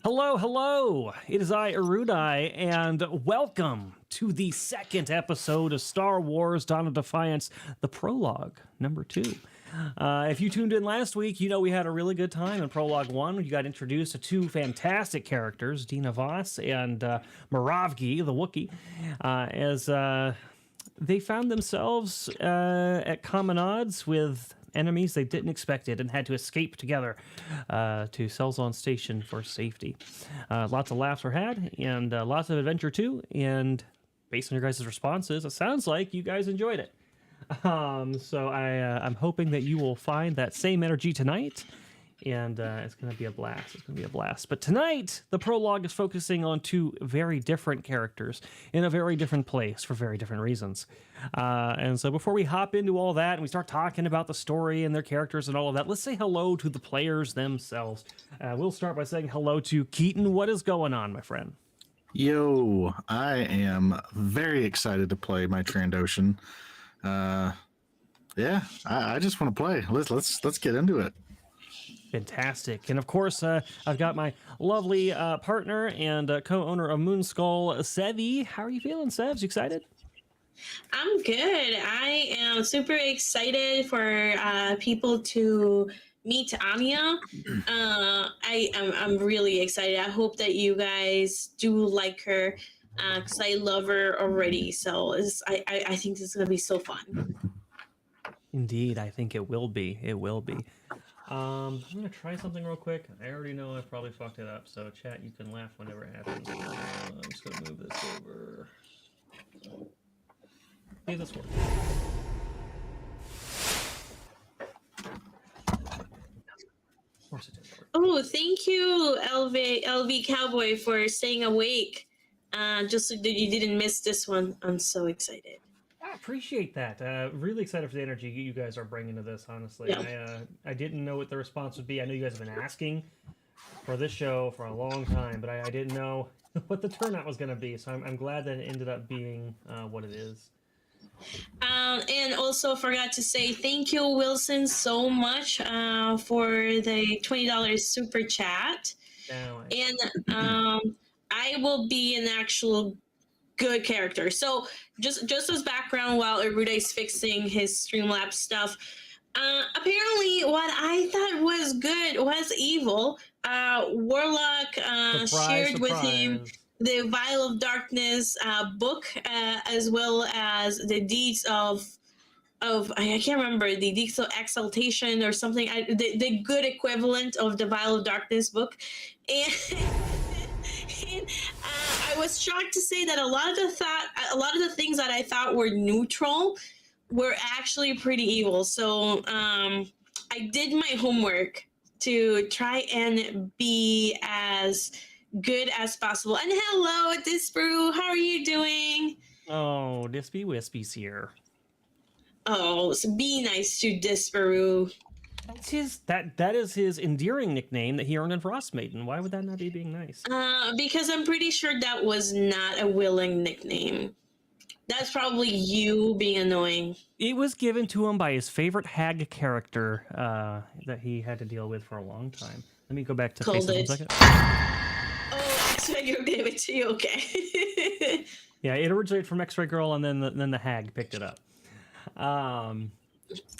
Hello, hello! It is I, Erudi, and welcome to the second episode of Star Wars Dawn of Defiance, the Prologue, number 2. If you tuned in last week, you know we had a really good time in Prologue 1. You got introduced to two fantastic characters, Dina Voss and Moravgi, the Wookiee, as they found themselves at common odds with enemies they didn't expect it and had to escape together to Selzon Station for safety. Lots of laughs were had and lots of adventure too. And based on your guys' responses, it sounds like you guys enjoyed it. So I'm hoping that you will find that same energy tonight. And it's going to be a blast. It's going to be a blast. But tonight, the prologue is focusing on two very different characters in a very different place for very different reasons. And so before we hop into all that and we start talking about the story and their characters and all of that, let's say hello to the players themselves. We'll start by saying hello to Keaton. What is going on, my friend? Yo, I am very excited to play my Trandoshan. Yeah, I just want to play. Let's get into it. Fantastic. And of course, I've got my lovely partner and co-owner of Moonskull, Sevvy. How are you feeling, Sevs? You excited? I'm good. I am super excited for people to meet Anya. I'm really excited. I hope that you guys do like her because I love her already. So I think this is going to be so fun. Indeed, I think it will be. It will be. I'm gonna try something real quick. I already know I probably fucked it up, so chat, you can laugh whenever it happens. I'm just gonna move this over. See this work. Of course it didn't work. Oh, thank you, LV Cowboy, for staying awake. Just so that you didn't miss this one. I'm so excited. I appreciate that. Really excited for the energy you guys are bringing to this, honestly. Yeah. I didn't know what the response would be. I know you guys have been asking for this show for a long time, but I didn't know what the turnout was going to be, so I'm glad that it ended up being what it is. And also forgot to say thank you, Wilson, so much for the $20 super chat. And I will be an actual good character. So just as background while Erudi is fixing his Streamlabs stuff, apparently what I thought was good was evil. Warlock shared with him the Vial of Darkness book, as well as the deeds of I can't remember, the deeds of exaltation or something, the good equivalent of the Vial of Darkness book. And I was shocked to say that a lot of the things that I thought were neutral were actually pretty evil. So I did my homework to try and be as good as possible. And hello, Disparu, how are you doing? Oh, Dispy Wispy's here. Oh, so be nice to Disparu. That is his endearing nickname that he earned in Frostmaiden. Why would that not be being nice? Because I'm pretty sure that was not a willing nickname. That's probably you being annoying. It was given to him by his favorite hag character that he had to deal with for a long time. Let me go back to Facebook for a second. Oh, X-Ray gave it to you. Okay. Yeah, it originated from X-Ray Girl, and then the hag picked it up.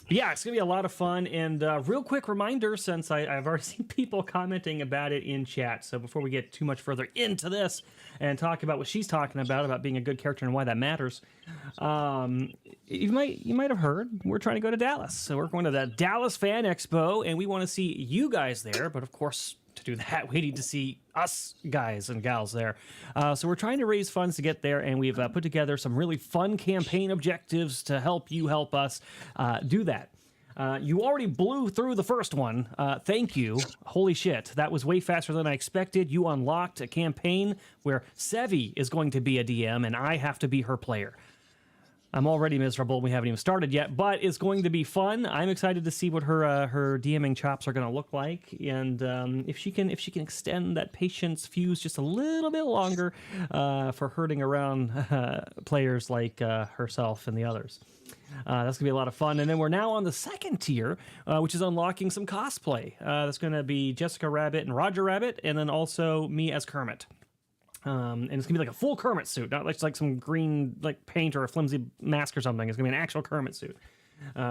Yeah, it's gonna be a lot of fun. And real quick reminder, since I've already seen people commenting about it in chat, so before we get too much further into this and talk about what she's talking about being a good character and why that matters, you might have heard we're trying to go to Dallas. So we're going to the Dallas Fan Expo, and we want to see you guys there. But of course, to do that, we need to see us guys and gals there. So we're trying to raise funds to get there, and we've put together some really fun campaign objectives to help you help us do that. You already blew through the first one. Thank you. Holy shit, that was way faster than I expected. You unlocked a campaign where Sevvy is going to be a DM, and I have to be her player. I'm already miserable. We haven't even started yet, but it's going to be fun. I'm excited to see what her DMing chops are going to look like, and if she can extend that patience fuse just a little bit longer for herding around players like herself and the others. That's gonna be a lot of fun. And then we're now on the second tier, which is unlocking some cosplay. That's gonna be Jessica Rabbit and Roger Rabbit, and then also me as Kermit. And it's gonna be like a full Kermit suit, not like some green like paint or a flimsy mask or something. It's gonna be an actual Kermit suit.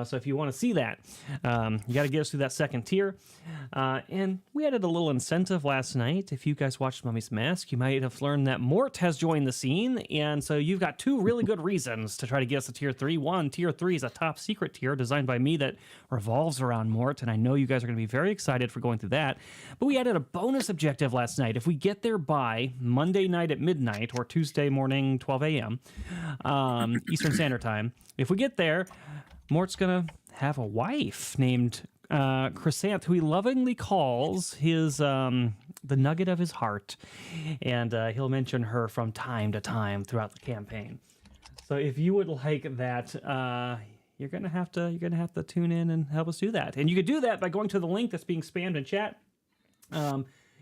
So if you want to see that, you got to get us through that second tier. And we added a little incentive last night. If you guys watched Mummy's Mask, you might have learned that Mort has joined the scene. And so you've got two really good reasons to try to get us to tier 3. One, tier 3 is a top secret tier designed by me that revolves around Mort. And I know you guys are going to be very excited for going through that. But we added a bonus objective last night. If we get there by Monday night at midnight or Tuesday morning, 12 a.m. Eastern Standard Time, if we get there, Mort's gonna have a wife named Chrysanth, who he lovingly calls his the nugget of his heart, and he'll mention her from time to time throughout the campaign. So if you would like that, you're gonna have to tune in and help us do that. And you could do that by going to the link that's being spammed in chat.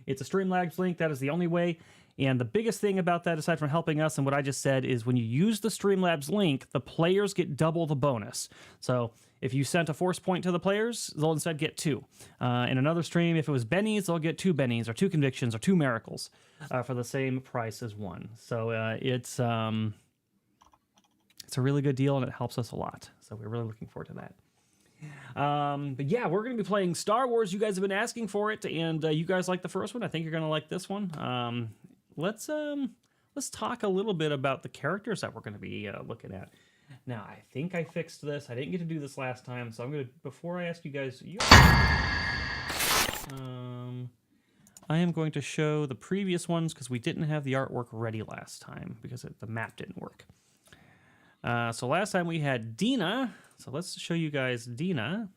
It's a Streamlabs link. That is the only way. And the biggest thing about that, aside from helping us and what I just said, is when you use the Streamlabs link, the players get double the bonus. So if you sent a force point to the players, they'll instead get 2. In another stream, if it was bennies, they'll get 2 bennies or 2 convictions or 2 miracles for the same price as 1. So it's a really good deal, and it helps us a lot. So we're really looking forward to that. But yeah, we're going to be playing Star Wars. You guys have been asking for it, and you guys like the first one. I think you're going to like this one. Let's talk a little bit about the characters that we're going to be looking at. Now, I think I fixed this. I didn't get to do this last time, so I'm going to, before I ask you guys, I am going to show the previous ones because we didn't have the artwork ready last time because the map didn't work. So last time we had Dina. So let's show you guys Dina.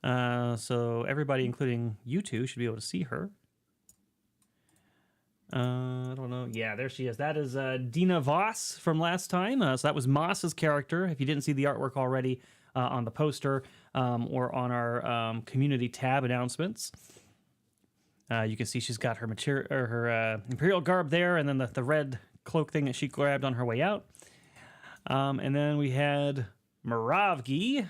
So everybody, including you two, should be able to see her. I don't know. Yeah, there she is. That is Dina Voss from last time. So that was Moss's character. If you didn't see the artwork already on the poster or on our community tab announcements, you can see she's got her Imperial garb there, and then the red cloak thing that she grabbed on her way out. And then we had Moravgi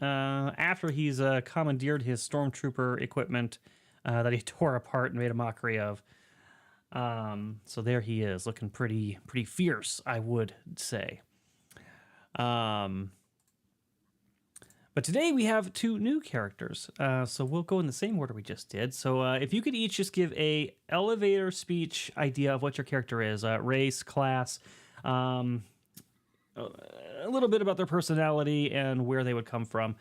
after he's commandeered his stormtrooper equipment that he tore apart and made a mockery of. So there he is, looking pretty fierce, I would say. But today we have 2 new characters, so we'll go in the same order we just did. So if you could each just give a elevator speech idea of what your character is, race, class, a little bit about their personality and where they would come from.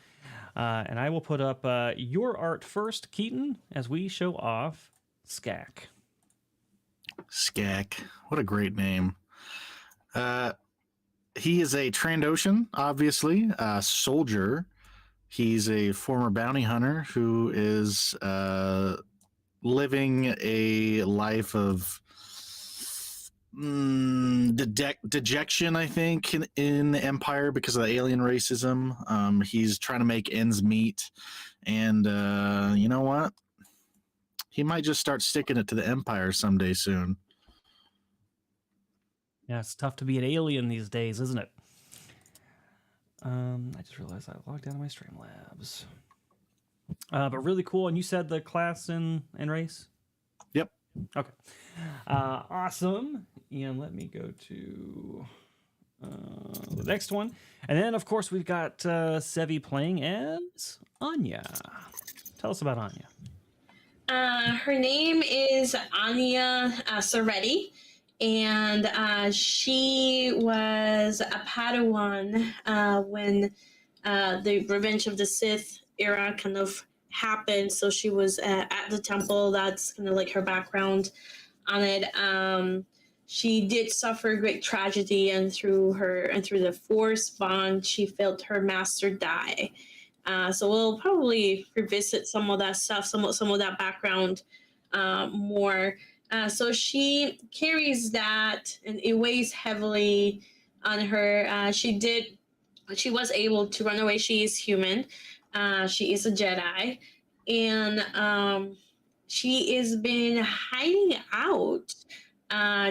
And I will put up your art first, Keaton, as we show off Skag. Skag. What a great name. He is a Trandoshan, obviously, a soldier. He's a former bounty hunter who is living a life of dejection, I think, in the Empire because of the alien racism. He's trying to make ends meet. And you know what? He might just start sticking it to the Empire someday soon. Yeah, it's tough to be an alien these days, isn't it? I just realized I logged out of my Streamlabs. But really cool. And you said the class and race? Yep. Okay. Awesome. And let me go to the next one. And then, of course, we've got Sevvy playing as Anya. Tell us about Anya. Her name is Anya Soretti, and she was a Padawan when the Revenge of the Sith era kind of happened. So she was at the temple. That's kind of like her background on it. She did suffer great tragedy, and through the Force bond, she felt her master die. So we'll probably revisit some of that stuff, some of that background more. So she carries that, and it weighs heavily on her. She was able to run away. She is human. She is a Jedi, and she has been hiding out,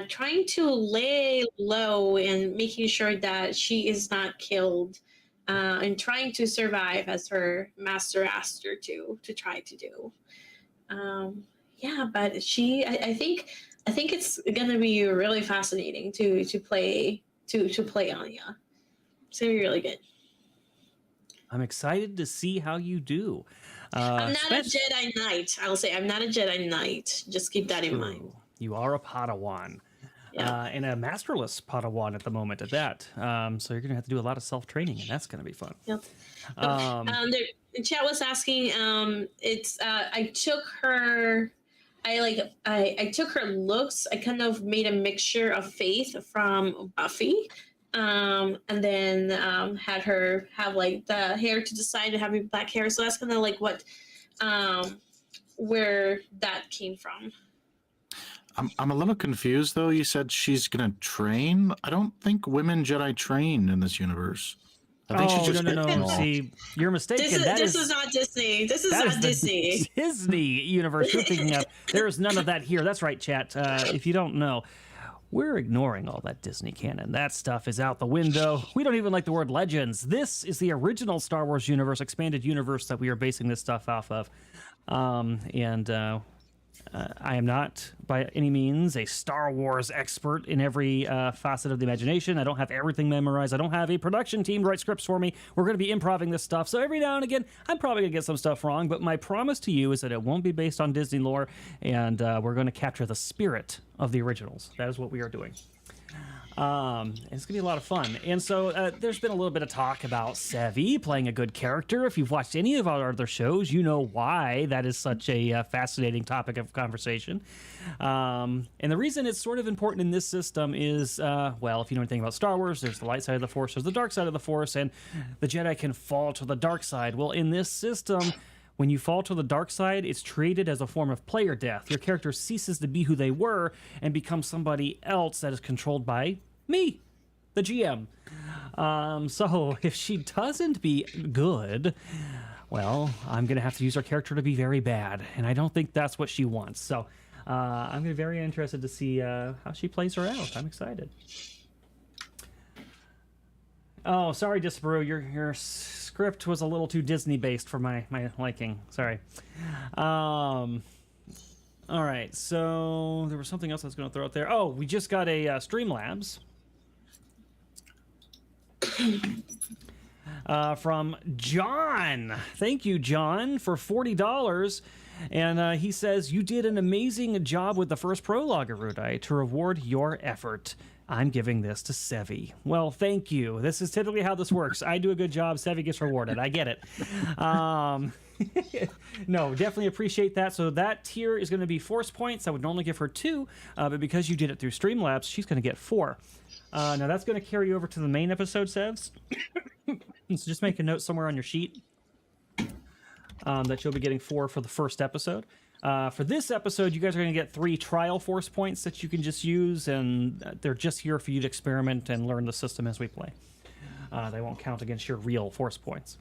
trying to lay low and making sure that she is not killed, and trying to survive as her master asked her to try to do. Yeah, but I think it's gonna be really fascinating to play Anya. It's gonna be really good. I'm excited to see how you do. I'm not a Jedi Knight. I'll say I'm not a Jedi Knight. Just keep that in mind. You are a Padawan. Yeah. And a masterless Padawan at the moment at that. So you're going to have to do a lot of self-training, and that's going to be fun. Yep. The chat was asking, I took her looks. I kind of made a mixture of Faith from Buffy, and then had her have like the hair to the side and having black hair. So that's kind of like what, where that came from. I'm a little confused though. You said she's gonna train. I don't think women Jedi train in this universe. I think she's just no. See, you're mistaken. This is not Disney. This is not Disney. Disney universe you're thinking of. There's none of that here. That's right, chat. If you don't know, we're ignoring all that Disney canon. That stuff is out the window. We don't even like the word legends. This is the original Star Wars universe, expanded universe that we are basing this stuff off of. I am not by any means a Star Wars expert in every facet of the imagination. I don't have everything memorized. I don't have a production team to write scripts for me. We're going to be improvising this stuff. So every now and again, I'm probably going to get some stuff wrong. But my promise to you is that it won't be based on Disney lore. And we're going to capture the spirit of the originals. That is what we are doing. It's gonna be a lot of fun. And so there's been a little bit of talk about Sevvy playing a good character. If you've watched any of our other shows, you know why that is such a fascinating topic of conversation. And the reason it's sort of important in this system is, well, if you know anything about Star Wars, there's the light side of the Force, there's the dark side of the Force, and the Jedi can fall to the dark side. Well, in this system, when you fall to the dark side, it's treated as a form of player death. Your character ceases to be who they were and becomes somebody else that is controlled by me, the GM. So if she doesn't be good, well, I'm going to have to use her character to be very bad. And I don't think that's what she wants. So I'm going to be very interested to see how she plays her out. I'm excited. Oh, sorry, Disparu. Your script was a little too Disney-based for my liking. Sorry. All right, so there was something else I was going to throw out there. Oh, we just got a Streamlabs from John. Thank you, John, for $40. And he says, you did an amazing job with the first prologue, Erudi. To reward your effort, I'm giving this to Sevvy. Well, thank you. This is typically how this works. I do a good job, Sevvy gets rewarded. I get it. No, definitely appreciate that. So that tier is going to be force points. I would normally give her 2, but because you did it through Streamlabs, she's going to get 4. Now that's going to carry you over to the main episode, Sevs. So just make a note somewhere on your sheet that you'll be getting 4 for the first episode. For this episode, you guys are going to get 3 trial force points that you can just use, and they're just here for you to experiment and learn the system as we play. They won't count against your real force points.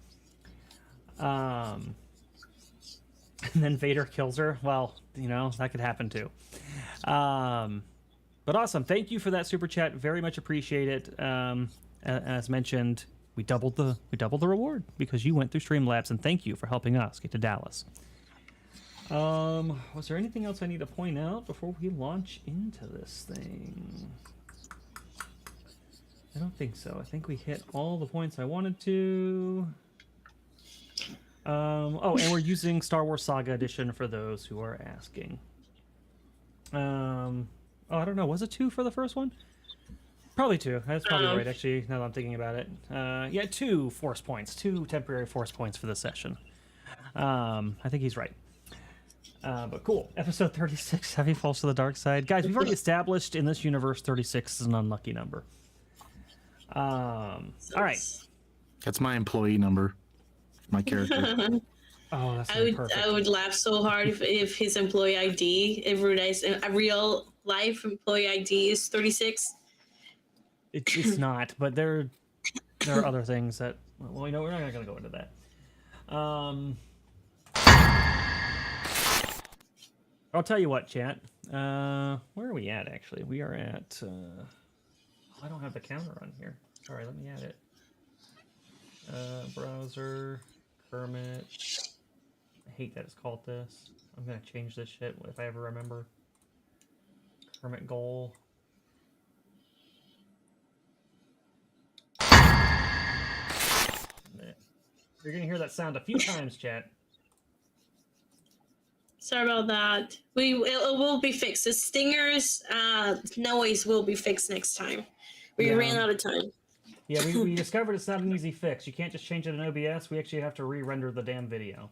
And then Vader kills her. Well, you know, that could happen too. But awesome. Thank you for that super chat. Very much appreciate it. As mentioned, we doubled the reward because you went through Streamlabs, and thank you for helping us get to Dallas. Was there anything else I need to point out before we launch into this thing? I don't think so. I think we hit all the points I wanted to. Oh, and we're using Star Wars SAGA Edition for those who are asking. Oh, I don't know. Was it 2 for the first one? Probably 2. That's probably right, actually, now that I'm thinking about it. Yeah, 2 force points. 2 temporary force points for the session. I think he's right. But cool. Episode 36, Heavy Falls to the Dark Side. Guys, we've already established in this universe 36 is an unlucky number. All right. That's my employee number. My character. Oh, that's perfect. I would laugh so hard if his employee ID, if Rudi's a real life employee ID is 36. It's not, but there are other things that. Well, we're not going to go into that. I'll tell you what, chat. Where are we at? Actually, we are at. I don't have the counter on here. Sorry, let me add it. Browser, Kermit. I hate that it's called this. I'm gonna change this shit if I ever remember. Kermit goal. You're gonna hear that sound a few times, chat. Sorry about that. It will be fixed. The stingers noise will be fixed next time. We ran out of time. Yeah, we discovered it's not an easy fix. You can't just change it in OBS. We actually have to re-render the damn video.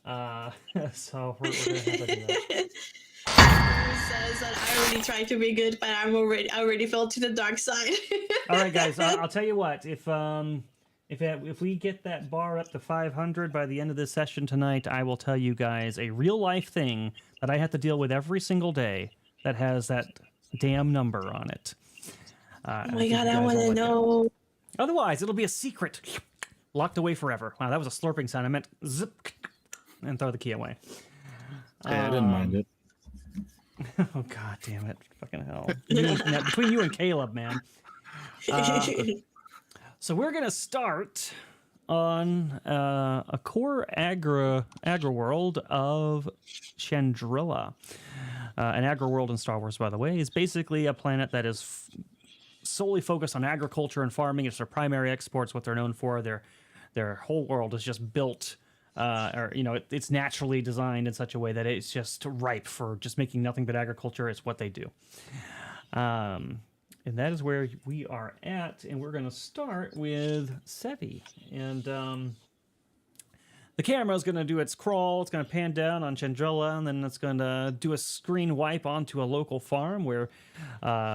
So we're gonna have to do that. Says that I already tried to be good, but I already fell to the dark side. All right, guys. I'll tell you what. If we get that bar up to 500 by the end of this session tonight, I will tell you guys a real life thing that I have to deal with every single day that has that damn number on it. Oh my god, I want to know. Otherwise, it'll be a secret. Locked away forever. Wow, that was a slurping sound. I meant zip and throw the key away. Yeah, I didn't mind it. Oh, god damn it. Fucking hell. Between you and Caleb, man. So we're going to start on a core agri world of Chandrilla. An agri world in Star Wars, by the way, is basically a planet that is solely focused on agriculture and farming. It's their primary exports, what they're known for. Their whole world is just built, it's naturally designed in such a way that it's just ripe for just making nothing but agriculture. It's what they do. And that is where we are at, and we're going to start with Sevvy. And the camera is going to do its crawl. It's going to pan down on Chandrilla, and then it's going to do a screen wipe onto a local farm where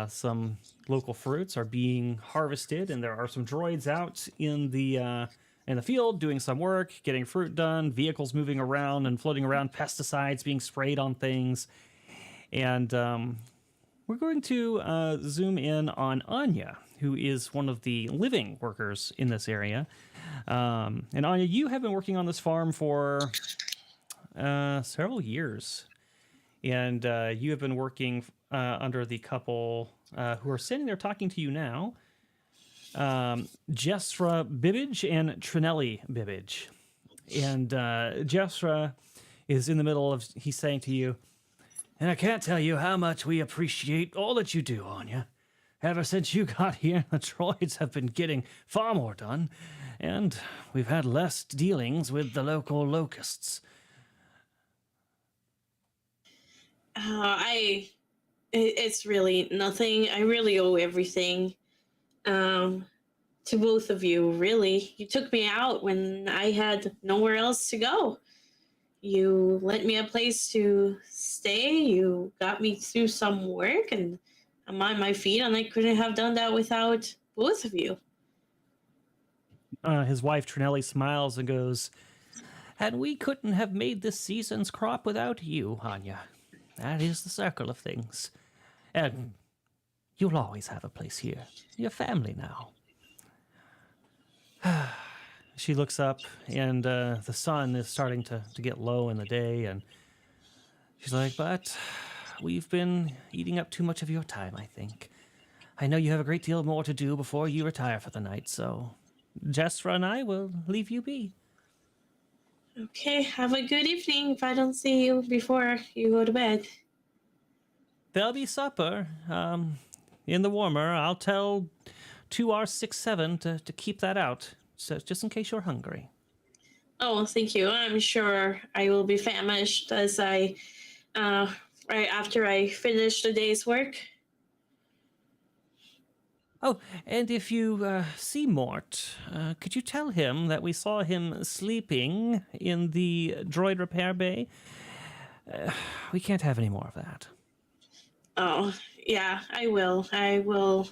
some local fruits are being harvested, and there are some droids out in the field doing some work, getting fruit done, vehicles moving around and floating around, pesticides being sprayed on things. And we're going to zoom in on Anya, who is one of the living workers in this area. And Anya, you have been working on this farm for several years. And you have been working under the couple who are sitting there talking to you now. Jesra Bibbage and Trinelli Bibbage. And Jesra is in the middle of, he's saying to you, and I can't tell you how much we appreciate all that you do, Anya. Ever since you got here, the droids have been getting far more done, and we've had less dealings with the local locusts. It's really nothing. I really owe everything to both of you, really. You took me out when I had nowhere else to go. You lent me a place to stay. You got me through some work, and I'm on my feet, and I couldn't have done that without both of you. His wife, Trinelli, smiles and goes, and we couldn't have made this season's crop without you, Anya. That is the circle of things. And you'll always have a place here. Your family now. She looks up, and the sun is starting to get low in the day, and she's like, but we've been eating up too much of your time, I think. I know you have a great deal more to do before you retire for the night, so Jesra and I will leave you be. Okay, have a good evening if I don't see you before you go to bed. There'll be supper in the warmer. I'll tell 2R67 to keep that out, so just in case you're hungry. Oh, thank you. I'm sure I will be famished as right after I finish the day's work. Oh, and if you see Mort, could you tell him that we saw him sleeping in the droid repair bay? We can't have any more of that. Oh, yeah, I will. I will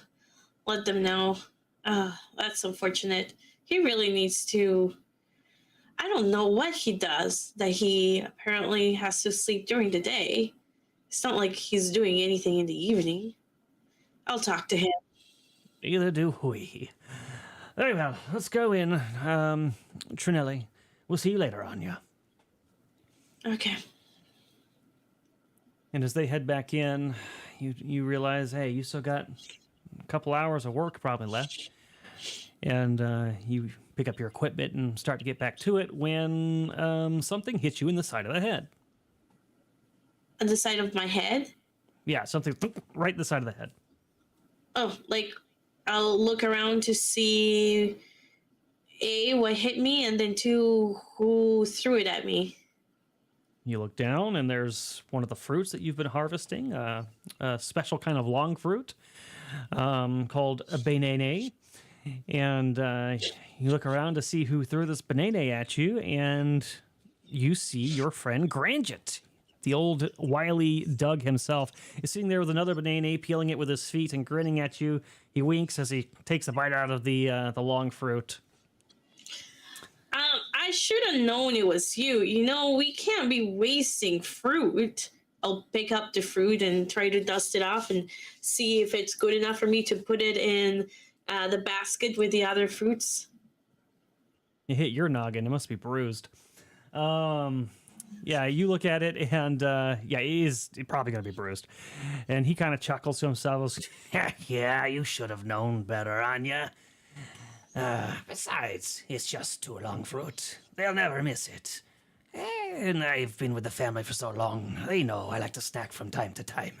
let them know. That's unfortunate. He really needs to... I don't know what he does that he apparently has to sleep during the day. It's not like he's doing anything in the evening. I'll talk to him. Neither do we. Very well, let's go in. Trinelli, we'll see you later, Anya. Okay. And as they head back in, you realize, hey, you still got a couple hours of work probably left. And you pick up your equipment and start to get back to it when something hits you in the side of the head. On the side of my head? Yeah, something right in the side of the head. Oh, like I'll look around to see A, what hit me, and then 2, who threw it at me. You look down, and there's one of the fruits that you've been harvesting, a special kind of long fruit called a banane. And you look around to see who threw this banane at you, and you see your friend Granget. The old wily Doug himself is sitting there with another banane, peeling it with his feet and grinning at you. He winks as he takes a bite out of the long fruit. I should have known it was you. You know, we can't be wasting fruit. I'll pick up the fruit and try to dust it off and see if it's good enough for me to put it in the basket with the other fruits. You hit your noggin. It must be bruised. Yeah, you look at it, and yeah, it is probably going to be bruised. And he kind of chuckles to himself. Yeah, you should have known better, Anya. Besides, it's just too long fruit. They'll never miss it. And I've been with the family for so long. They know I like to snack from time to time.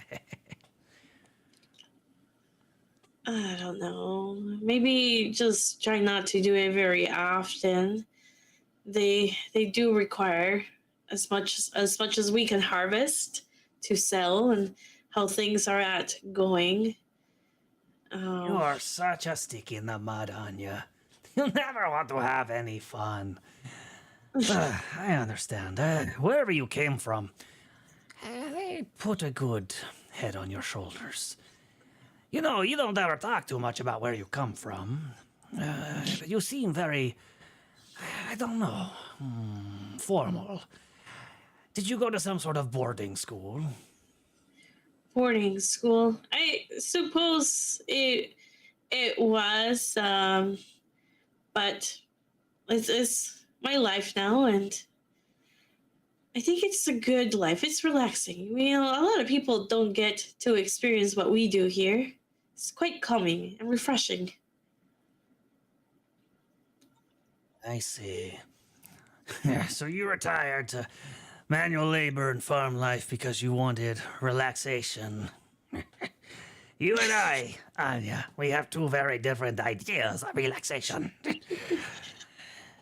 I don't know. Maybe just try not to do it very often. They do require as much as we can harvest to sell, and how things are going. You are such a stick in the mud, Anya. You'll never want to have any fun. I understand. Wherever you came from, they put a good head on your shoulders. You know, you don't ever talk too much about where you come from. But you seem very, I don't know, formal. Did you go to some sort of boarding school? Boarding school. I suppose it was, but it's my life now, and I think it's a good life. It's relaxing. You know, a lot of people don't get to experience what we do here. It's quite calming and refreshing. I see. So you retired to manual labor and farm life because you wanted relaxation. You and I, Anya, we have two very different ideas of relaxation.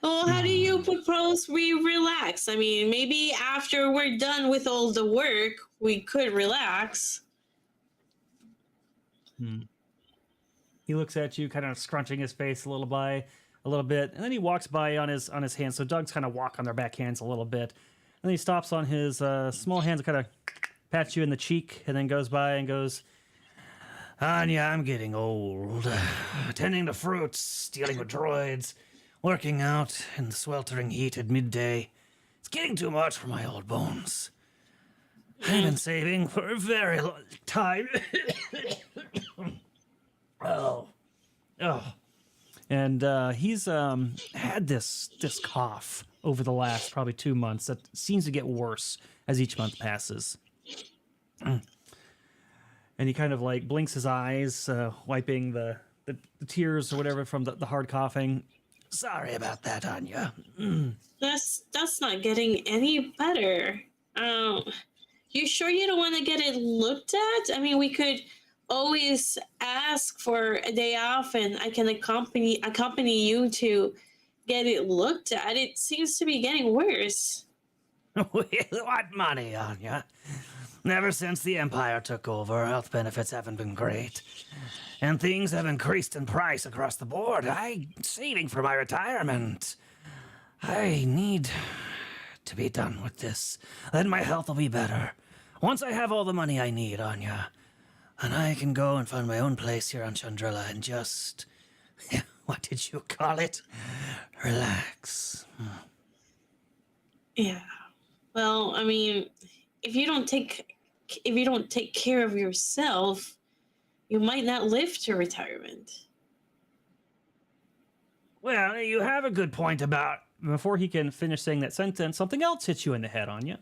Well, how do you propose we relax? I mean, maybe after we're done with all the work, we could relax. He looks at you, kind of scrunching his face a little bit, and then he walks by on his hands. So Doug's kind of walk on their back hands a little bit, and then he stops on his small hands and kind of pats you in the cheek, and then goes by and goes, Anya, I'm getting old. Tending to fruits, dealing with droids, working out in the sweltering heat at midday. It's getting too much for my old bones. I've been saving for a very long time. Oh. And he's had this cough over the last probably 2 months that seems to get worse as each month passes. And he kind of like blinks his eyes, wiping the tears or whatever from the hard coughing. Sorry about that, Anya. That's not getting any better. You sure you don't want to get it looked at? I mean, we could always ask for a day off, and I can accompany you to get it looked at. It seems to be getting worse. What money, Anya? Ever since the Empire took over, health benefits haven't been great. And things have increased in price across the board. I'm saving for my retirement. I need to be done with this. Then my health will be better. Once I have all the money I need, Anya, and I can go and find my own place here on Chandrilla and just... what did you call it? Relax. Yeah. Well, I mean, if you don't take care of yourself, you might not live to retirement. Well, you have a good point about... Before he can finish saying that sentence, something else hits you in the head, Anya.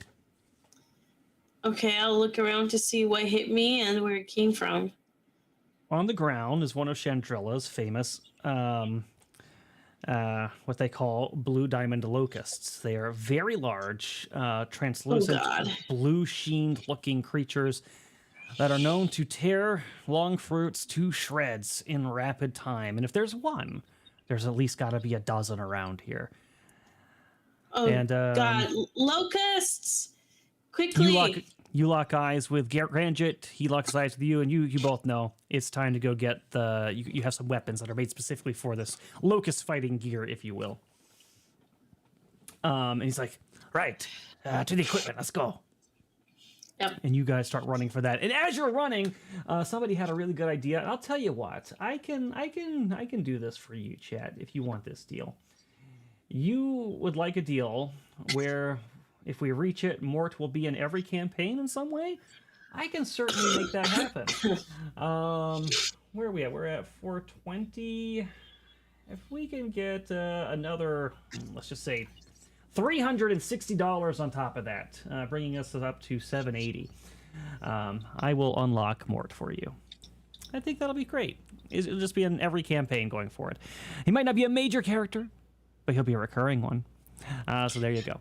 Okay, I'll look around to see what hit me and where it came from. On the ground is one of Chandrilla's famous, what they call blue diamond locusts. They are very large, translucent, blue sheened looking creatures that are known to tear long fruits to shreds in rapid time. And if there's one, there's at least got to be a dozen around here. Oh, and, God. Locusts! Quickly! You lock eyes with Granjit. He locks eyes with you, and you both know it's time to go get the... You have some weapons that are made specifically for this locust fighting gear, if you will. And he's like, right, to the equipment, let's go. Yep. And you guys start running for that. And as you're running, somebody had a really good idea. And I'll tell you what, I can do this for you, chat, if you want this deal. You would like a deal where if we reach it, Mort will be in every campaign in some way. I can certainly make that happen. Where are we at? We're at 420. If we can get another, let's just say, $360 on top of that, bringing us up to 780. I will unlock Mort for you. I think that'll be great. It'll just be in every campaign going forward. He might not be a major character, but he'll be a recurring one. So there you go.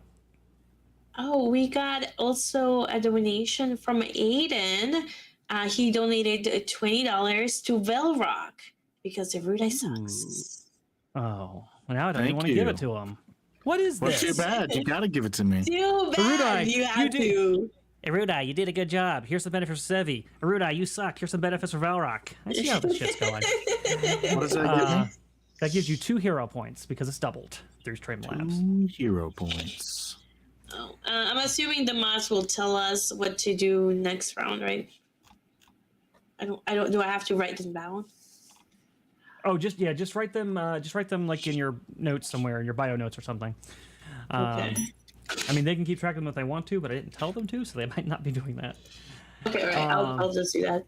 Oh, we got also a donation from Aiden. He donated $20 to Velrock because Erudi sucks. Oh, now I don't even want to give it to him. What is this? Too bad. You gotta give it to me. Too bad. Erudi, you have to. Erudi, you did a good job. Here's the benefits for Sevvy. Erudi, you suck. Here's some benefits for Velrock. I see how this shit's going. What does that give me? That gives you 2 hero points because it's doubled through Streamlabs. 2 hero points. Oh, I'm assuming the mods will tell us what to do next round, right? I don't. Do I have to write them down? Oh, just write them. Just write them like in your notes somewhere, in your bio notes or something. Okay. I mean, they can keep track of them if they want to, but I didn't tell them to, so they might not be doing that. Okay, all right. I'll just do that.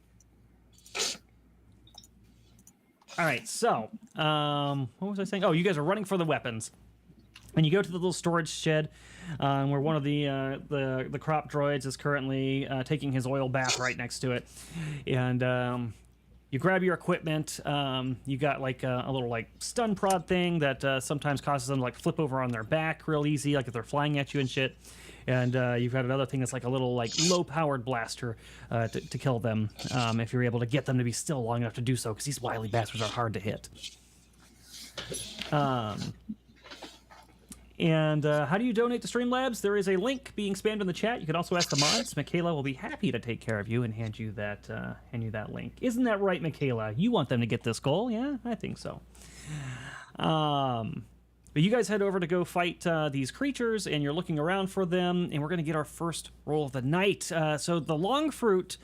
All right, so what was I saying? Oh, you guys are running for the weapons, and you go to the little storage shed where one of the crop droids is currently taking his oil bath right next to it, and you grab your equipment. You got like a little like stun prod thing that sometimes causes them to like flip over on their back real easy, like if they're flying at you and shit. And you've got another thing that's like a little like low-powered blaster to kill them if you're able to get them to be still long enough to do so, because these wily bastards are hard to hit. And how do you donate to Streamlabs? There is a link being spammed in the chat. You can also ask the mods. Michaela will be happy to take care of you and hand you that link. Isn't that right, Michaela? You want them to get this goal? Yeah, I think so. But you guys head over to go fight these creatures, and you're looking around for them, and we're going to get our first roll of the night. So the long fruit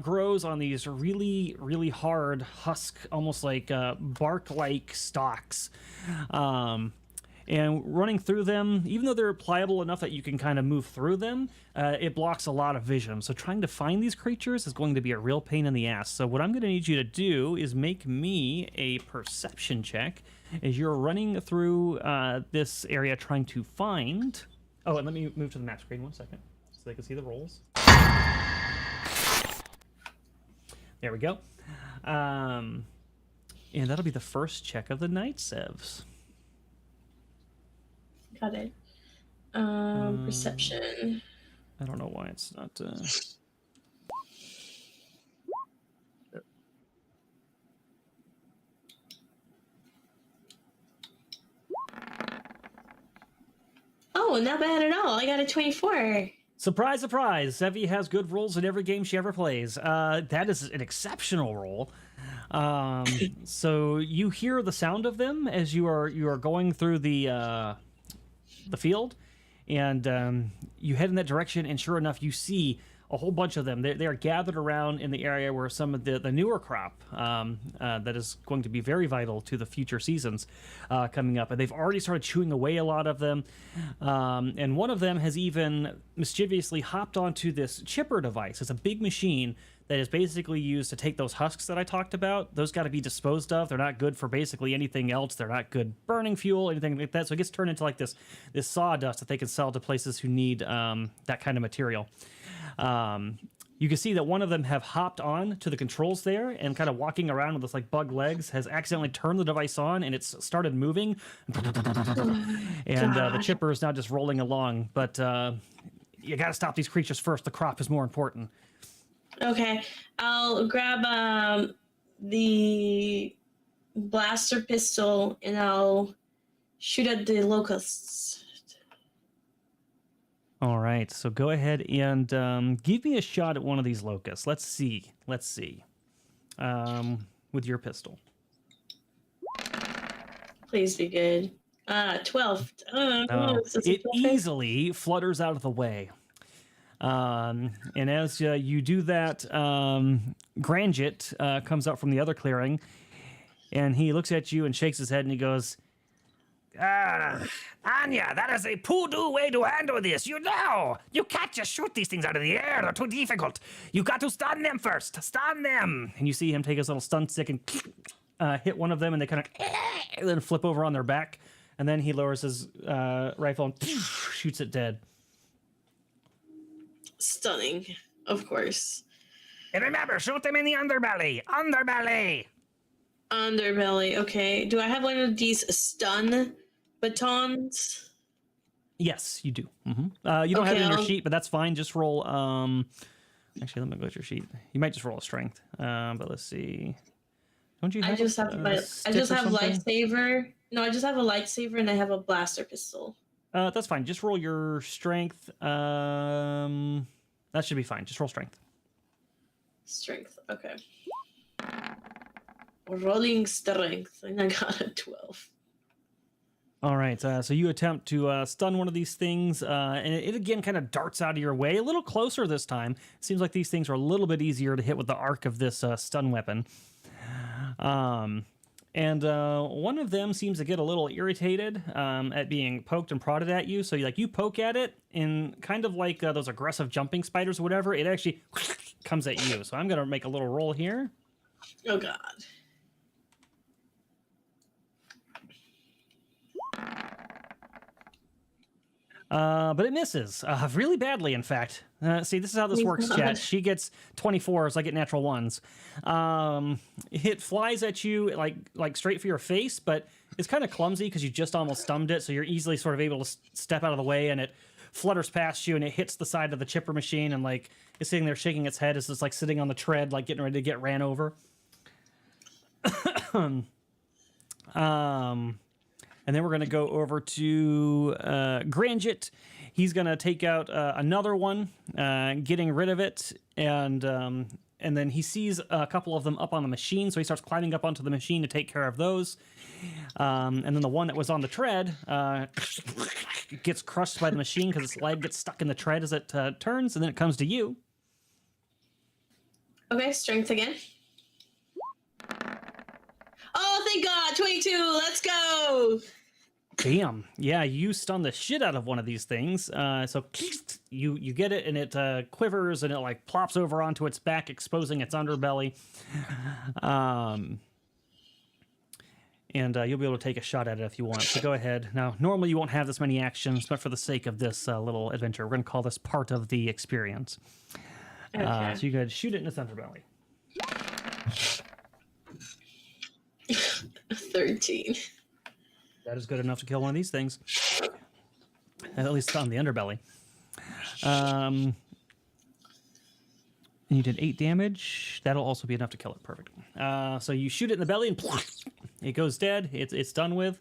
grows on these really, really hard husk, almost like bark-like stalks. And running through them, even though they're pliable enough that you can kind of move through them, it blocks a lot of vision. So trying to find these creatures is going to be a real pain in the ass. So what I'm going to need you to do is make me a perception check as you're running through this area trying to find... Oh, and let me move to the map screen 1 second so they can see the rolls. There we go. And that'll be the first check of the night, Sevs. Got it. Perception. I don't know why it's not... Oh, not bad at all. I got a 24. Surprise, surprise. Sevvy has good rolls in every game she ever plays. That is an exceptional roll. So you hear the sound of them as you are going through the field, and you head in that direction, and sure enough, you see a whole bunch of them. They are gathered around in the area where some of the newer crop that is going to be very vital to the future seasons coming up. And they've already started chewing away a lot of them. And one of them has even mischievously hopped onto this chipper device. It's a big machine that is basically used to take those husks that I talked about. Those got to be disposed of. They're not good for basically anything else. They're not good burning fuel, anything like that. So it gets turned into like this sawdust that they can sell to places who need that kind of material. You can see that one of them have hopped on to the controls there and kind of walking around with this like bug legs has accidentally turned the device on and it's started moving. And the chipper is now just rolling along. But you got to stop these creatures first. The crop is more important. Okay, I'll grab the blaster pistol and I'll shoot at the locusts. All right, so go ahead and give me a shot at one of these locusts. Let's see. With your pistol. Please be good. 12. It easily flutters out of the way. And as you do that, Granjit comes out from the other clearing, and he looks at you and shakes his head, and he goes, Anya, that is a poodoo way to handle this. You know, you can't just shoot these things out of the air. They're too difficult. You got to stun them first. Stun them. And you see him take his little stun stick and hit one of them, and they kind of then flip over on their back. And then he lowers his rifle and shoots it dead. Stunning, of course. And remember, shoot them in the underbelly. Underbelly, okay. Do I have one of these stun batons? Yes, you do. Mm-hmm. You don't have it in your sheet, but that's fine. Just roll. Actually, let me go to your sheet. You might just roll a strength. But let's see. Don't you have? I just have lightsaber. No, I just have a lightsaber and I have a blaster pistol. That's fine. Just roll your strength. That should be fine. Just roll strength. Strength. Okay. Rolling strength, and I got a 12. All right, so you attempt to stun one of these things, and it again kind of darts out of your way, a little closer this time. It seems like these things are a little bit easier to hit with the arc of this stun weapon. And one of them seems to get a little irritated at being poked and prodded at you. So you poke at it, and kind of like those aggressive jumping spiders or whatever, it actually comes at you. So I'm going to make a little roll here. Oh, God. But it misses really badly, in fact. See, this is how this works, chat. She gets 24s, I get natural ones. It flies at you like straight for your face, but it's kind of clumsy because you just almost stunned it, so you're easily sort of able to step out of the way, and it flutters past you, and it hits the side of the chipper machine, and like it's sitting there shaking its head as it's like sitting on the tread, like getting ready to get ran over. And then we're going to go over to Granjit. He's going to take out another one, getting rid of it. And then he sees a couple of them up on the machine, so he starts climbing up onto the machine to take care of those. And then the one that was on the tread gets crushed by the machine because its leg gets stuck in the tread as it turns, and then it comes to you. Okay, strength again. Oh, thank God, 22, let's go! Damn. Yeah, you stun the shit out of one of these things. So you get it, and it quivers, and it like plops over onto its back, exposing its underbelly. And you'll be able to take a shot at it if you want. So go ahead. Now, normally you won't have this many actions, but for the sake of this little adventure, we're going to call this part of the experience. Okay. So you could shoot it in its underbelly. 13. That is good enough to kill one of these things. At least on the underbelly. And you did 8 damage. That'll also be enough to kill it. Perfect. So you shoot it in the belly, and it goes dead. It's done with.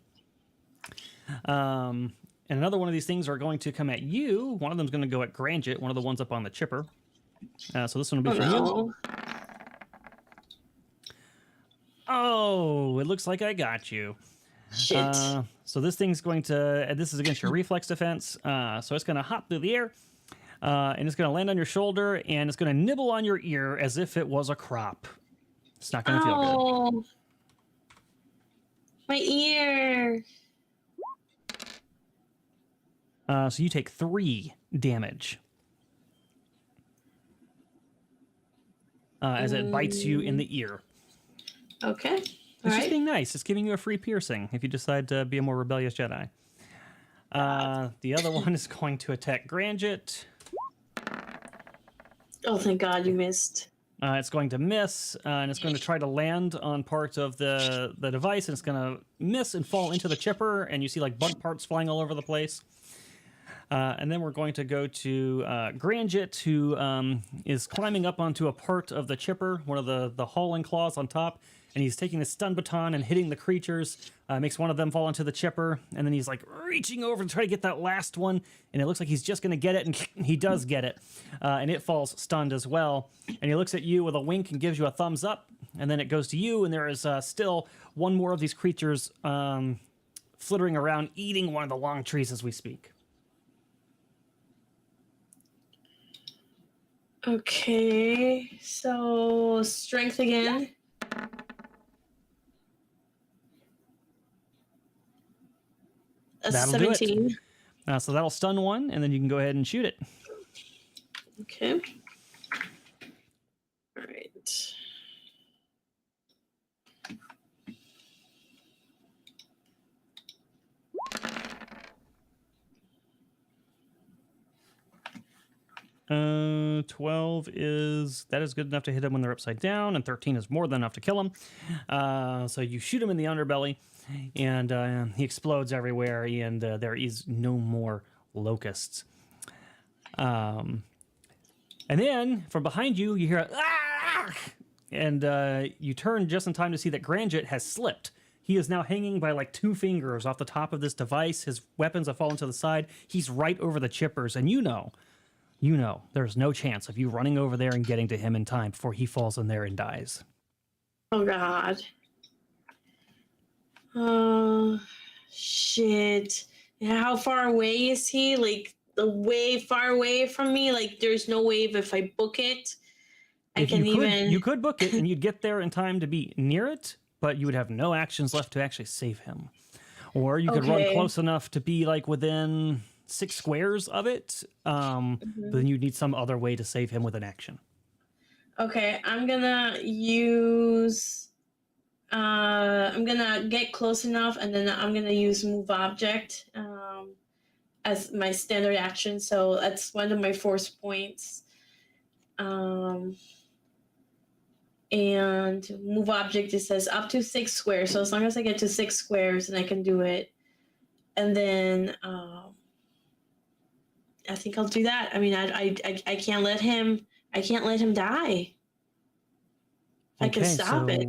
And another one of these things are going to come at you. One of them's going to go at Granjit, one of the ones up on the chipper. So this one will be for you. Oh, it looks like I got you. Shit. So this thing's going to, this is against your reflex defense. So it's going to hop through the air, and it's going to land on your shoulder, and it's going to nibble on your ear as if it was a crop. It's not going to feel good. My ear. So you take 3 damage. as it bites you in the ear. Okay. It's just being nice. It's giving you a free piercing if you decide to be a more rebellious Jedi. The other one is going to attack Granjit. Oh, thank God you missed. It's going to miss, and it's going to try to land on part of the device, and it's going to miss and fall into the chipper, and you see like bug parts flying all over the place. And then we're going to go to Granjit, who is climbing up onto a part of the chipper, one of the hauling claws on top, and he's taking the stun baton and hitting the creatures, makes one of them fall into the chipper, and then he's like reaching over to try to get that last one, and it looks like he's just going to get it, and he does get it, and it falls stunned as well, and he looks at you with a wink and gives you a thumbs up, and then it goes to you, and there is still one more of these creatures flittering around, eating one of the long trees as we speak. Okay, so strength again. That's That'll do it. 17. So that'll stun one, and then you can go ahead and shoot it. Okay. All right. Uh, 12 is good enough to hit him when they're upside down, and 13 is more than enough to kill him. So you shoot him in the underbelly, and he explodes everywhere, and there is no more locusts. And then from behind you, you hear a ah! And you turn just in time to see that Granjit has slipped. He is now hanging by like 2 fingers off the top of this device. His weapons have fallen to the side. He's right over the chippers, and you know, there's no chance of you running over there and getting to him in time before he falls in there and dies. Oh, God. Oh, shit. How far away is he? Like, way far away from me? Like, there's no way if I book it, You could book it, and you'd get there in time to be near it, but you would have no actions left to actually save him. Or you could run close enough to be, like, within 6 squares of it, but then you'd need some other way to save him with an action. Okay, I'm gonna use... I'm gonna get close enough, and then I'm gonna use move object as my standard action, so that's one of my force points. And move object, it says up to 6 squares, so as long as I get to 6 squares, then I can do it. And then... I think I'll do that. I mean, I can't let him. I can't let him die. I can stop it.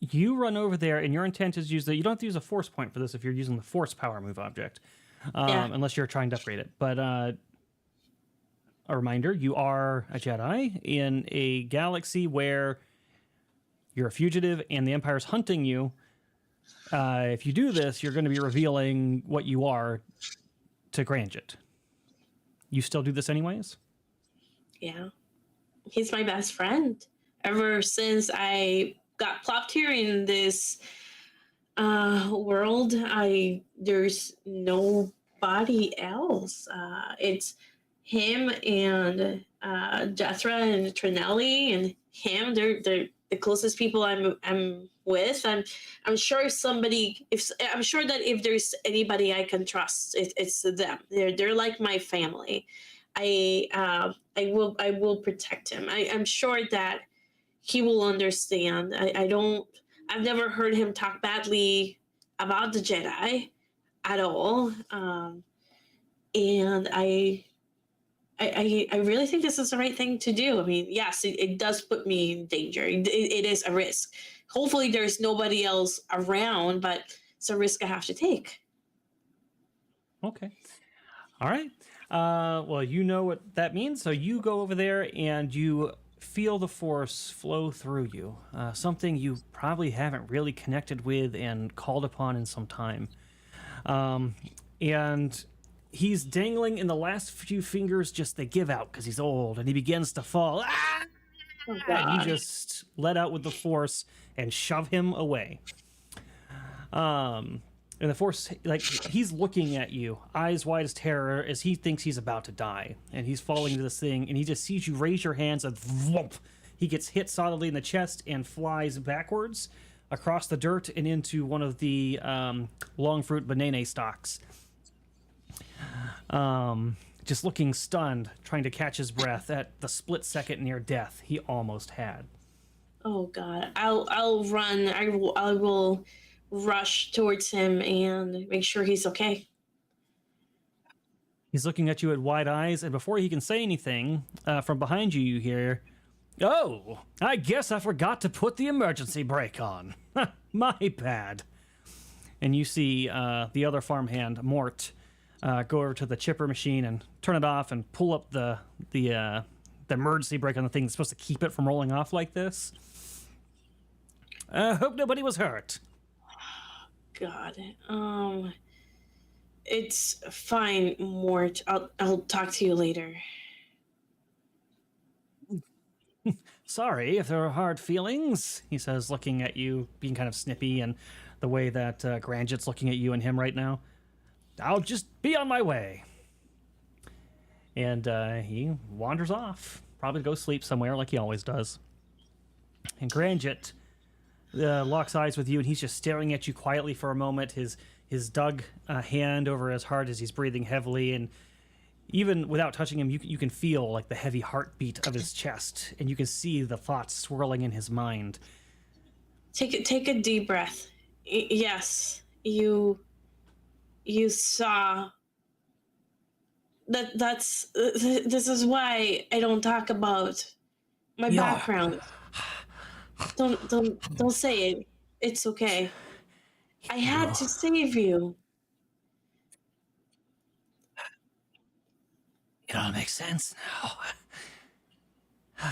You run over there, and your intent is use you don't have to use a force point for this if you're using the force power move object, unless you're trying to upgrade it. But a reminder: you are a Jedi in a galaxy where you're a fugitive, and the Empire's hunting you. If you do this, you're going to be revealing what you are to Granjit. You still do this anyways? Yeah. He's my best friend. Ever since I got plopped here in this world, there's nobody else. It's him and Jethra and Trinelli and him. They're the closest people I'm with. I'm sure I'm sure that if there's anybody I can trust, it's them. They're like my family. I will protect him. I'm sure that he will understand. I've never heard him talk badly about the Jedi at all. And I really think this is the right thing to do. I mean, yes, it does put me in danger. It is a risk. Hopefully there's nobody else around, but it's a risk I have to take. Okay. All right. Well, you know what that means. So you go over there and you feel the Force flow through you. Something you probably haven't really connected with and called upon in some time. And he's dangling in the last few fingers, just they give out because he's old, and he begins to fall. Ah! Oh, And you just let out with the Force and shove him away. And the Force, like, he's looking at you, eyes wide as terror, as he thinks he's about to die. And he's falling into this thing, and he just sees you raise your hands, and thwomp, he gets hit solidly in the chest and flies backwards across the dirt and into one of the long fruit banana stalks. Just looking stunned, trying to catch his breath at the split second near death he almost had. Oh God! I'll run. I will rush towards him and make sure he's okay. He's looking at you with wide eyes, and before he can say anything, from behind you, you hear, "Oh, I guess I forgot to put the emergency brake on. My bad." And you see the other farmhand, Mort, go over to the chipper machine and turn it off and pull up the emergency brake on the thing that's supposed to keep it from rolling off like this. Hope nobody was hurt. God. It's fine, Mort. I'll talk to you later. Sorry if there are hard feelings, he says, looking at you, being kind of snippy, and the way that Granjit's looking at you and him right now. I'll just be on my way. And he wanders off, probably to go sleep somewhere like he always does. And Granjit locks eyes with you, and he's just staring at you quietly for a moment, his dug hand over his heart as he's breathing heavily, and even without touching him, you can feel like the heavy heartbeat of his chest, and you can see the thoughts swirling in his mind. Take a deep breath. Yes, you saw that. This is why I don't talk about my background. Don't say it. It's okay. I had to save you. It all makes sense now.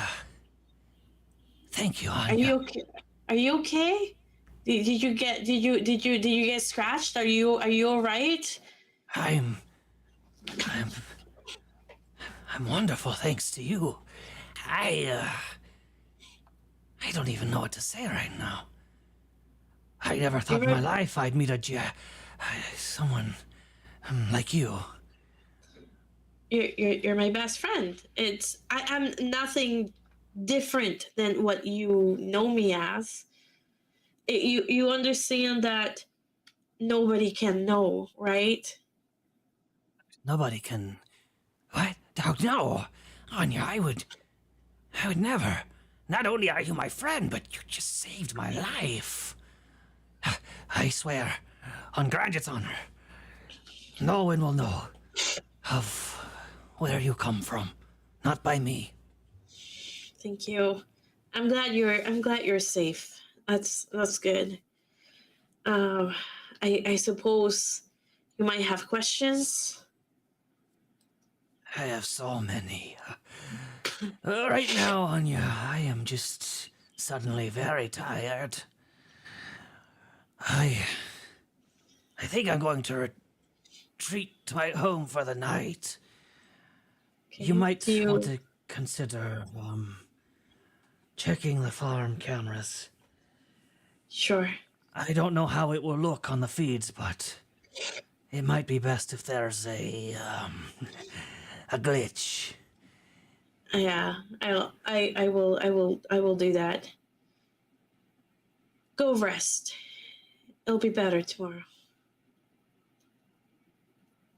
Thank you, Anya. Are you okay? Are you okay? Did you get scratched? Are you all right? I'm wonderful, thanks to you. I don't even know what to say right now. I never thought in my life I'd meet someone like you. You're my best friend. I'm nothing different than what you know me as. You understand that nobody can know, right? Nobody can. What? Oh, no, Anya, I would never. Not only are you my friend, but you just saved my life. I swear, on Granjit's honor, no one will know of where you come from. Not by me. Thank you. I'm glad you're safe. That's good. I suppose you might have questions. I have so many. Right now, Anya, I am just suddenly very tired. I think I'm going to retreat to my home for the night. Okay. You might want to consider checking the farm cameras. Sure. I don't know how it will look on the feeds, but it might be best if there's a glitch. Yeah, I will do that. Go rest. It'll be better tomorrow.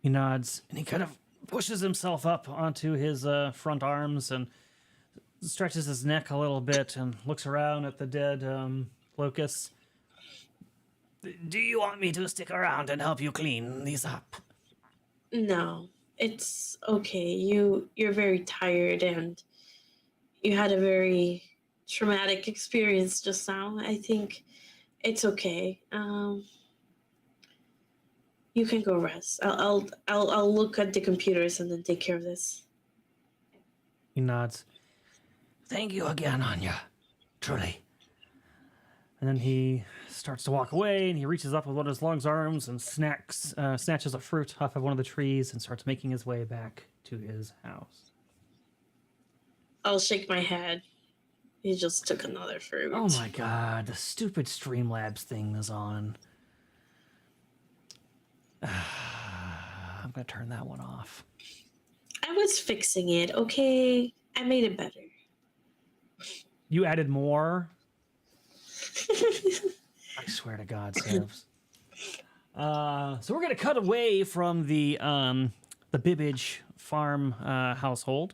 He nods, and he kind of pushes himself up onto his front arms and stretches his neck a little bit and looks around at the dead Locust. Do you want me to stick around and help you clean these up? No, it's okay. You're very tired and you had a very traumatic experience just now. I think it's okay. You can go rest. I'll look at the computers and then take care of this. He nods. Thank you again, Anya. Truly. And then he starts to walk away, and he reaches up with one of his long arms and snatches a fruit off of one of the trees and starts making his way back to his house. I'll shake my head. He just took another fruit. Oh my god, the stupid Streamlabs thing is on. I'm gonna turn that one off. I was fixing it, okay? I made it better. You added more. I swear to God, Sevs. So we're gonna cut away from the Bibbage farm household,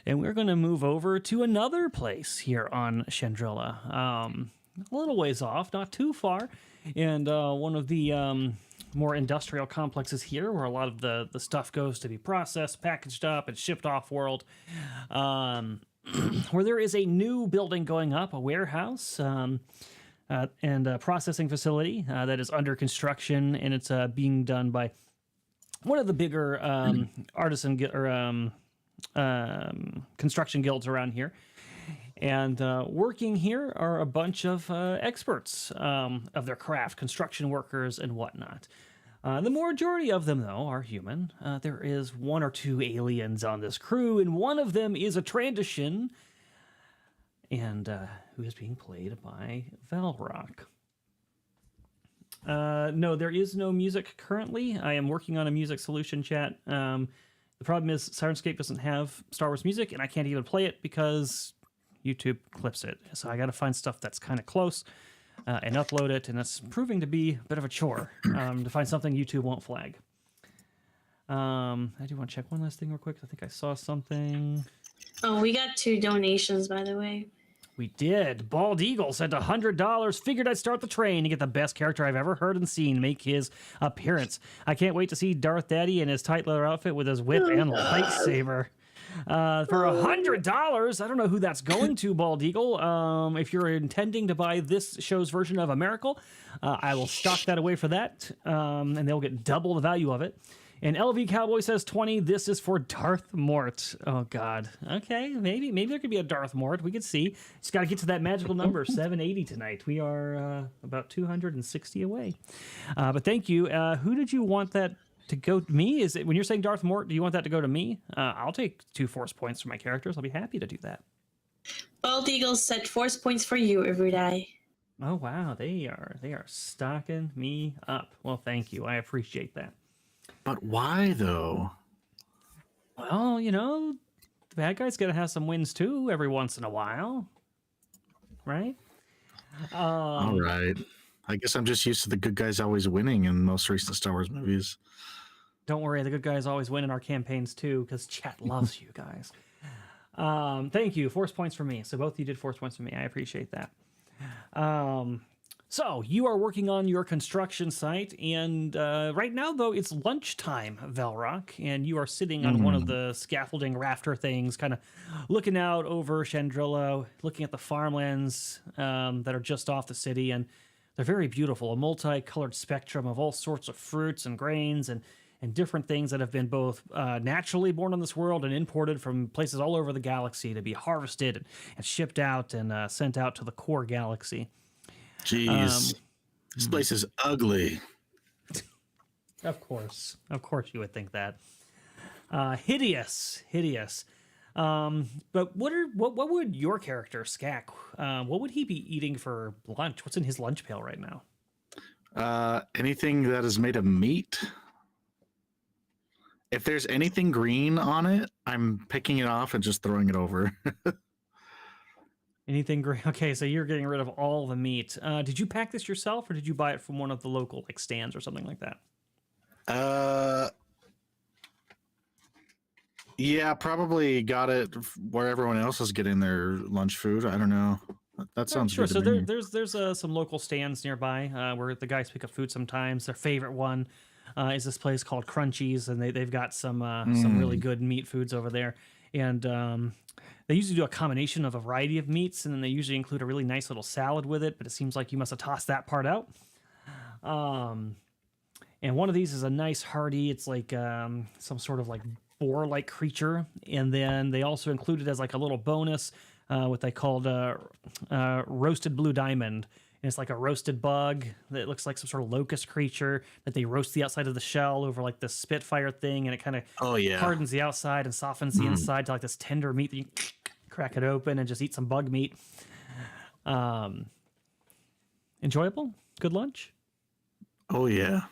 and we're gonna move over to another place here on Chandrilla. A little ways off, not too far, and one of the more industrial complexes here, where a lot of the stuff goes to be processed, packaged up, and shipped off world. Where there is a new building going up, a warehouse. And a processing facility that is under construction, and it's being done by one of the bigger construction guilds around here. And working here are a bunch of experts of their craft, construction workers and whatnot. The majority of them, though, are human. There is 1 or 2 aliens on this crew, and one of them is a transition, and who is being played by Velrock. No, there is no music currently. I am working on a music solution, chat. The problem is Sirenscape doesn't have Star Wars music, and I can't even play it because YouTube clips it. So I got to find stuff that's kind of close and upload it, and it's proving to be a bit of a chore to find something YouTube won't flag. I do want to check one last thing real quick. I think I saw something. Oh, we got 2 donations, by the way. We did. Bald Eagle sent $100. Figured I'd start the train to get the best character I've ever heard and seen make his appearance. I can't wait to see Darth Daddy in his tight leather outfit with his whip and lightsaber. For $100, I don't know who that's going to, Bald Eagle. If you're intending to buy this show's version of A Miracle, I will stock that away for that, and they'll get double the value of it. And LV Cowboy says 20. This is for Darth Mort. Oh God. Okay, maybe there could be a Darth Mort. We could see. Just got to get to that magical number 780 tonight. We are about 260 away. But thank you. Who did you want that to go to? Me? Is it when you're saying Darth Mort? Do you want that to go to me? I'll take 2 force points for my characters. I'll be happy to do that. Bald Eagle said force points for you, Erudi. Oh wow, they are stocking me up. Well, thank you. I appreciate that. But why though? Well, you know, the bad guy's gotta have some wins too every once in a while, right? All right. I guess I'm just used to the good guys always winning in most recent Star Wars movies. Don't worry, the good guys always win in our campaigns too, because chat loves you guys. Thank you. Force points for me. So both of you did force points for me. I appreciate that. So you are working on your construction site, and right now, though, it's lunchtime, Velrock, and you are sitting on one of the scaffolding rafter things, kind of looking out over Chandrilla, looking at the farmlands that are just off the city, and they're very beautiful, a multicolored spectrum of all sorts of fruits and grains and different things that have been both naturally born on this world and imported from places all over the galaxy to be harvested and shipped out and sent out to the core galaxy. Jeez, this place is ugly. Of course you would think that. Hideous. But what would your character, Skag, what would he be eating for lunch? What's in his lunch pail right now? Anything that is made of meat. If there's anything green on it, I'm picking it off and just throwing it over. Anything green? Okay, so you're getting rid of all the meat. Did you pack this yourself, or did you buy it from one of the local stands or something like that? Yeah, probably got it where everyone else is getting their lunch food. I don't know. That sounds sure. good. So there's some local stands nearby where the guys pick up food sometimes. Their favorite one is this place called Crunchies, and they've got some really good meat foods over there. And they usually do a combination of a variety of meats, and then they usually include a really nice little salad with it, but it seems like you must have tossed that part out. And one of these is a nice hearty, it's like some sort of like boar-like creature. And then they also included as like a little bonus what they called roasted blue diamond. And it's like a roasted bug that looks like some sort of locust creature that they roast the outside of the shell over like this Spitfire thing, and it kind of hardens the outside and softens the inside to like this tender meat that you crack it open and just eat some bug meat. Enjoyable? Good lunch? Oh, yeah.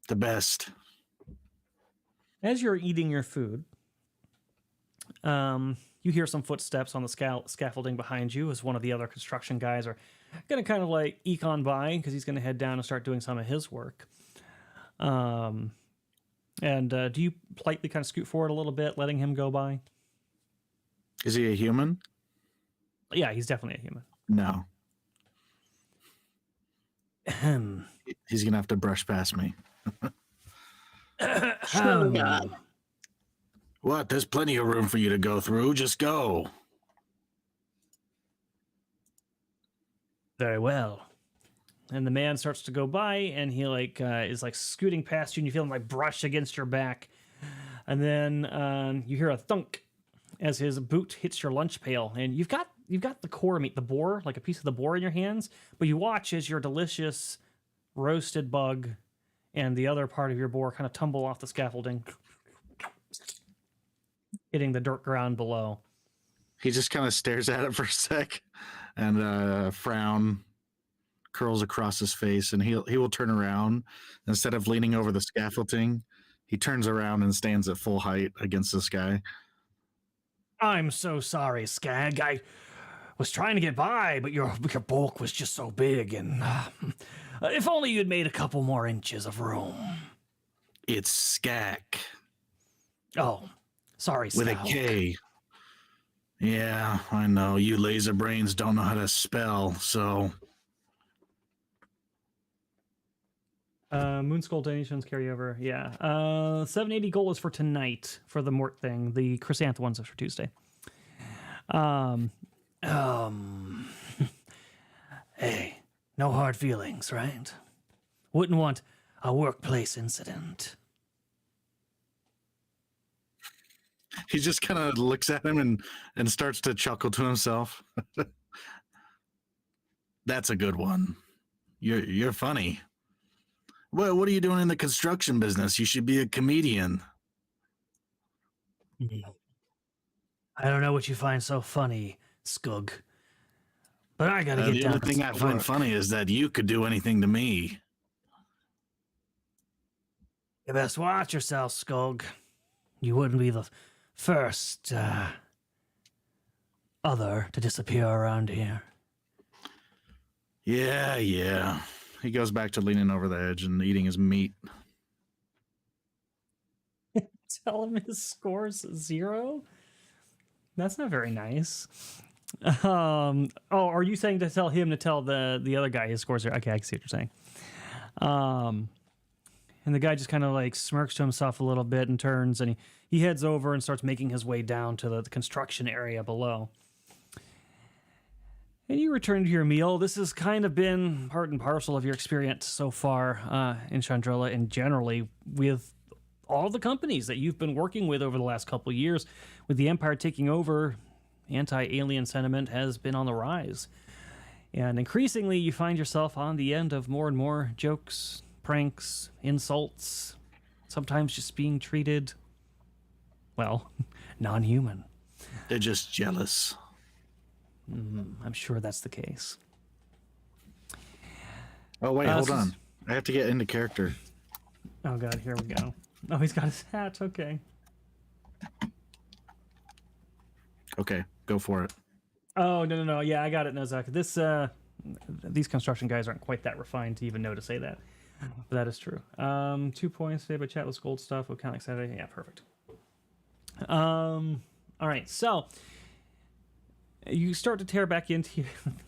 The best. As you're eating your food, you hear some footsteps on the scaffolding behind you as one of the other construction guys are going to kind of like eke on by because he's going to head down and start doing some of his work. Do you politely kind of scoot forward a little bit, letting him go by? Is he a human? Yeah, he's definitely a human. No. Ahem. He's going to have to brush past me. Oh, God. What? There's plenty of room for you to go through. Just go. Very well. And the man starts to go by, and he is scooting past you, and you feel him like brush against your back. And then you hear a thunk as his boot hits your lunch pail, and you've got the core meat, the boar, like a piece of the boar in your hands. But you watch as your delicious roasted bug and the other part of your boar kind of tumble off the scaffolding, hitting the dirt ground below. He just kind of stares at it for a sec, and a frown curls across his face, and he will turn around. Instead of leaning over the scaffolding, he turns around and stands at full height against the sky. I'm so sorry, Skag. I was trying to get by, but your bulk was just so big, and if only you'd made a couple more inches of room. It's Skag. Oh, sorry, With Skag. a K. Yeah, I know. You laser brains don't know how to spell, so... Moonskull donations carry over. Yeah. 780 gold is for tonight for the Mort thing. The Chrysanth ones are for Tuesday. Hey, no hard feelings, right? Wouldn't want a workplace incident. He just kind of looks at him and starts to chuckle to himself. That's a good one. You're funny. Well, what are you doing in the construction business? You should be a comedian. I don't know what you find so funny, Skug. But I gotta get The down only to thing some I find work. funny is that you could do anything to me. You best watch yourself, Skug. You wouldn't be the first other to disappear around here. Yeah. He goes back to leaning over the edge and eating his meat. Tell him his score's 0? That's not very nice. Are you saying to tell him to tell the other guy his score's 0? Okay, I can see what you're saying. And the guy just kind of like smirks to himself a little bit and turns, and he heads over and starts making his way down to the construction area below. And you return to your meal. This has kind of been part and parcel of your experience so far in Chandrilla, and generally with all the companies that you've been working with over the last couple of years. With the Empire taking over, anti-alien sentiment has been on the rise. And increasingly, you find yourself on the end of more and more jokes, pranks, insults, sometimes just being treated, well, non-human. They're just jealous. I'm sure that's the case. Oh, wait, hold on. I have to get into character. Oh, God, here we go. Oh, he's got his hat. Okay. Okay, go for it. Oh, no. Yeah, I got it, Nozak. These construction guys aren't quite that refined to even know to say that. But that is true. 2 points today by chatless gold stuff. What kind of excited? Yeah, perfect. All right, so you start to tear back into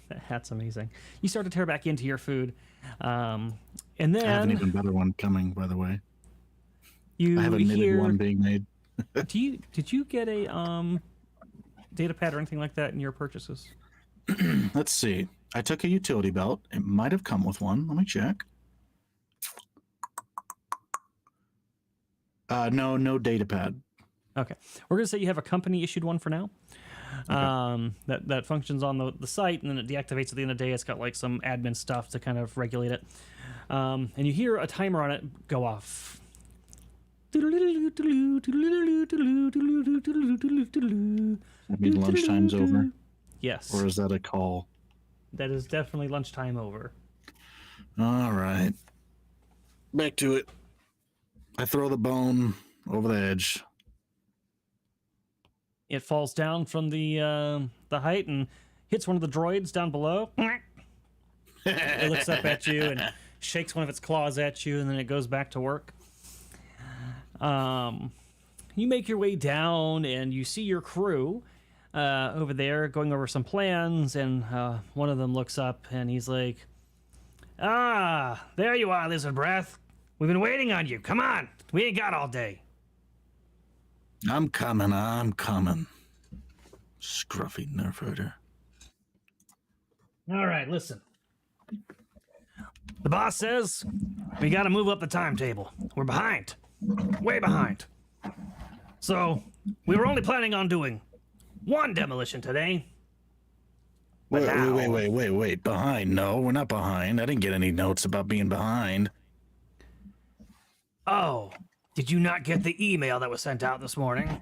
that hat's amazing. You start to tear back into your food, and then I have an even better one coming, by the way. you I have a knitted one being made. Did you get a data pad or anything like that in your purchases? Let's see. I took a utility belt. It might have come with one. Let me check. No data pad. Okay, we're gonna say you have a company issued one for now. Okay. That functions on the site, and then it deactivates at the end of the day. It's got like some admin stuff to kind of regulate it, and you hear a timer on it go off. I mean, lunchtime's over. Yes, Or is that a call? that is definitely lunchtime over. All right. Back to it. I throw the bone over the edge. It falls down from the height and hits one of the droids down below. It looks up at you and shakes one of its claws at you, and then it goes back to work. You make your way down, and you see your crew over there going over some plans, and one of them looks up, and he's like, "Ah, there you are, Lizard Breath. We've been waiting on you. Come on. We ain't got all day." I'm coming. Scruffy nerf herder. All right, listen. The boss says we got to move up the timetable. We're behind. Way behind. So, we were only planning on doing one demolition today. But Wait. Behind? No, we're not behind. I didn't get any notes about being behind. Oh, did you not get the email that was sent out this morning?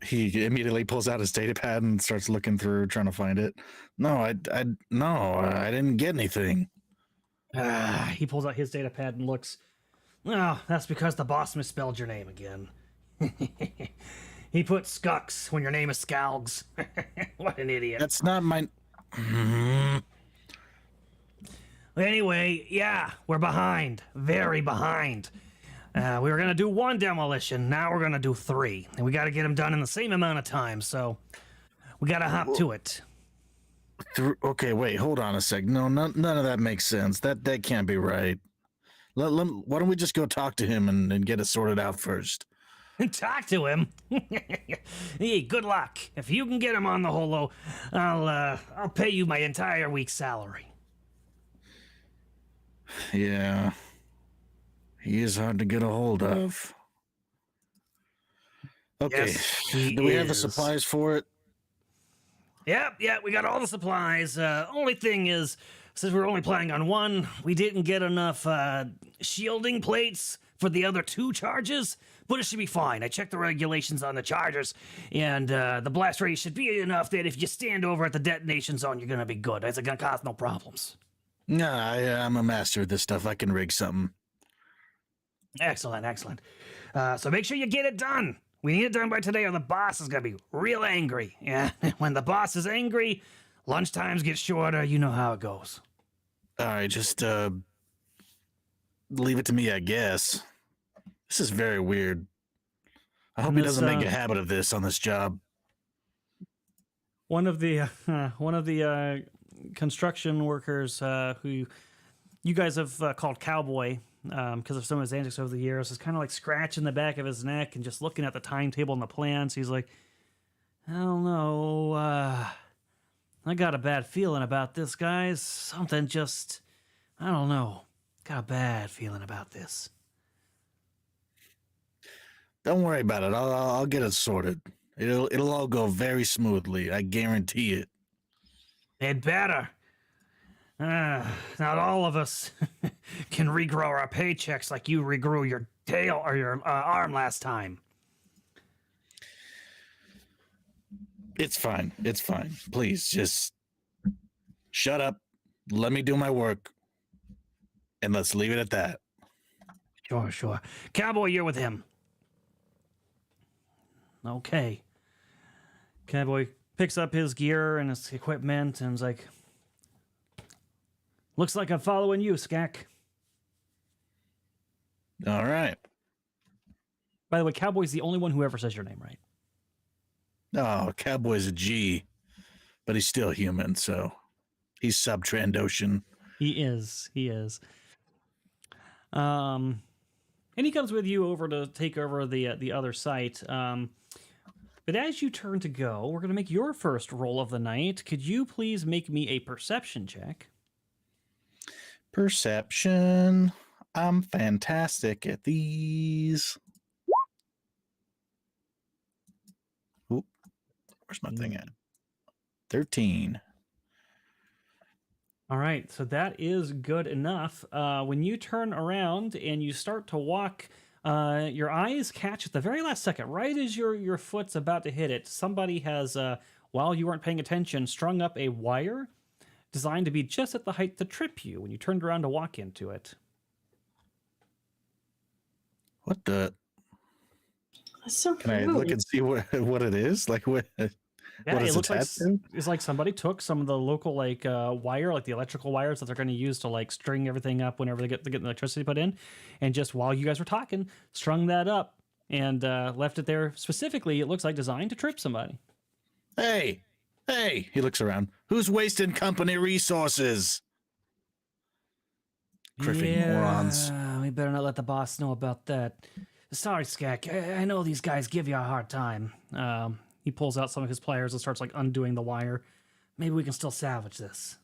He immediately pulls out his data pad and starts looking through, trying to find it. No, I didn't get anything. He pulls out his data pad and looks. Oh, that's because the boss misspelled your name again. He put Skux when your name is Skalgs. What an idiot. That's not my... Anyway, yeah, we're behind. Very behind. We were going to do one demolition. Now we're going to do 3. And we got to get them done in the same amount of time. So we got to hop to it. Okay, wait, hold on a sec. No, none of that makes sense. That can't be right. Why don't we just go talk to him and get it sorted out first? Talk to him? Hey, good luck. If you can get him on the holo, I'll pay you my entire week's salary. Yeah. He is hard to get a hold of. Okay. Yes, do we have the supplies for it? Yep, we got all the supplies. Only thing is, since we're only planning on one, we didn't get enough shielding plates for the other 2 charges, but it should be fine. I checked the regulations on the chargers, and the blast radius should be enough that if you stand over at the detonation zone, you're going to be good. It's going to cause no problems. Nah, I'm a master of this stuff. I can rig something. Excellent. So make sure you get it done. We need it done by today or the boss is going to be real angry. Yeah, when the boss is angry, lunchtimes get shorter. You know how it goes. All right, just leave it to me, I guess. This is very weird. I hope he doesn't make a habit of this on this job. One of the construction workers who you guys have called Cowboy because of some of his antics over the years is kind of like scratching the back of his neck and just looking at the timetable and the plans. He's like, I don't know. I got a bad feeling about this, guys. Something just, I don't know. Got a bad feeling about this. Don't worry about it. I'll get it sorted. It'll all go very smoothly. I guarantee it. It better. Not all of us can regrow our paychecks like you regrew your tail or your arm last time. It's fine. Please, just shut up. Let me do my work. And let's leave it at that. Sure. Cowboy, you're with him. Okay. Cowboy picks up his gear and his equipment and is like, looks like I'm following you, Skag. All right. By the way, Cowboy's the only one who ever says your name right. Oh, Cowboy's a G, but he's still human, so he's sub-Trandoshan. He is. And he comes with you over to take over the other site. But as you turn to go, we're going to make your first roll of the night. Could you please make me a perception check? Perception. I'm fantastic at these. Oop, where's my thing at? 13. All right, so that is good enough. When you turn around and you start to walk, your eyes catch at the very last second, right as your foot's about to hit it, somebody has, while you weren't paying attention, strung up a wire designed to be just at the height to trip you when you turned around to walk into it. What the? That's so Can I look and see what it is? Like what? Yeah, what it is looks like attached to? it's like somebody took some of the local like wire, like the electrical wires that they're going to use to like string everything up whenever they get the electricity put in, and just while you guys were talking, strung that up and left it there specifically. It looks like designed to trip somebody. Hey, hey! He looks around. Who's wasting company resources? Criffing morons. We better not let the boss know about that. Sorry, Skag. I know these guys give you a hard time. He pulls out some of his pliers and starts like undoing the wire. Maybe we can still salvage this.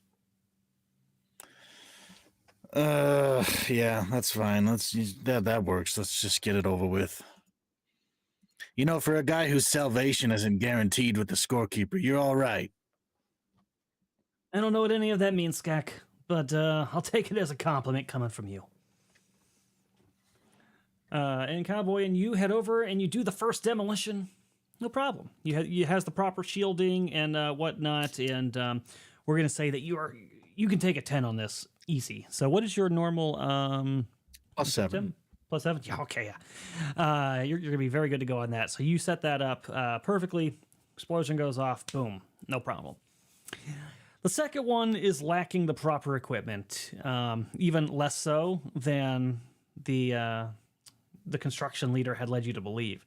Yeah, that's fine. That works. Let's just get it over with. You know, for a guy whose salvation isn't guaranteed with the scorekeeper, you're all right. I don't know what any of that means, Skag, but I'll take it as a compliment coming from you. And Cowboy and you head over and you do the first demolition. No problem. You has the proper shielding and whatnot, and we're gonna say that you can take a 10 on this easy. So what is your normal +7? 10? +7? Yeah, okay, yeah. You're gonna be very good to go on that. So you set that up perfectly. Explosion goes off. Boom. No problem. The second one is lacking the proper equipment, even less so than the construction leader had led you to believe.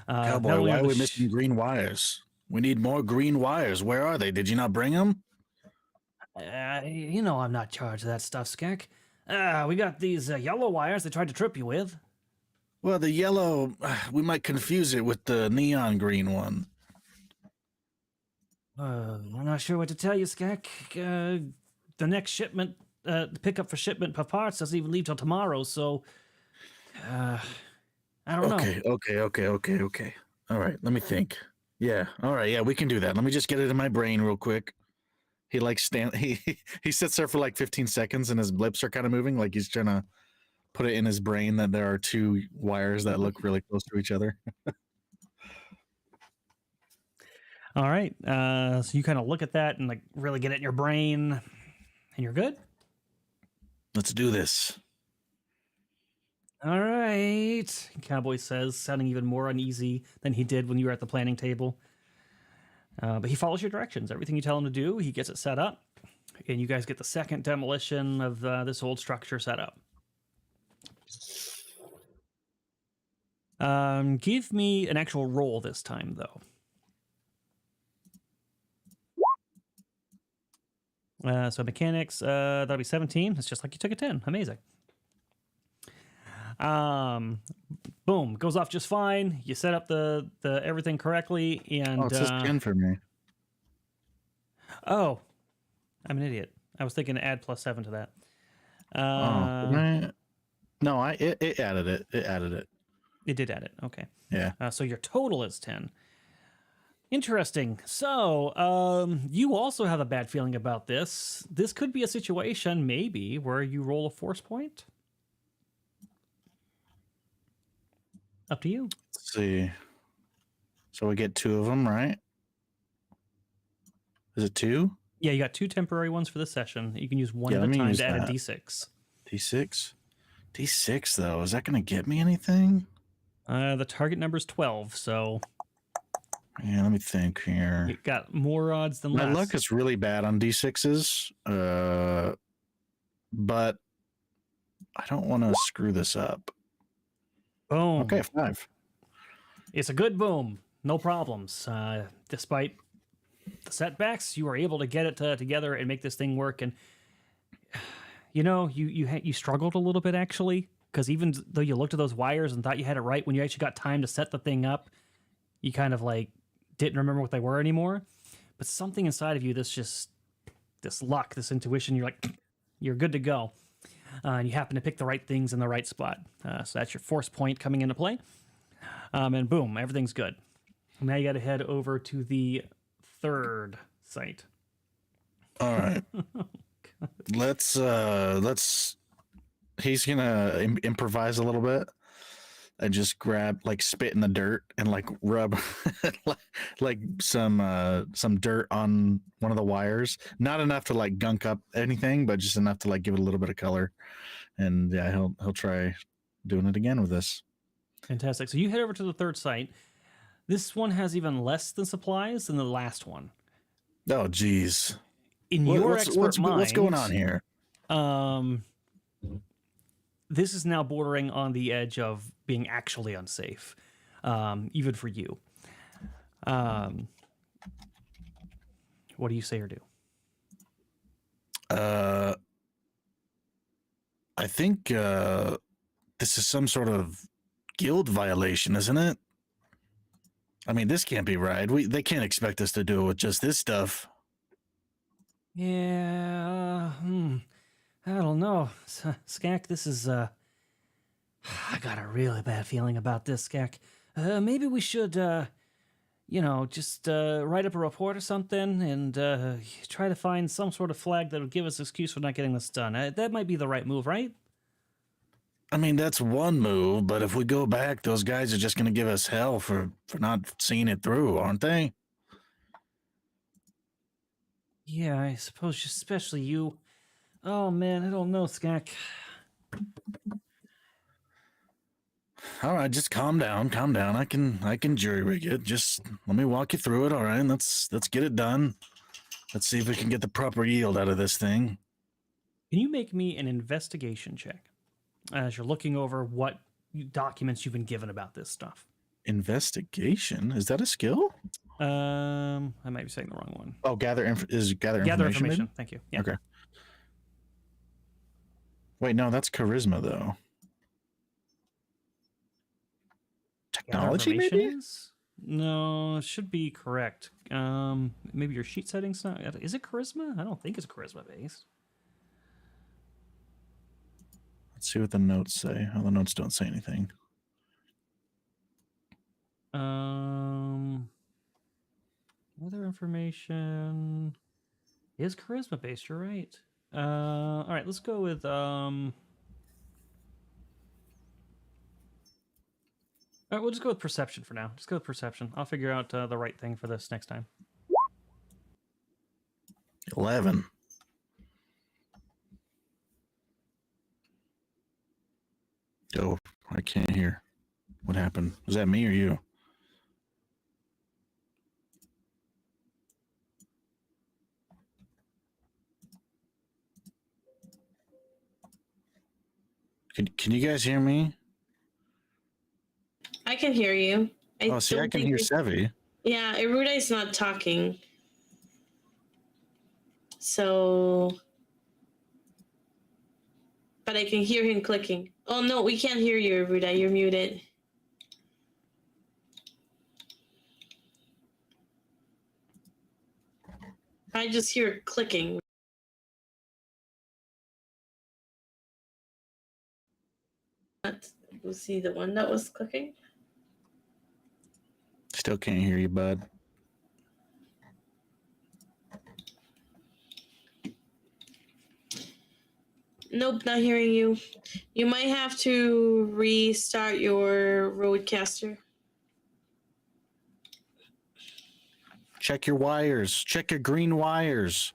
Cowboy, why are we missing green wires? We need more green wires. Where are they? Did you not bring them? You know I'm not charged of that stuff, Skag. We got these yellow wires they tried to trip you with. Well, the yellow, we might confuse it with the neon green one. I'm not sure what to tell you, Skag. The next shipment, the pickup for shipment of parts doesn't even leave till tomorrow, so... I don't know. Okay. All right, let me think. Yeah, all right, yeah, we can do that. Let me just get it in my brain real quick. He like he sits there for like 15 seconds and his lips are kind of moving like he's trying to put it in his brain that there are two wires that look really close to each other. All right. So you kind of look at that and like really get it in your brain and you're good? Let's do this. All right, Cowboy says, sounding even more uneasy than he did when you were at the planning table. But he follows your directions. Everything you tell him to do, he gets it set up. And you guys get the second demolition of this old structure set up. Give me an actual roll this time, though. So mechanics, that'll be 17. It's just like you took a 10. Amazing. Boom, goes off just fine. You set up the everything correctly, and it says 10 for me. Oh, I'm an idiot. I was thinking add +7 to that. No, it added it. It added it. It did add it. Okay. Yeah. So your total is 10. Interesting. So, you also have a bad feeling about this. This could be a situation, maybe, where you roll a force point. Up to you. Let's see. So we get 2 of them, right? Is it 2? Yeah, you got 2 temporary ones for this session. You can use one at a time to add a D6. D6? D6, though. Is that going to get me anything? The target number is 12, so... Yeah, let me think here. You got more odds than less. My luck is really bad on D6s, but I don't want to screw this up. Boom. Okay, 5. It's a good boom. No problems. Despite the setbacks, you were able to get it together and make this thing work. And you know, you struggled a little bit actually, because even though you looked at those wires and thought you had it right, when you actually got time to set the thing up, you kind of like didn't remember what they were anymore. But something inside of you, this luck, this intuition, you're good to go. And you happen to pick the right things in the right spot. So that's your force point coming into play. And boom, everything's good. Now you got to head over to the third site. All right. Let's he's gonna improvise a little bit and just grab, like, spit in the dirt and like rub like some dirt on one of the wires. Not enough to like gunk up anything, but just enough to like give it a little bit of color. And yeah, he'll try doing it again with this. Fantastic. So you head over to the third site. This one has even less than supplies than the last one. Oh, geez. In your expert mind, what's going on here? This is now bordering on the edge of being actually unsafe, even for you. What do you say or do? I think this is some sort of guild violation, isn't it? I mean, this can't be right. They can't expect us to do it with just this stuff. Yeah, I don't know. Skag, this is, I got a really bad feeling about this, Skag. Maybe we should, just write up a report or something and try to find some sort of flag that would give us an excuse for not getting this done. That might be the right move, right? I mean, that's one move, but if we go back, those guys are just going to give us hell for not seeing it through, aren't they? Yeah, I suppose, especially you. Oh, man, I don't know, Skag. All right, just calm down. I can jury rig it. Just let me walk you through it. All right, let's get it done. Let's see if we can get the proper yield out of this thing. Can you make me an investigation check as you're looking over what documents you've been given about this stuff? Investigation? Is that a skill? I might be saying the wrong one. Oh, gather information. Maybe? Thank you. Yeah. Okay. Wait, no, that's charisma though. Technology, maybe? No, it should be correct. Maybe your sheet settings not. Is it charisma? I don't think it's charisma based. Let's see what the notes say. Oh, the notes don't say anything. Other information is charisma based. You're right. All right, let's go with All right, we'll just go with perception for now. Just go with perception. I'll figure out the right thing for this next time. 11. Oh, I can't hear. What happened? Was that me or you? Can you guys hear me? I can hear you. I can hear Sevvy. Yeah, Erudi is not talking. So, but I can hear him clicking. Oh no, we can't hear you, Erudi. You're muted. I just hear clicking. Was he the one that was clicking? Still can't hear you, bud. Nope, not hearing you. You might have to restart your Roadcaster. Check your wires. Check your green wires.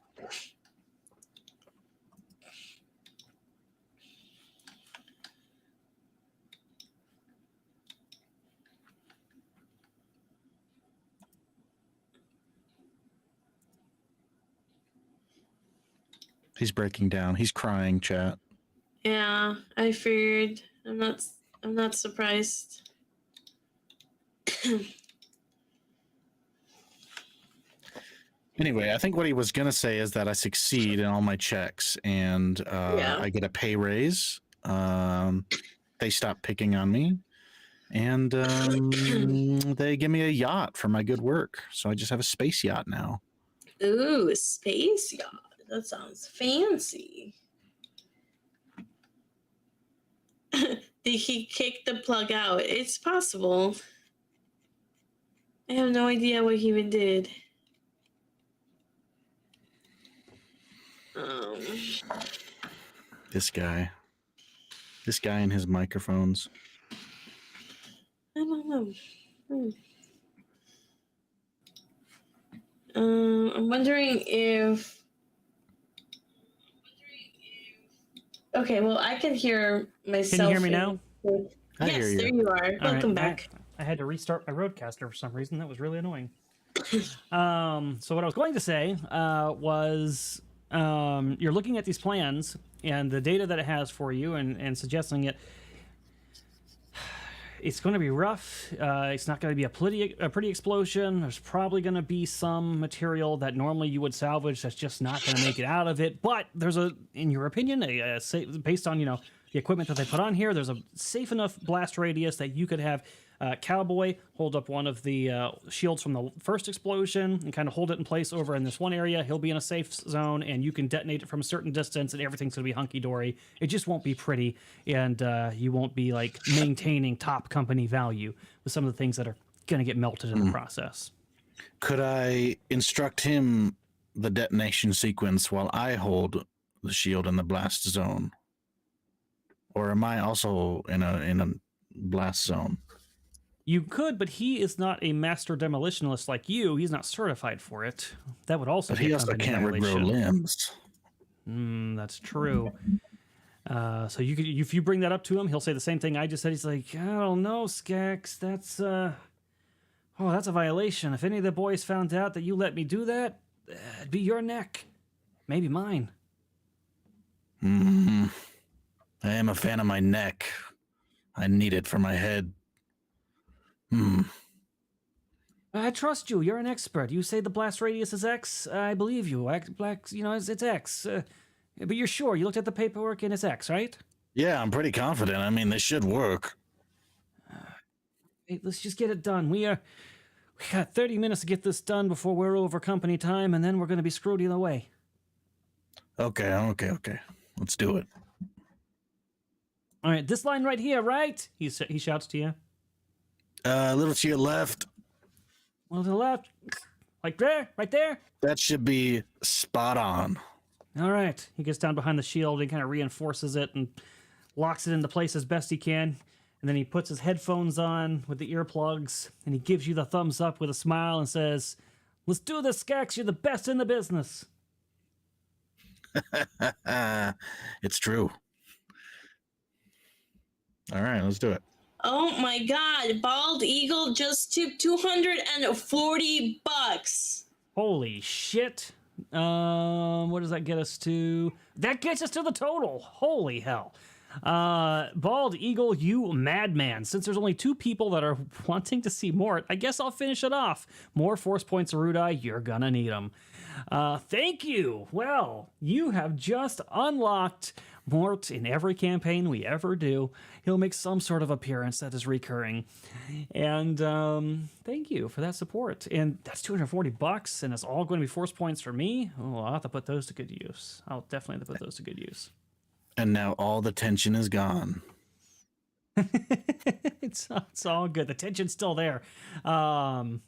He's breaking down. He's crying, chat. Yeah, I figured. I'm not surprised. Anyway, I think what he was going to say is that I succeed in all my checks and I get a pay raise. They stop picking on me and they give me a yacht for my good work. So I just have a space yacht now. Ooh, a space yacht. That sounds fancy. Did he kick the plug out? It's possible. I have no idea what he even did. This guy and his microphones. I don't know. I'm wondering if. Okay, well, I can hear myself. Can you hear me now? I hear Yes, there you. you are. Welcome back. I had to restart my Roadcaster for some reason. That was really annoying. So what I was going to say was you're looking at these plans and the data that it has for you and suggesting it. It's going to be rough. It's not going to be a pretty explosion. There's probably going to be some material that normally you would salvage that's just not going to make it out of it. But there's in your opinion, based on the equipment that they put on here, there's a safe enough blast radius that you could have Cowboy hold up one of the shields from the first explosion and kind of hold it in place over in this one area. He'll be in a safe zone, and you can detonate it from a certain distance, and everything's going to be hunky-dory. It just won't be pretty, and you won't be, like, maintaining top company value with some of the things that are going to get melted in the process. Could I instruct him the detonation sequence while I hold the shield in the blast zone? Or am I also in a blast zone? You could, but he is not a master demolitionist like you. He's not certified for it. That would also But be he a also company can't regrow violation. limbs. That's true. So you could, if you bring that up to him, he'll say the same thing I just said. He's like, I don't know, Skag. That's that's a violation. If any of the boys found out that you let me do that, it'd be your neck, maybe mine. I am a fan of my neck. I need it for my head. I trust you. You're an expert. You say the blast radius is X. I believe you. It's X. But you're sure? You looked at the paperwork and it's X, right? Yeah, I'm pretty confident. I mean, this should work. Hey, let's just get it done. We got 30 minutes to get this done before we're over company time, and then we're going to be screwed either way. Okay. Let's do it. All right, this line right here, right? He shouts to you. A little to your left. Well, to the left. Like there? Right there? That should be spot on. All right. He gets down behind the shield and kind of reinforces it and locks it into place as best he can. And then he puts his headphones on with the earplugs, and he gives you the thumbs up with a smile and says, "Let's do this, Skax. You're the best in the business." It's true. All right, let's do it. Oh my god, Bald Eagle just tipped $240. Holy shit. What does that get us to? That gets us to the total. Holy hell. Bald Eagle, you madman. Since there's only 2 people that are wanting to see Mort, I guess I'll finish it off. More force points, Erudi. You're gonna need them. Thank you. Well, you have just unlocked Mort in every campaign we ever do. He'll make some sort of appearance that is recurring. And thank you for that support. And that's $240, and it's all going to be force points for me. Oh, I'll have to put those to good use. I'll definitely have to put those to good use. And now all the tension is gone. It's all good. The tension's still there. But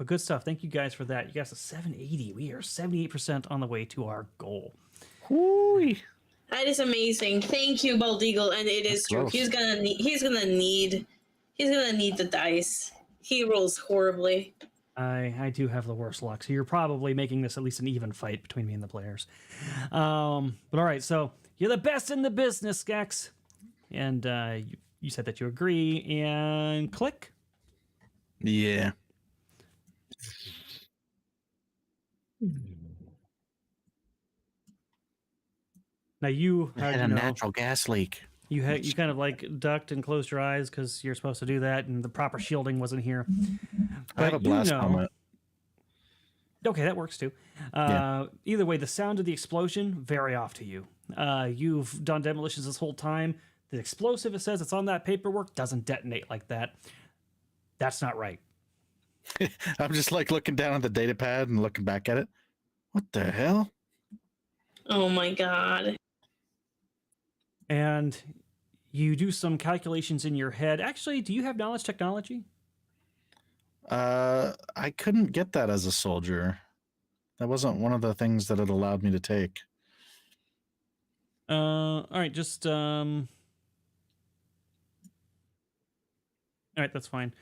good stuff. Thank you guys for that. You guys are 780. We are 78% on the way to our goal. Whoo! That is amazing. Thank you, Bald Eagle. And it is true. Close. He's gonna need the dice. He rolls horribly. I do have the worst luck, so you're probably making this at least an even fight between me and the players. But all right, so you're the best in the business, Skax. And you said that you agree, and click. Yeah. Now you had a natural gas leak. You kind of like ducked and closed your eyes because you're supposed to do that, and the proper shielding wasn't here. But I have a blast helmet. Okay, that works too. Either way, the sound of the explosion, very off to you. You've done demolitions this whole time. The explosive, it says it's on that paperwork, doesn't detonate like that. That's not right. I'm just like looking down at the data pad and looking back at it. What the hell? Oh my god. And you do some calculations in your head. Actually, do you have knowledge technology? I couldn't get that as a soldier. That wasn't one of the things that it allowed me to take. All right, just all right, that's fine.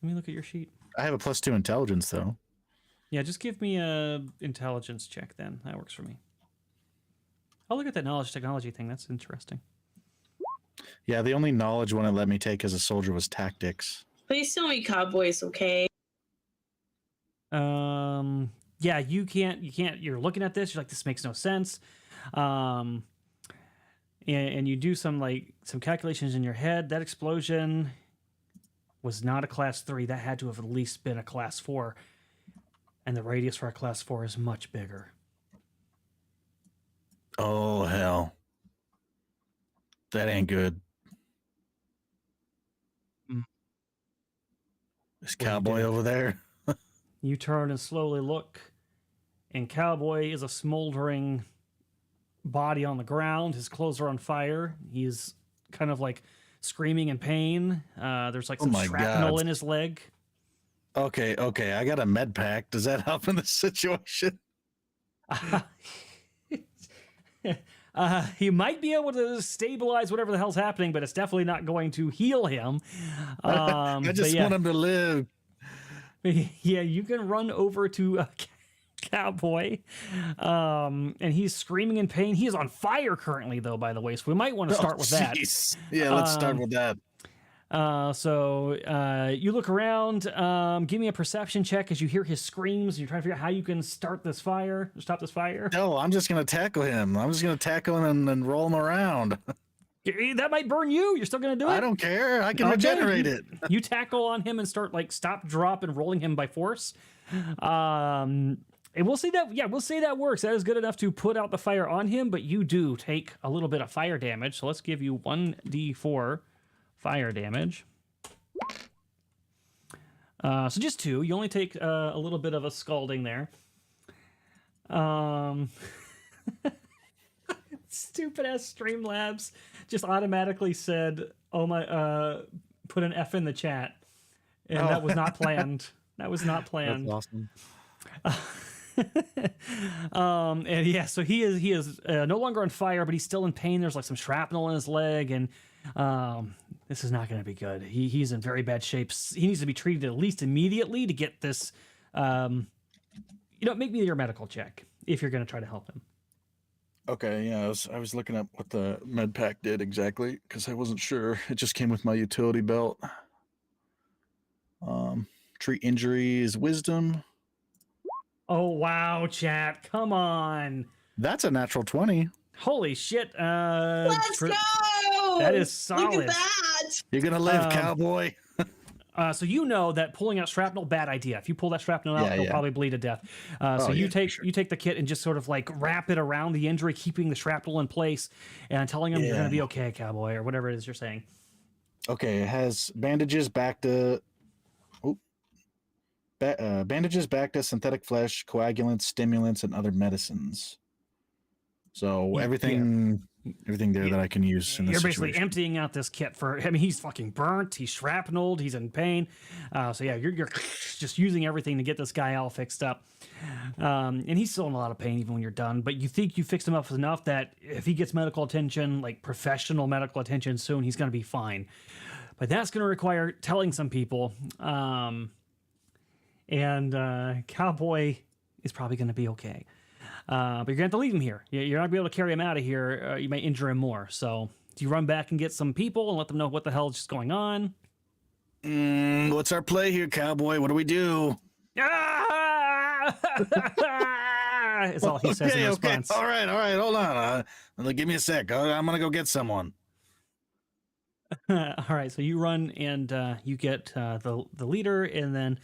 Let me look at your sheet. I have a +2 intelligence though. Yeah, just give me a intelligence check then. That works for me. I'll look at that knowledge technology thing. That's interesting. Yeah, the only knowledge one it let me take as a soldier was tactics. Please tell me cowboys, okay? Yeah, you can't, you're looking at this, you're like, this makes no sense. And you do some calculations in your head. That explosion was not a class 3. That had to have at least been a class 4. And the radius for a class 4 is much bigger. Oh, hell. That ain't good. This cowboy over there. You turn and slowly look, and Cowboy is a smoldering body on the ground. His clothes are on fire. He's kind of like screaming in pain. There's like some shrapnel in his leg. Okay. I got a med pack. Does that help in this situation? He might be able to stabilize whatever the hell's happening, but it's definitely not going to heal him. I just want him to live. Yeah, you can run over to Cowboy, and he's screaming in pain. He is on fire currently, though, by the way, so we might want to start with that. Yeah, let's start with that. So you look around, give me a perception check as you hear his screams, and you're trying to figure out how you can stop this fire. No, I'm just going to tackle him. And roll him around. That might burn you. You're still going to do it? I don't care. I can regenerate it. You tackle on him and start stop, drop, and rolling him by force. And we'll say that, we'll say that works. That is good enough to put out the fire on him, but you do take a little bit of fire damage. So let's give you 1d4 fire damage. So just 2. You only take a little bit of a scalding there. Stupid ass Streamlabs just automatically said, "Oh my!" Put an F in the chat, and that was not planned. That was not planned. That's awesome. And yeah, so he is no longer on fire, but he's still in pain. There's some shrapnel in his leg, and this is not going to be good. He's in very bad shape. He needs to be treated at least immediately to get this. Make me your medical check if you're going to try to help him. Okay, yeah, I was looking up what the med pack did exactly because I wasn't sure. It just came with my utility belt. Treat injuries, wisdom. Oh wow, chat! Come on, that's a natural 20. Holy shit! Let's go! That is solid. Look at that! You're gonna live, cowboy. So you know that pulling out shrapnel, bad idea. If you pull that shrapnel out, he'll probably bleed to death. You take the kit and just sort of wrap it around the injury, keeping the shrapnel in place, and telling him you're going to be okay, cowboy, or whatever it is you're saying. Okay, it has bandages back to synthetic flesh, coagulants, stimulants, and other medicines. So everything there that I can use in this You're situation. basically emptying out this kit he's fucking burnt, he's shrapneled, he's in pain. You're just using everything to get this guy all fixed up. And he's still in a lot of pain even when you're done, but you think you fixed him up enough that if he gets medical attention, professional medical attention soon, he's going to be fine. But that's going to require telling some people. Cowboy is probably going to be okay. But you're going to have to leave him here. You're not going to be able to carry him out of here. You may injure him more. So do you run back and get some people and let them know what the hell is just going on? What's our play here, cowboy? What do we do? Is all he says in response. All right. Hold on. Give me a sec. I'm going to go get someone. All right. So you run and you get the leader, and then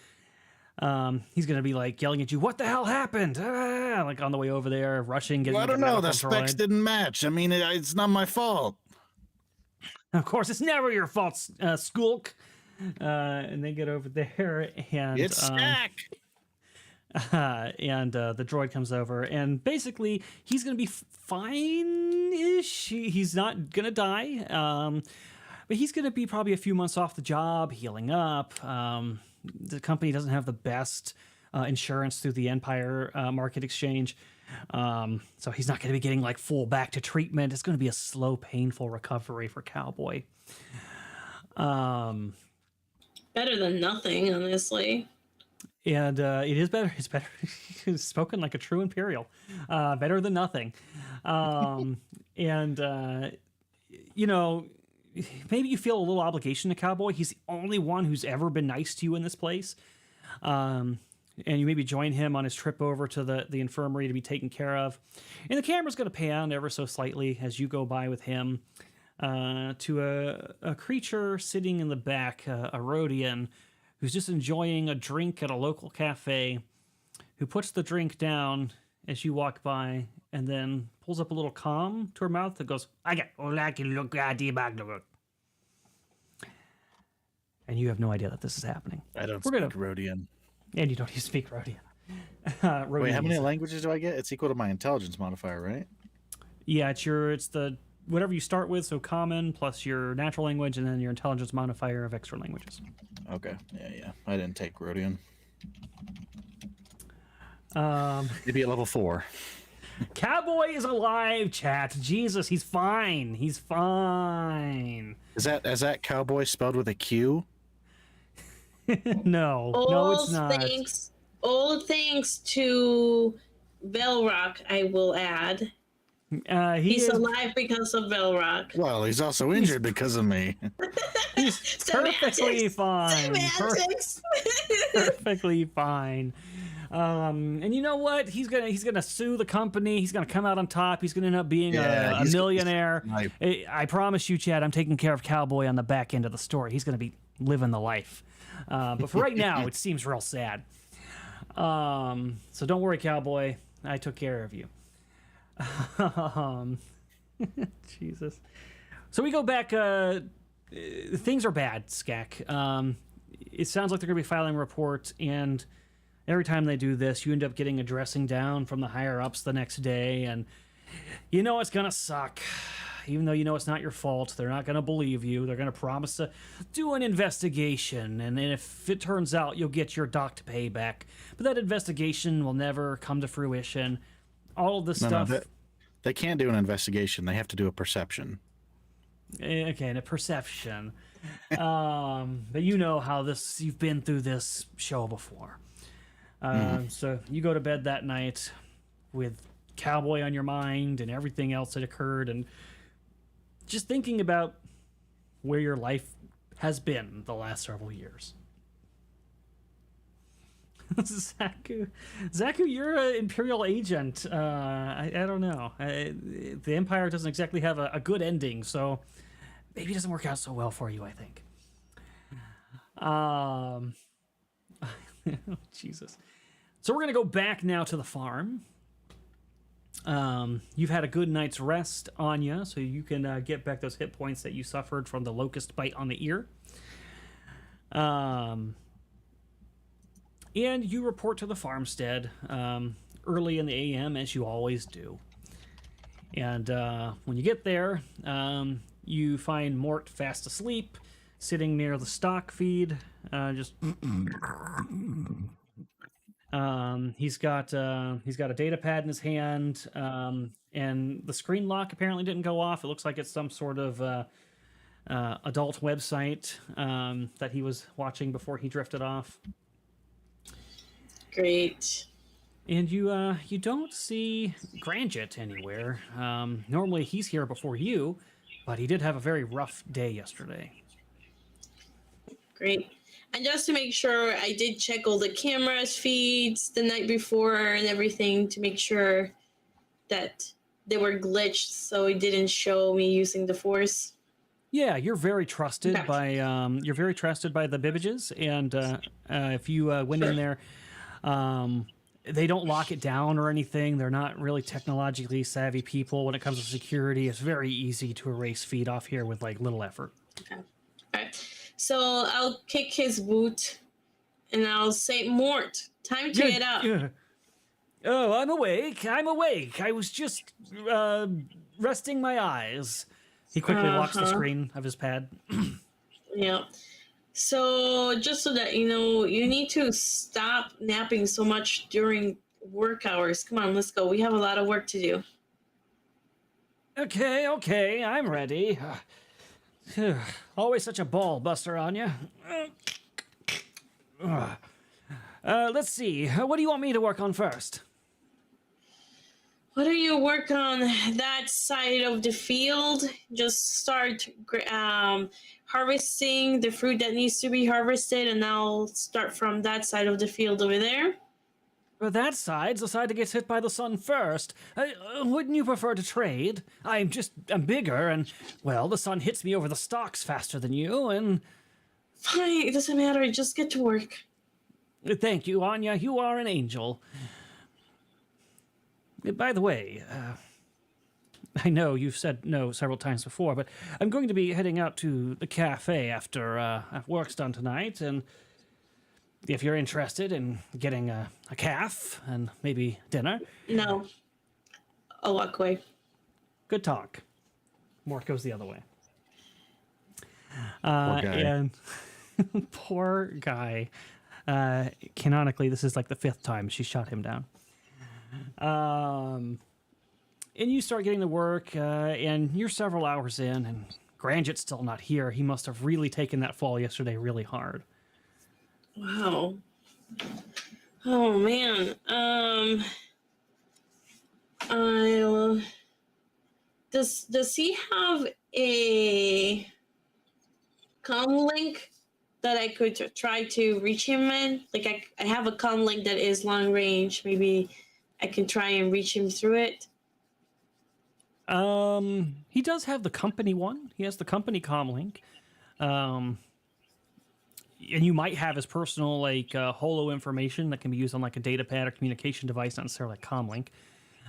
he's gonna be yelling at you, "What the hell happened?" On the way over there, rushing. Getting I don't know. The specs didn't match. I mean, it's not my fault. Of course, it's never your fault, Skulk. And they get over there, and it's Skag. The droid comes over, and basically he's gonna be fine-ish. He's not gonna die, but he's gonna be probably a few months off the job, healing up. The company doesn't have the best insurance through the Empire market exchange. So he's not going to be getting full back to treatment. It's going to be a slow, painful recovery for Cowboy. Better than nothing, honestly. And it is better. It's better. He's spoken like a true Imperial. Better than nothing. maybe you feel a little obligation to Cowboy. He's the only one who's ever been nice to you in this place. And you maybe join him on his trip over to the infirmary to be taken care of. And the camera's going to pan ever so slightly as you go by with him to a creature sitting in the back, a Rodian, who's just enjoying a drink at a local cafe, who puts the drink down as you walk by and then pulls up a little comm to her mouth that goes, and you have no idea that this is happening. I don't speak Rodian. And you don't even speak Rodian. Wait, how many languages do I get? It's equal to my intelligence modifier, right? Yeah, it's the whatever you start with, so common plus your natural language and then your intelligence modifier of extra languages. Okay, yeah. I didn't take Rodian. Maybe at level 4. Cowboy is alive, chat. Jesus, he's fine. He's fine. Is that cowboy spelled with a Q? No, it's not. All thanks to Velrock, I will add. He's alive because of Velrock. Well, he's also injured because of me. He's perfectly fine. Semantics. Perfectly fine. And you know what? He's gonna sue the company. He's gonna come out on top. He's gonna end up being a millionaire. I promise you, Chad. I'm taking care of Cowboy on the back end of the story. He's gonna be living the life. But for right now, it seems real sad. So don't worry, Cowboy. I took care of you. Jesus. So we go back. Things are bad, Skag. It sounds like they're gonna be filing a report, and every time they do this, you end up getting a dressing down from the higher ups the next day, and you know it's gonna suck. Even though you know it's not your fault, they're not gonna believe you. They're gonna promise to do an investigation, and then if it turns out, you'll get your docked payback. But that investigation will never come to fruition. All of this stuff. No, they can't do an investigation. They have to do a perception. Okay, and a perception. But you know how you've been through this show before. So you go to bed that night with Cowboy on your mind and everything else that occurred, and just thinking about where your life has been the last several years. Zaku, you're an Imperial agent. I don't know. The Empire doesn't exactly have a good ending, so maybe it doesn't work out so well for you, I think. Jesus. So we're going to go back now to the farm. You've had a good night's rest, Anya, so you can get back those hit points that you suffered from the Locust bite on the ear. And you report to the farmstead early in the AM, as you always do. And when you get there, you find Mort fast asleep, sitting near the stock feed, just... He's got a data pad in his hand, and the screen lock apparently didn't go off. It looks like it's some sort of adult website that he was watching before he drifted off. Great. And you don't see Granjit anywhere. Normally he's here before you, but he did have a very rough day yesterday. Great. And just to make sure, I did check all the cameras feeds the night before and everything to make sure that they were glitched, so it didn't show me using the Force. Yeah, you're very trusted by the Bibbages, and if you went in there, they don't lock it down or anything. They're not really technologically savvy people when it comes to security. It's very easy to erase feed off here with like little effort. Okay. All right. So I'll kick his boot, and I'll say, Mort, time to get up. Oh, I'm awake. I was just resting my eyes. He quickly locks the screen of his pad. Yeah. So just so that you know, you need to stop napping so much during work hours. Come on, let's go. We have a lot of work to do. Okay, I'm ready. Always such a ball buster, Anya. Let's see. What do you want me to work on first? What do you work on that side of the field? Just start harvesting the fruit that needs to be harvested, and I'll start from that side of the field over there. But that side's the side that gets hit by the sun first. Wouldn't you prefer to trade? I'm bigger, and, well, the sun hits me over the stalks faster than you, and... Fine, it doesn't matter. Just get to work. Thank you, Anya. You are an angel. By the way, I know you've said no several times before, but I'm going to be heading out to the cafe after work's done tonight, and if you're interested in getting a calf and maybe dinner... No. I'll walk away. Good talk. Mort goes the other way. Poor guy. And poor guy. Canonically, this is like the 5th time she shot him down. And you start getting to work, and you're several hours in, and Granget's still not here. He must have really taken that fall yesterday really hard. Wow. Oh man. I'll... Does he have a comm link that I could try to reach him in? Like I have a comm link that is long range. Maybe I can try and reach him through it. He does have the company one. He has the company comm link. And you might have his personal like holo information that can be used on like a data pad or communication device, not necessarily a comm link.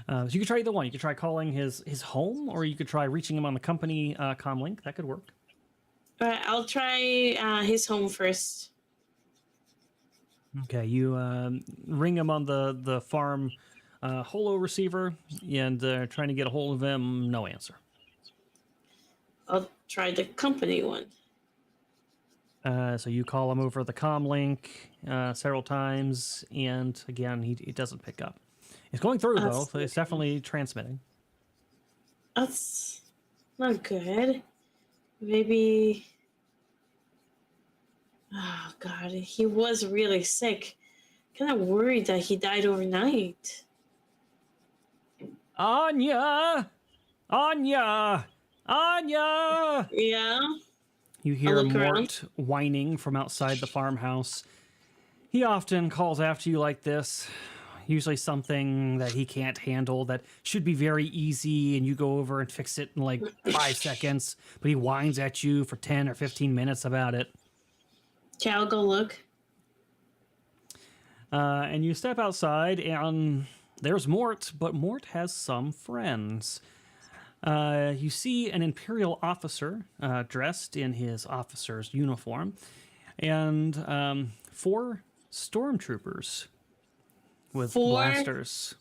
So you could try either one. You could try calling his home, or you could try reaching him on the company comm link. That could work. All right, I'll try his home first. Okay, you ring him on the farm holo receiver, and trying to get a hold of him. No answer. I'll try the company one. So you call him over the comm link several times, and again, he doesn't pick up. It's going through, though, so it's definitely transmitting. That's not good. Maybe... Oh, God. He was really sick. Kind of worried that he died overnight. Anya! Anya! Anya! Yeah? You hear look Mort around. whining from outside the farmhouse. He often calls after you like this. Usually something that he can't handle that should be very easy, and you go over and fix it in like 5 seconds, but he whines at you for 10 or 15 minutes about it. Okay, I'll go look. And you step outside, and there's Mort, but Mort has some friends. You see an Imperial officer dressed in his officer's uniform, and 4 stormtroopers with 4? blasters.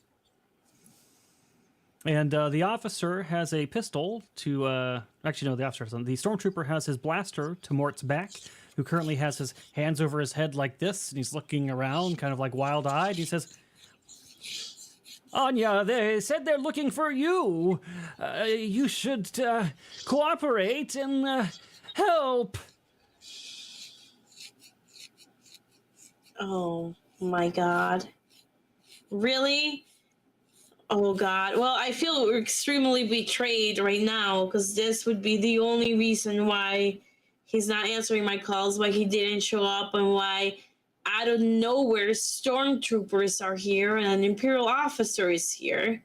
And the officer has a pistol to... actually, no, the officer doesn't. The stormtrooper has his blaster to Mort's back, who currently has his hands over his head like this, and he's looking around, kind of like wild-eyed. He says, Anya, they said they're looking for you. You should cooperate and help. Oh, my God. Really? Oh, God. Well, I feel extremely betrayed right now, because this would be the only reason why he's not answering my calls, why he didn't show up, and why out of nowhere stormtroopers are here and an Imperial officer is here.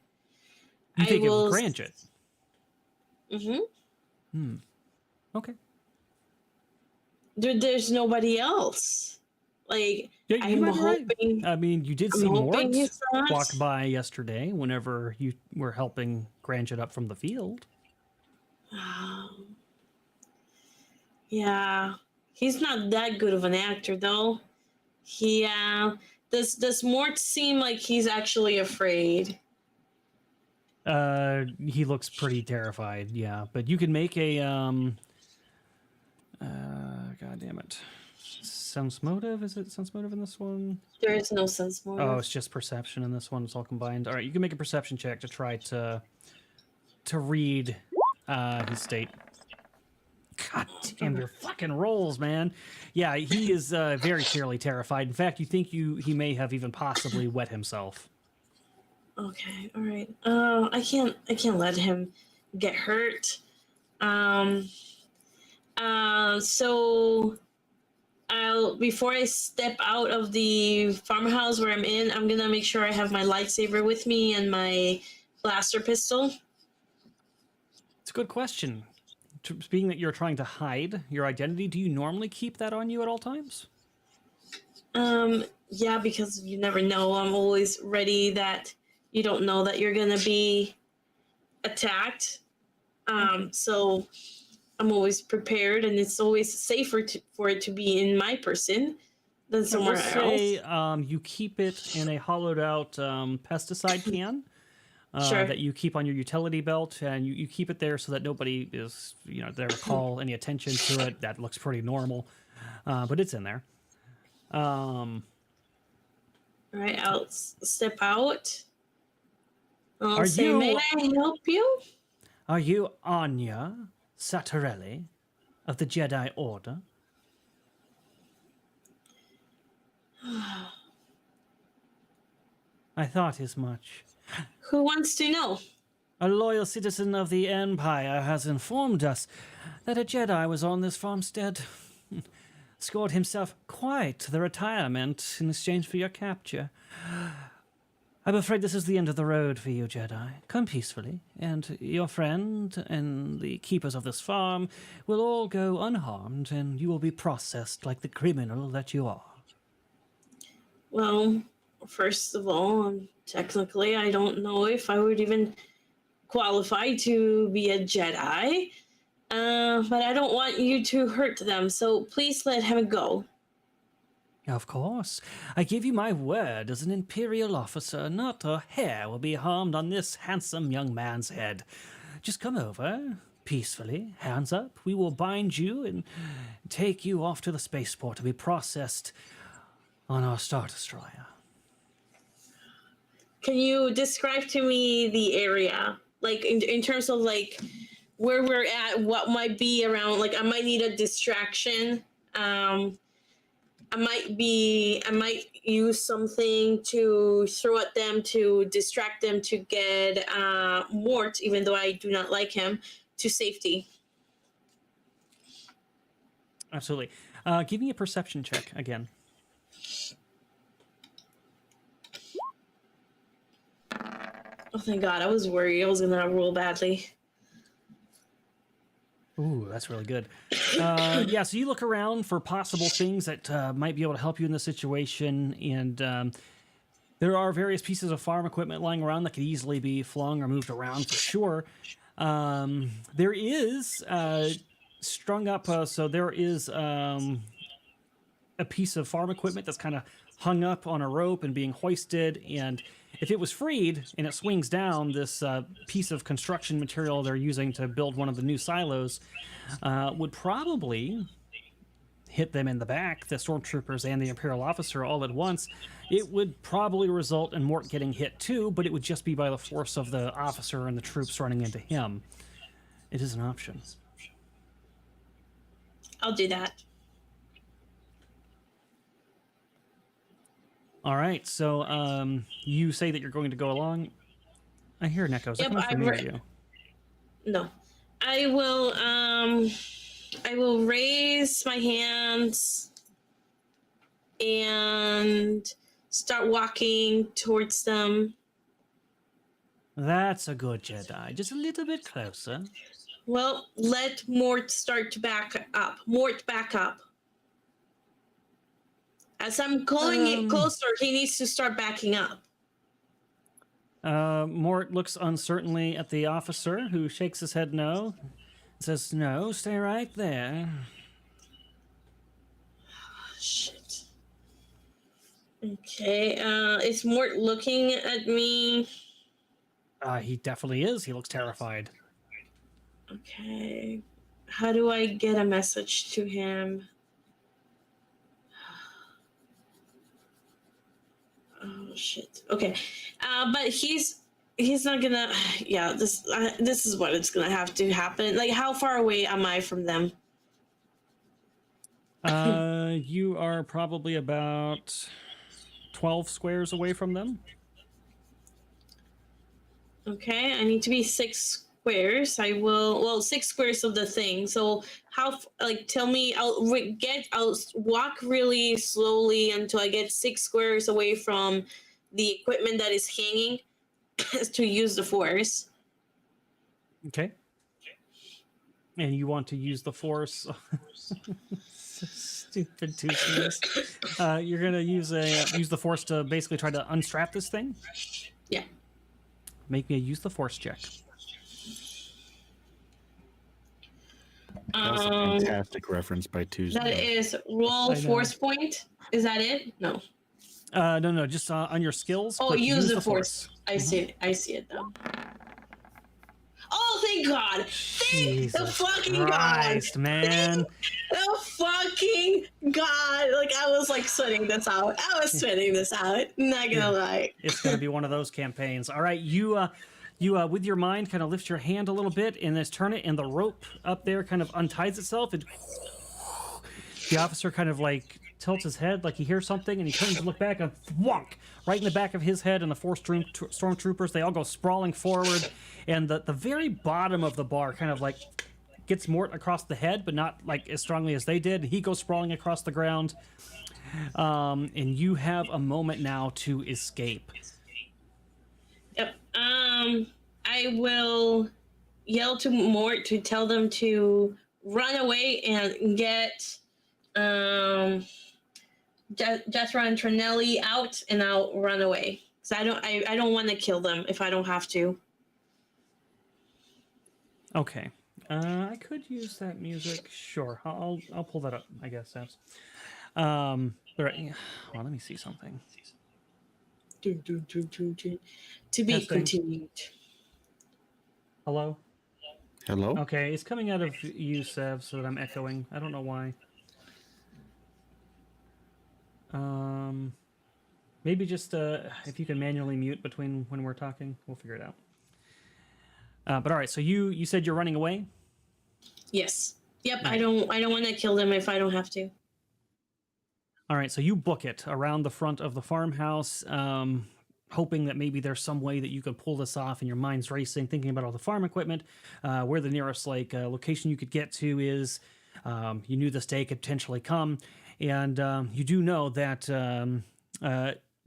You think it was Granget? Mm-hmm. Okay. There's nobody else. Like, Yeah, you I'm might be right. hoping... I mean, you did I'm see Mort hoping he's not. walk by yesterday whenever you were helping Granget up from the field. Yeah. He's not that good of an actor, though. He, does Mort seem like he's actually afraid? He looks pretty terrified, yeah. But you can make a, God damn it. Sense motive? Is it sense motive in this one? There is no sense motive. Oh, it's just perception in this one. It's all combined. All right, you can make a perception check to try to read his state. God damn your fucking rolls, man. Yeah, he is very clearly terrified. In fact, you think he may have even possibly wet himself. Okay, all right. I can't let him get hurt. Um. So I'll before I step out of the farmhouse where I'm in, I'm gonna make sure I have my lightsaber with me and my blaster pistol. It's a good question. Being that you're trying to hide your identity, do you normally keep that on you at all times? Yeah, because you never know. I'm always ready that you don't know that you're gonna be attacked. So I'm always prepared, and it's always safer for it to be in my person than I will somewhere say else. you keep it in a hollowed out pesticide can Sure. that you keep on your utility belt, and you keep it there so that nobody is, there to call any attention to it. That looks pretty normal, but it's in there. All right, I'll step out. I'll Are say, "May you I help you?" are you Anya Satarelli of the Jedi Order? I thought as much. Who wants to know? A loyal citizen of the Empire has informed us that a Jedi was on this farmstead. Scored himself quite the retirement in exchange for your capture. I'm afraid this is the end of the road for you, Jedi. Come peacefully, and your friend and the keepers of this farm will all go unharmed, and you will be processed like the criminal that you are. Well, first of all, technically, I don't know if I would even qualify to be a Jedi. But I don't want you to hurt them, so please let him go. Of course. I give you my word as an Imperial officer, not a hair will be harmed on this handsome young man's head. Just come over, peacefully, hands up. We will bind you and take you off to the spaceport to be processed on our Star Destroyer. Can you describe to me the area? Like, in terms of, like, where we're at, what might be around? Like, I might need a distraction. I might use something to throw at them to distract them to get Mort, even though I do not like him, to safety. Absolutely. Give me a perception check again. Oh, thank God. I was worried I was going to roll badly. Ooh, that's really good. Yeah, so you look around for possible things that might be able to help you in this situation, and there are various pieces of farm equipment lying around that could easily be flung or moved around for sure. There is strung up, so there is a piece of farm equipment that's kind of hung up on a rope and being hoisted, and if it was freed and it swings down, this piece of construction material they're using to build one of the new silos would probably hit them in the back, the stormtroopers and the Imperial officer, all at once. It would probably result in Mort getting hit too, but it would just be by the force of the officer and the troops running into him. It is an option. I'll do that. All right, so you say that you're going to go along. I hear an echo. Is that coming from me or you? No. I will raise my hands and start walking towards them. That's a good Jedi. Just a little bit closer. Well, let Mort start to back up. Mort, back up. As I'm calling it closer, he needs to start backing up. Mort looks uncertainly at the officer, who shakes his head no. Says, no, stay right there. Shit. Okay, is Mort looking at me? He definitely is. He looks terrified. Okay. How do I get a message to him? Oh shit. Okay, but he's not gonna. Yeah, this is what it's gonna have to happen. Like, how far away am I from them? You are probably about 12 squares away from them. Okay, I need to be 6 squares. I will, well, 6 squares of the thing. So how, like, tell me, I'll walk really slowly until I get 6 squares away from the equipment that is hanging to use the force. Okay. And you want to use the force. So stupid, Toothless. You're gonna use the force to basically try to unstrap this thing. Yeah. Make me a use the force check. That was a fantastic reference by Tuesday. That is roll force point. Is that it? No. No, just on your skills. Oh, use the force. I see it. I see it now. Oh, thank God! Thank the fucking Christ, God, man! The fucking God! Like I was like sweating this out. Not gonna lie. It's gonna be one of those campaigns. All right, you with your mind kind of lift your hand a little bit and then turn it, and the rope up there kind of unties itself, and the officer kind of like tilts his head like he hears something, and he turns to look back, and thwonk! Right in the back of his head, and the four stormtroopers, they all go sprawling forward, and the very bottom of the bar kind of like gets Mort across the head, but not like as strongly as they did. And he goes sprawling across the ground, and you have a moment now to escape. Yep. I will yell to Mort to tell them to run away and get Jethro and Trinelli out, and I'll run away. Because I don't want to kill them if I don't have to. Okay. I could use that music. Sure. I'll pull that up, I guess. All right. Well, let me see something. To be Testing. continued. Hello? Hello? Okay, it's coming out of you, Sev, so that I'm echoing. I don't know why. Maybe just if you can manually mute between when we're talking, we'll figure it out. But all right, so you said you're running away? Yes. Yep. Right. I don't want to kill them if I don't have to. All right, so you book it around the front of the farmhouse, hoping that maybe there's some way that you could pull this off, and your mind's racing, thinking about all the farm equipment, where the nearest location you could get to is. You knew this day could potentially come, and you do know that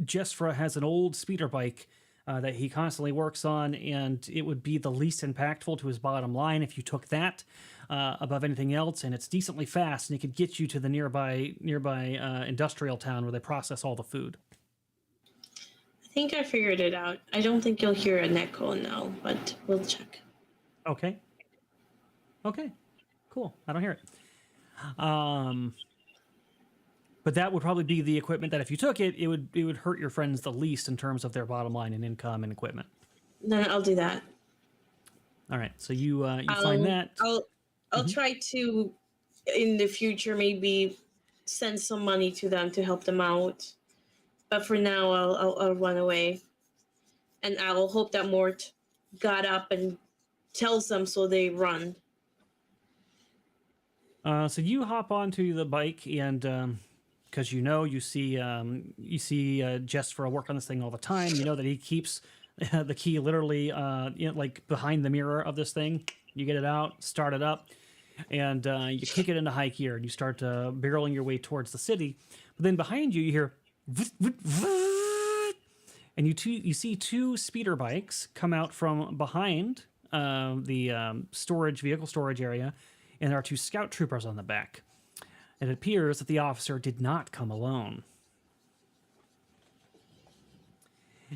Jesfra has an old speeder bike that he constantly works on, and it would be the least impactful to his bottom line if you took that above anything else, and it's decently fast, and it could get you to the nearby industrial town where they process all the food. I think I figured it out. I don't think you'll hear an echo now, but we'll check. Okay. Cool. I don't hear it. But that would probably be the equipment that if you took it, it would hurt your friends the least in terms of their bottom line and income and equipment. Then I'll do that. All right. So you find that. I'll try to in the future maybe send some money to them to help them out. But for now, I'll run away, and I'll hope that Mort got up and tells them so they run. So you hop onto the bike, and because you see Jesfra work on this thing all the time. You know that he keeps the key literally like behind the mirror of this thing. You get it out, start it up, and you kick it into high gear, and you start barreling your way towards the city. But then behind you, you hear, and you see two speeder bikes come out from behind the vehicle storage area, and there are two scout troopers on the back. It appears that the officer did not come alone.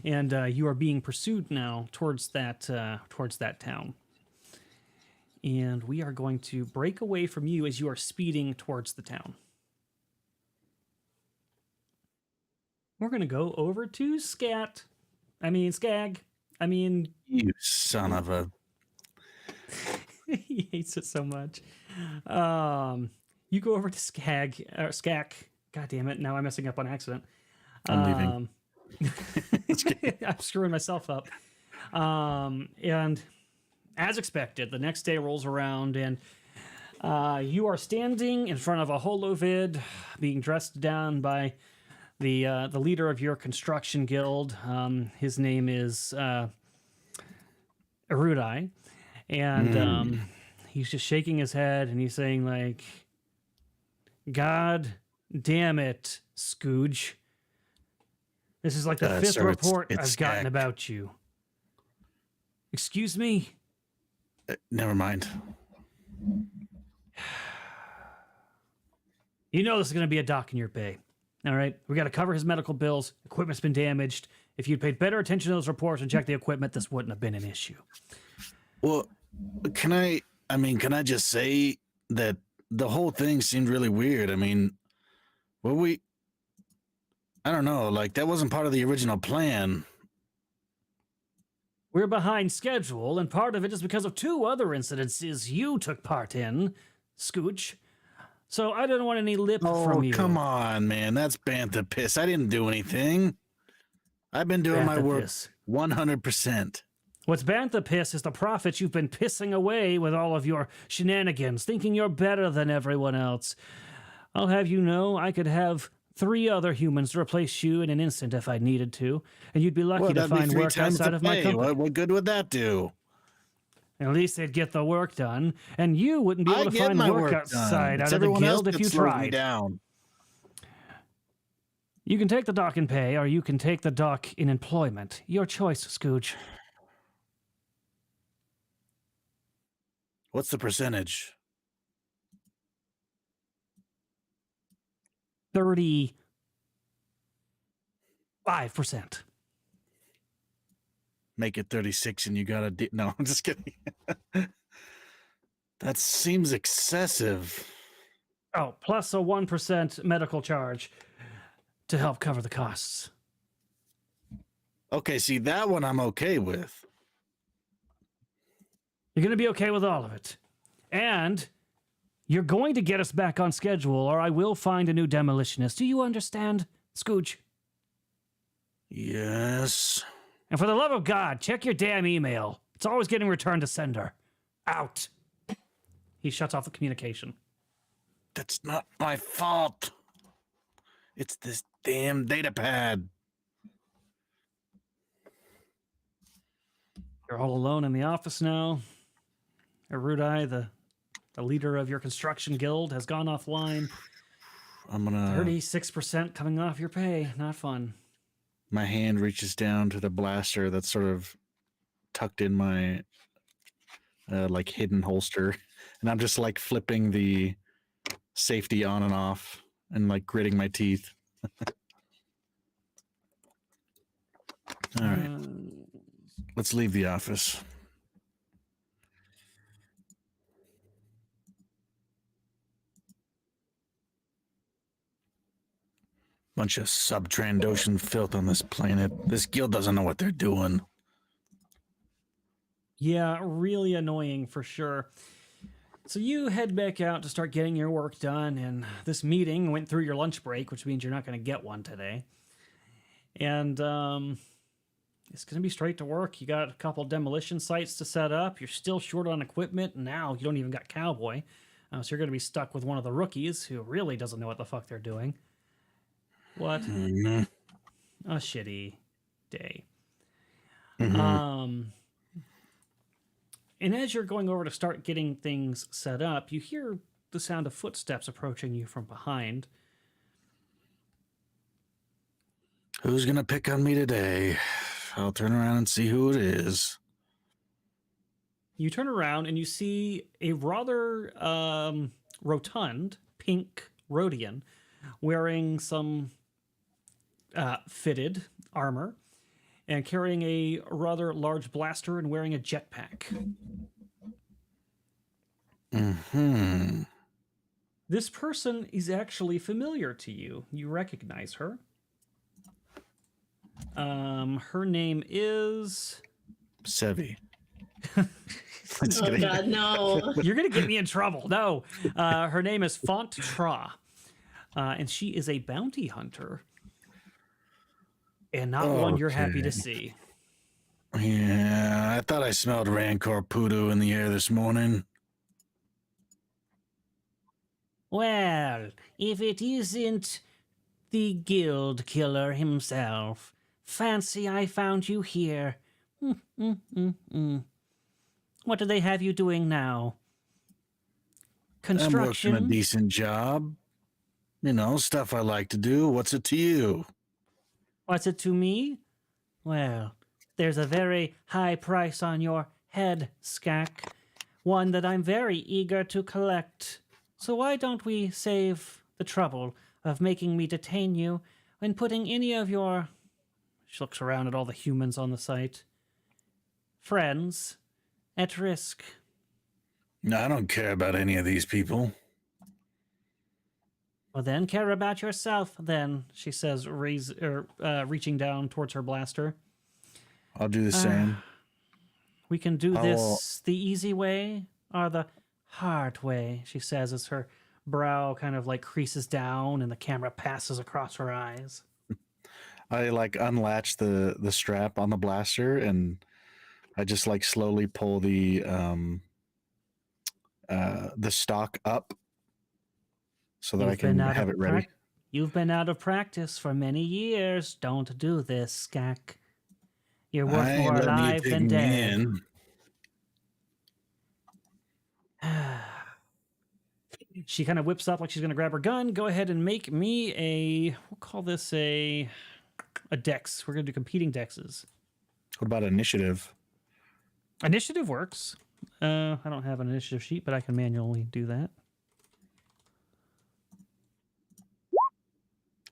And you are being pursued now towards that town. And we are going to break away from you as you are speeding towards the town. We're going to go over to Skag. You son of a... He hates it so much. You go over to Skag. God damn it! Now I'm messing up on accident. I'm leaving. I'm screwing myself up. And as expected, the next day rolls around, and you are standing in front of a holovid, being dressed down by the leader of your construction guild. His name is Erudi, and he's just shaking his head and he's saying like, "God damn it, Scooge. This is like the fifth sir, report it's I've gotten Skag. about you." Excuse me? Never mind. You know this is going to be a dock in your pay. All right? We got to cover his medical bills. Equipment's been damaged. If you'd paid better attention to those reports and checked the equipment, this wouldn't have been an issue. Well, can I just say that the whole thing seemed really weird? I mean, I don't know, like that wasn't part of the original plan. We're behind schedule, and part of it is because of 2 other incidences you took part in, Scooch. So I don't want any lip from you. Oh, come on, man. That's bantha piss. I didn't do anything. I've been doing my work 100%. What's bantha piss is the profits you've been pissing away with all of your shenanigans, thinking you're better than everyone else. I'll have you know I could have 3 other humans to replace you in an instant if I needed to, and you'd be lucky to find work outside of my company. What good would that do? At least they'd get the work done, and you wouldn't be able to find work outside out of the guild if you tried. You can take the dock in pay, or you can take the dock in employment. Your choice, Scooge. What's the percentage? 35%. Make it 36 and you gotta no, I'm just kidding. That seems excessive. Oh, plus a 1% medical charge to help cover the costs. Okay, see, that one I'm okay with. You're going to be okay with all of it. And you're going to get us back on schedule, or I will find a new demolitionist. Do you understand, Scooge? Yes. And for the love of God, check your damn email. It's always getting returned to sender. Out. He shuts off the communication. That's not my fault. It's this damn data pad. You're all alone in the office now. Erudi, the leader of your construction guild, has gone offline. I'm gonna 36% coming off your pay. Not fun. My hand reaches down to the blaster that's sort of tucked in my like hidden holster, and I'm just like flipping the safety on and off and like gritting my teeth. All right. Let's leave the office. Bunch of sub-Trandoshan filth on this planet. This guild doesn't know what they're doing. Yeah, really annoying for sure. So you head back out to start getting your work done, and this meeting went through your lunch break, which means you're not going to get one today. And it's going to be straight to work. You got a couple demolition sites to set up. You're still short on equipment. Now you don't even got Cowboy. So you're going to be stuck with one of the rookies who really doesn't know what the fuck they're doing. What? Mm-hmm. A shitty day. Mm-hmm. And as you're going over to start getting things set up, you hear the sound of footsteps approaching you from behind. Who's gonna pick on me today? I'll turn around and see who it is. You turn around and you see a rather rotund pink Rhodian wearing some fitted armor and carrying a rather large blaster and wearing a jetpack. Mm-hmm. This person is actually familiar to you. You recognize her. Her name is Sevvy. Oh God, no. You're gonna get me in trouble. No. Her name is Font Tra. And she is a bounty hunter. And not one you're happy to see. Yeah, I thought I smelled Rancor Poodoo in the air this morning. Well, if it isn't the guild killer himself, fancy I found you here. What do they have you doing now? I'm working a Construction? decent job. You know, stuff I like to do. What's it to you? What's it to me? Well, there's a very high price on your head, Skag. One that I'm very eager to collect. So why don't we save the trouble of making me detain you and putting any of your... She looks around at all the humans on the site. Friends at risk. No, I don't care about any of these people. Well, then care about yourself, then, she says, reaching down towards her blaster. I'll do the same. We can do this the easy way or the hard way, she says as her brow kind of like creases down and the camera passes across her eyes. I like unlatch the strap on the blaster and I just like slowly pull the stock up so that I can have it ready. You've been out of practice for many years. Don't do this, Skag. You're worth more alive than dead. She kind of whips up like she's going to grab her gun. Go ahead and make me a, we'll call this a dex. We're going to do competing dexes. What about initiative? Initiative works. I don't have an initiative sheet, but I can manually do that.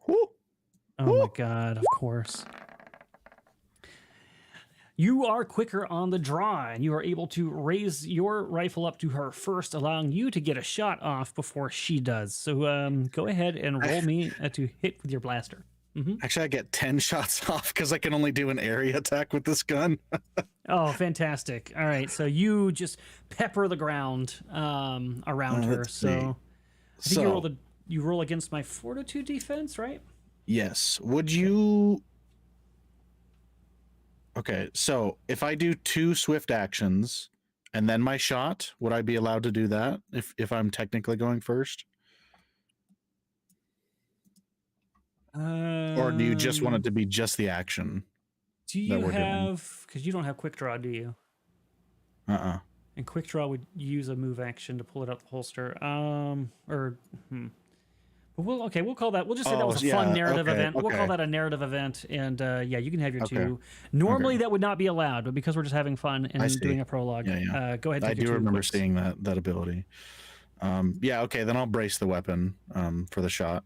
Woo. Oh my god, of course. You are quicker on the draw, and you are able to raise your rifle up to her first, allowing you to get a shot off before she does. So go ahead and roll me to hit with your blaster. Actually, I get 10 shots off because I can only do an area attack with this gun. Oh, fantastic. All right, so you just pepper the ground around her. So I think you roll against my fortitude defense, right? Yes. Would you... Okay, so if I do 2 swift actions and then my shot, would I be allowed to do that if I'm technically going first? Or do you just want it to be just the action? Do you have... Because you don't have quick draw, do you? Uh-uh. And quick draw would use a move action to pull it out the holster. But we'll call that. We'll just say that was a fun narrative event. We'll call that a narrative event, and yeah, you can have your 2. Normally that would not be allowed, but because we're just having fun and doing a prologue, go ahead. And I take do your 2 remember quicks. seeing that ability. Yeah, okay, then I'll brace the weapon for the shot,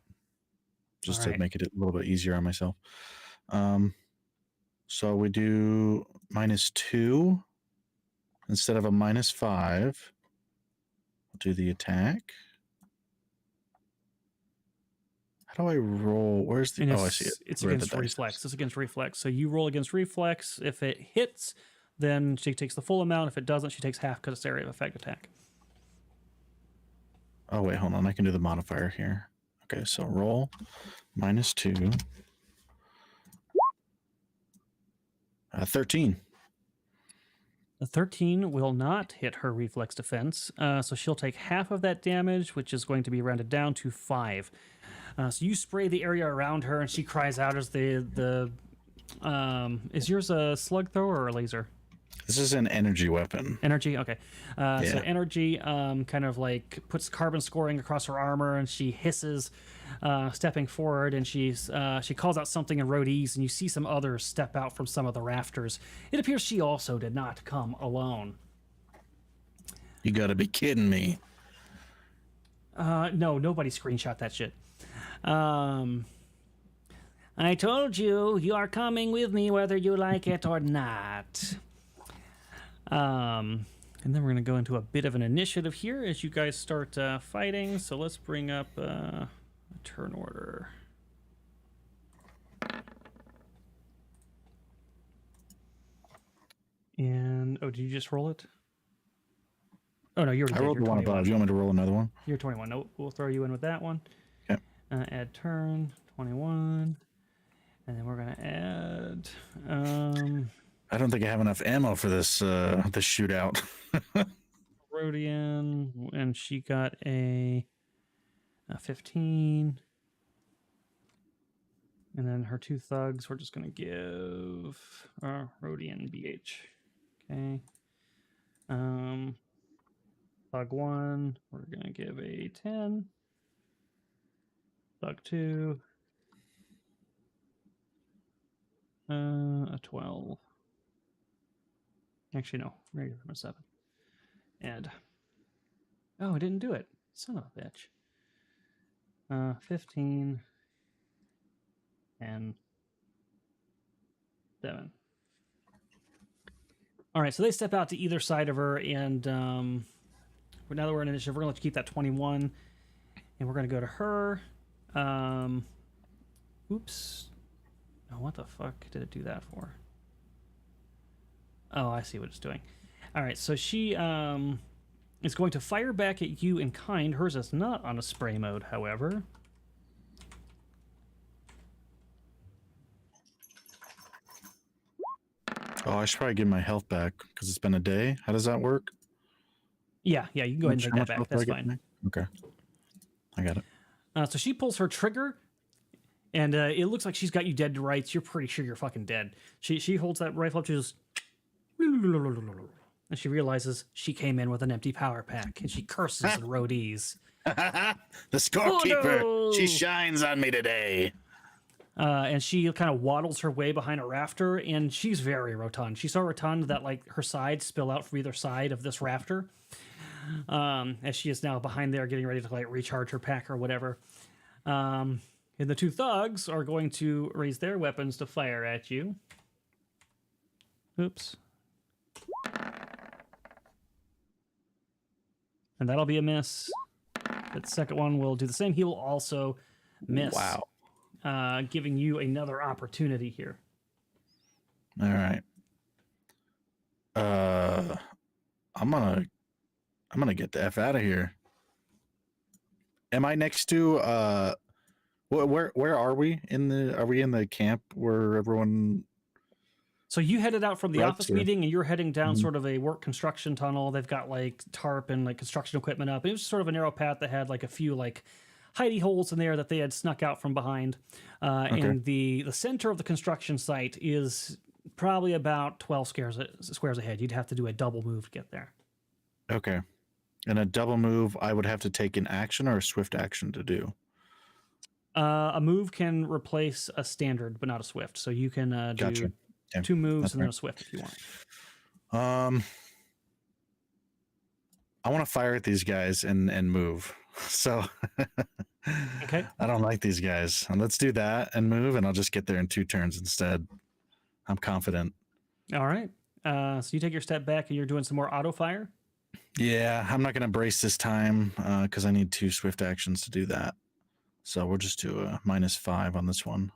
just to make it a little bit easier on myself. So we do -2 instead of a -5. I'll do the attack. How do I roll? Where's the... I see it. It's against reflex. It's against reflex. So you roll against reflex. If it hits, then she takes the full amount. If it doesn't, she takes half because it's area of effect attack. Oh, wait, hold on. I can do the modifier here. Okay, so roll -2. 13. The 13 will not hit her reflex defense, so she'll take half of that damage, which is going to be rounded down to 5. So you spray the area around her, and she cries out as the is yours a slug thrower or a laser? This is an energy weapon. Energy, okay. So energy kind of like puts carbon scoring across her armor, and she hisses, stepping forward, and she calls out something in Erudi, and you see some others step out from some of the rafters. It appears she also did not come alone. You gotta be kidding me. No, nobody screenshot that shit. I told you, you are coming with me whether you like it or not. And then we're going to go into a bit of an initiative here as you guys start fighting. So let's bring up a turn order. And, did you just roll it? Oh, no, you already did. I rolled the one above. You want me to roll another one? You're 21. No, we'll throw you in with that one. Okay. Add turn, 21. And then we're going to add... I don't think I have enough ammo for this this shootout. Rodian, and she got a 15. And then her 2 thugs, we're just going to give Rodian BH. Okay. Thug 1, we're going to give a 10. Thug 2, a 12. Actually, no, we're going to give him a 7. And, oh, I didn't do it. Son of a bitch. 15 and 7. All right, so they step out to either side of her, and now that we're in initiative, we're going to keep that 21, and we're going to go to her. Oops. Oh, what the fuck did it do that for? Oh, I see what it's doing. All right, so she is going to fire back at you in kind. Hers is not on a spray mode, however. Oh, I should probably get my health back because it's been a day. How does that work? Yeah, you can go ahead and take that back. That's fine. Okay. I got it. So she pulls her trigger, and it looks like she's got you dead to rights. You're pretty sure you're fucking dead. She holds that rifle up, she just... And she realizes she came in with an empty power pack, and she curses at Erudi. The scorekeeper! Oh, no! She shines on me today. And she kind of waddles her way behind a rafter, and she's very rotund. She's so rotund that like her sides spill out from either side of this rafter. As she is now behind there getting ready to like recharge her pack or whatever. And the two thugs are going to raise their weapons to fire at you. Oops. And that'll be a miss. The second one will do the same. He will also miss. Wow. Giving you another opportunity here. All right. I'm gonna get the F out of here. Am I next to where are we in the camp where everyone? So you headed out from the office meeting, and you're heading down Mhm. sort of a work construction tunnel. They've got like tarp and like construction equipment up. It was sort of a narrow path that had like a few like hidey holes in there that they had snuck out from behind. Okay. And the center of the construction site is probably about 12 squares ahead. You'd have to do a double move to get there. Okay. And a double move, I would have to take an action or a swift action to do. A move can replace a standard, but not a swift. So you can do Gotcha. Yeah, 2 moves that's and then fair. a swift if you want. I want to fire at these guys and move. So Okay. I don't like these guys. And let's do that and move, and I'll just get there in 2 turns instead. I'm confident. All right. So you take your step back and you're doing some more auto fire. Yeah, I'm not going to brace this time because I need 2 swift actions to do that. So we'll just do a -5 on this one.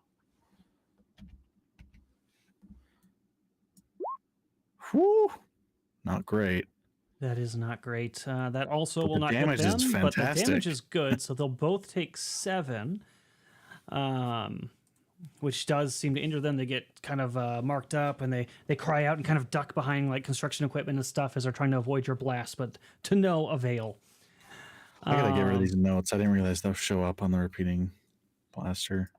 Whew. Not great. That is not great. That also But will the not hit damage is them, but the damage fantastic. is good. So they'll both take 7, which does seem to injure them. They get kind of marked up, and they cry out and kind of duck behind like construction equipment and stuff as they're trying to avoid your blast, but to no avail. I gotta get rid of these notes. I didn't realize they'll show up on the repeating blaster.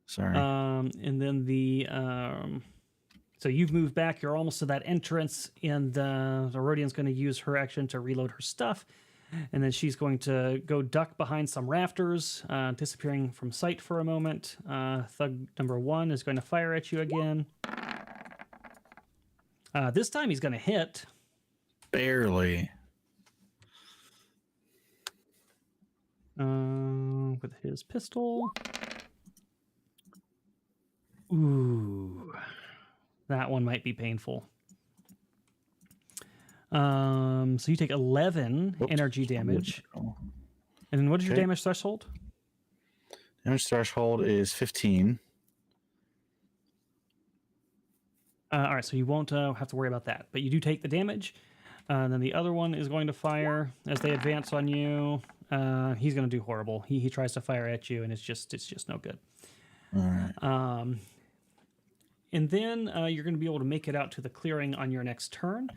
Sorry. And then so you've moved back. You're almost to that entrance, and the Rodian's going to use her action to reload her stuff, and then she's going to go duck behind some rafters, disappearing from sight for a moment. Thug number 1 is going to fire at you again. This time he's going to hit. Barely. With his pistol. Ooh. That one might be painful. So you take 11 Oops. energy damage. And what is your Okay. damage threshold? Damage threshold is 15. All right, so you won't have to worry about that. But you do take the damage. And then the other one is going to fire as they advance on you. He's going to do horrible. He tries to fire at you, and it's just no good. All right. And then you're going to be able to make it out to the clearing on your next turn.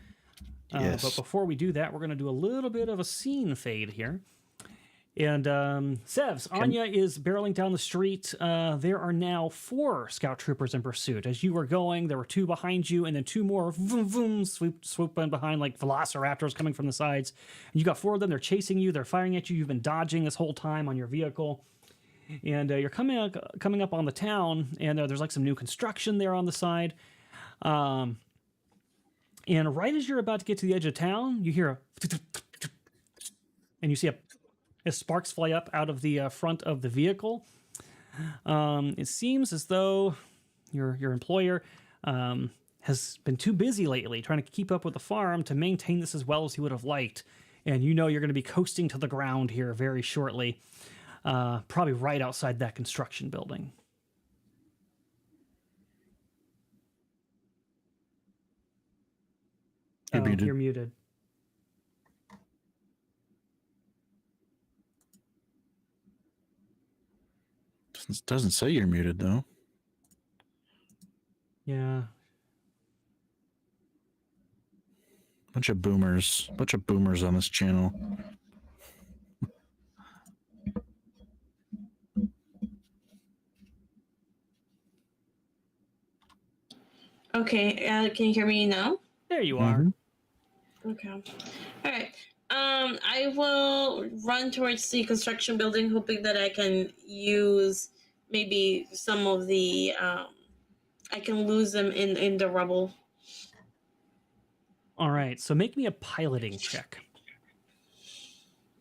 Yes. But before we do that, we're going to do a little bit of a scene fade here. And Sevs, Anya is barreling down the street. There are now 4 scout troopers in pursuit. As you were going, there were 2 behind you, and then 2 more vroom, vroom, swoop in behind like velociraptors coming from the sides. And you got 4 of them. They're chasing you. They're firing at you. You've been dodging this whole time on your vehicle. And you're coming up on the town, and there's like some new construction there on the side. And right as you're about to get to the edge of town, you hear a and you see as sparks fly up out of the front of the vehicle. It seems as though your employer has been too busy lately trying to keep up with the farm to maintain this as well as he would have liked. And you know you're going to be coasting to the ground here very shortly, probably right outside that construction building. You're muted. Doesn't say you're muted though. Yeah. Bunch of boomers on this channel. Okay, can you hear me now? There you are. Okay. All right. I will run towards the construction building, hoping that I can use maybe some of the. I can lose them in the rubble. All right. So make me a piloting check.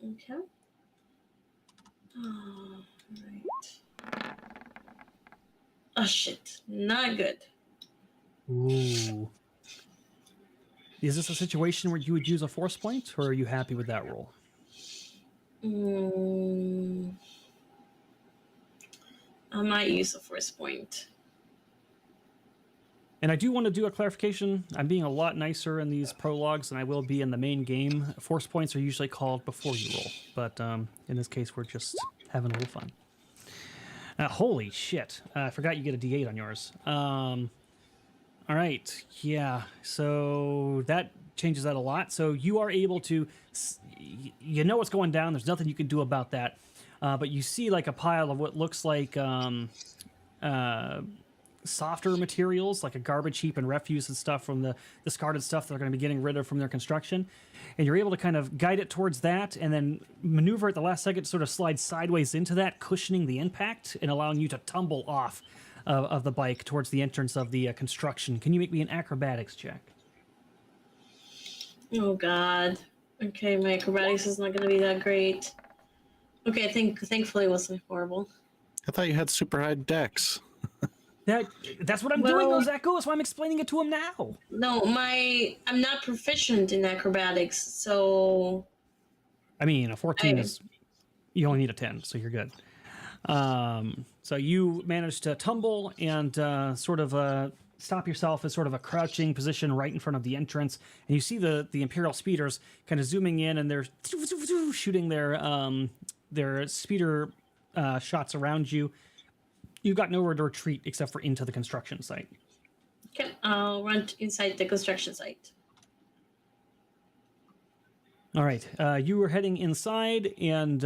Okay. Oh, right. Oh shit! Not good. Ooh. Is this a situation where you would use a force point, or are you happy with that roll? I might use a force point. And I do want to do a clarification. I'm being a lot nicer in these prologues than I will be in the main game. Force points are usually called before you roll, but in this case, we're just having a little fun. Holy shit. I forgot you get a D8 on yours. All right, yeah, so that changes that a lot. So you are able to, you know what's going down. There's nothing you can do about that. But you see like a pile of what looks like softer materials, like a garbage heap and refuse and stuff from the discarded stuff they're going to be getting rid of from their construction. And you're able to kind of guide it towards that and then maneuver at the last second to sort of slide sideways into that, cushioning the impact and allowing you to tumble off of the bike towards the entrance of the construction. Can you make me an acrobatics check? Oh god. Okay, my acrobatics is not going to be that great. Okay, thankfully it wasn't horrible. I thought you had super high dex. That's what I'm doing, though, Zeko. That's why I'm explaining it to him now. No, I'm not proficient in acrobatics, so. I mean, a 14 is, you only need a 10, so you're good. So you managed to tumble and sort of stop yourself in sort of a crouching position right in front of the entrance, and you see the Imperial speeders kind of zooming in, and they're shooting their speeder shots around you. You've got nowhere to retreat except for into the construction site. Okay, I'll run inside the construction site. All right, you were heading inside, and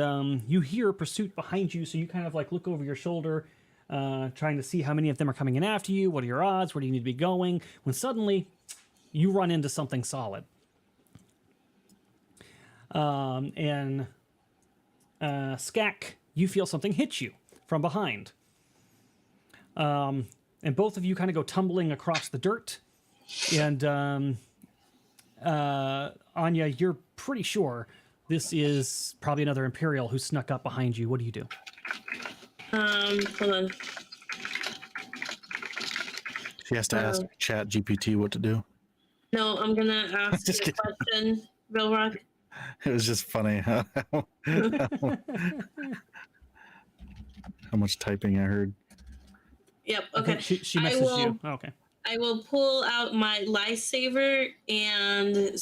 you hear pursuit behind you, so you kind of like look over your shoulder, trying to see how many of them are coming in after you, what are your odds, where do you need to be going, when suddenly you run into something solid. And Skag, you feel something hit you from behind. And both of you kind of go tumbling across the dirt, and Anya, you're pretty sure this is probably another Imperial who snuck up behind you. What do you do? Hold on. She has to ask Chat GPT what to do. No, I'm gonna ask you a question, Velrock. It was just funny how much typing I heard. Yep. Okay. She messaged you. Oh, okay. I will pull out my lightsaber and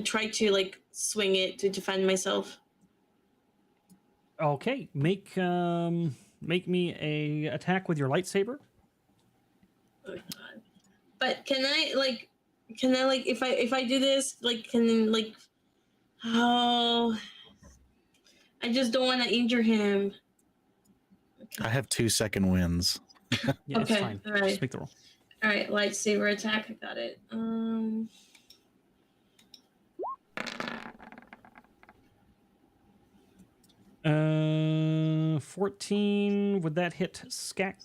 try to like swing it to defend myself. Okay. Make me a attack with your lightsaber. Oh, God. But can I if I do this, like, can, like, oh, I just don't want to injure him. I have 2-second wins. Yeah, Okay, it's fine. all right. Just make the roll. All right, lightsaber attack. I got it. 14. Would that hit Skag?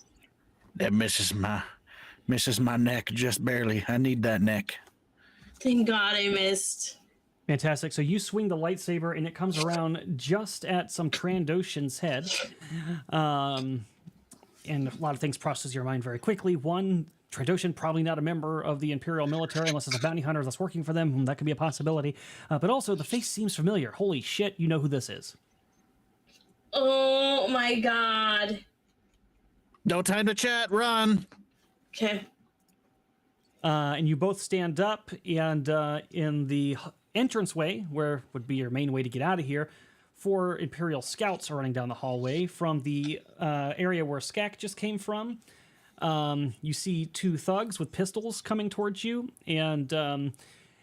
That misses my neck just barely. I need that neck. Thank God I missed. Fantastic. So you swing the lightsaber, and it comes around just at some Trandoshan's head. And a lot of things process your mind very quickly. One, Trandoshan, probably not a member of the Imperial military unless it's a bounty hunter that's working for them. That could be a possibility. But also, the face seems familiar. Holy shit, you know who this is. Oh my God. No time to chat. Run. Okay. And you both stand up, and in the entranceway, where would be your main way to get out of here, 4 Imperial scouts are running down the hallway from the area where Skag just came from. You see 2 thugs with pistols coming towards you, and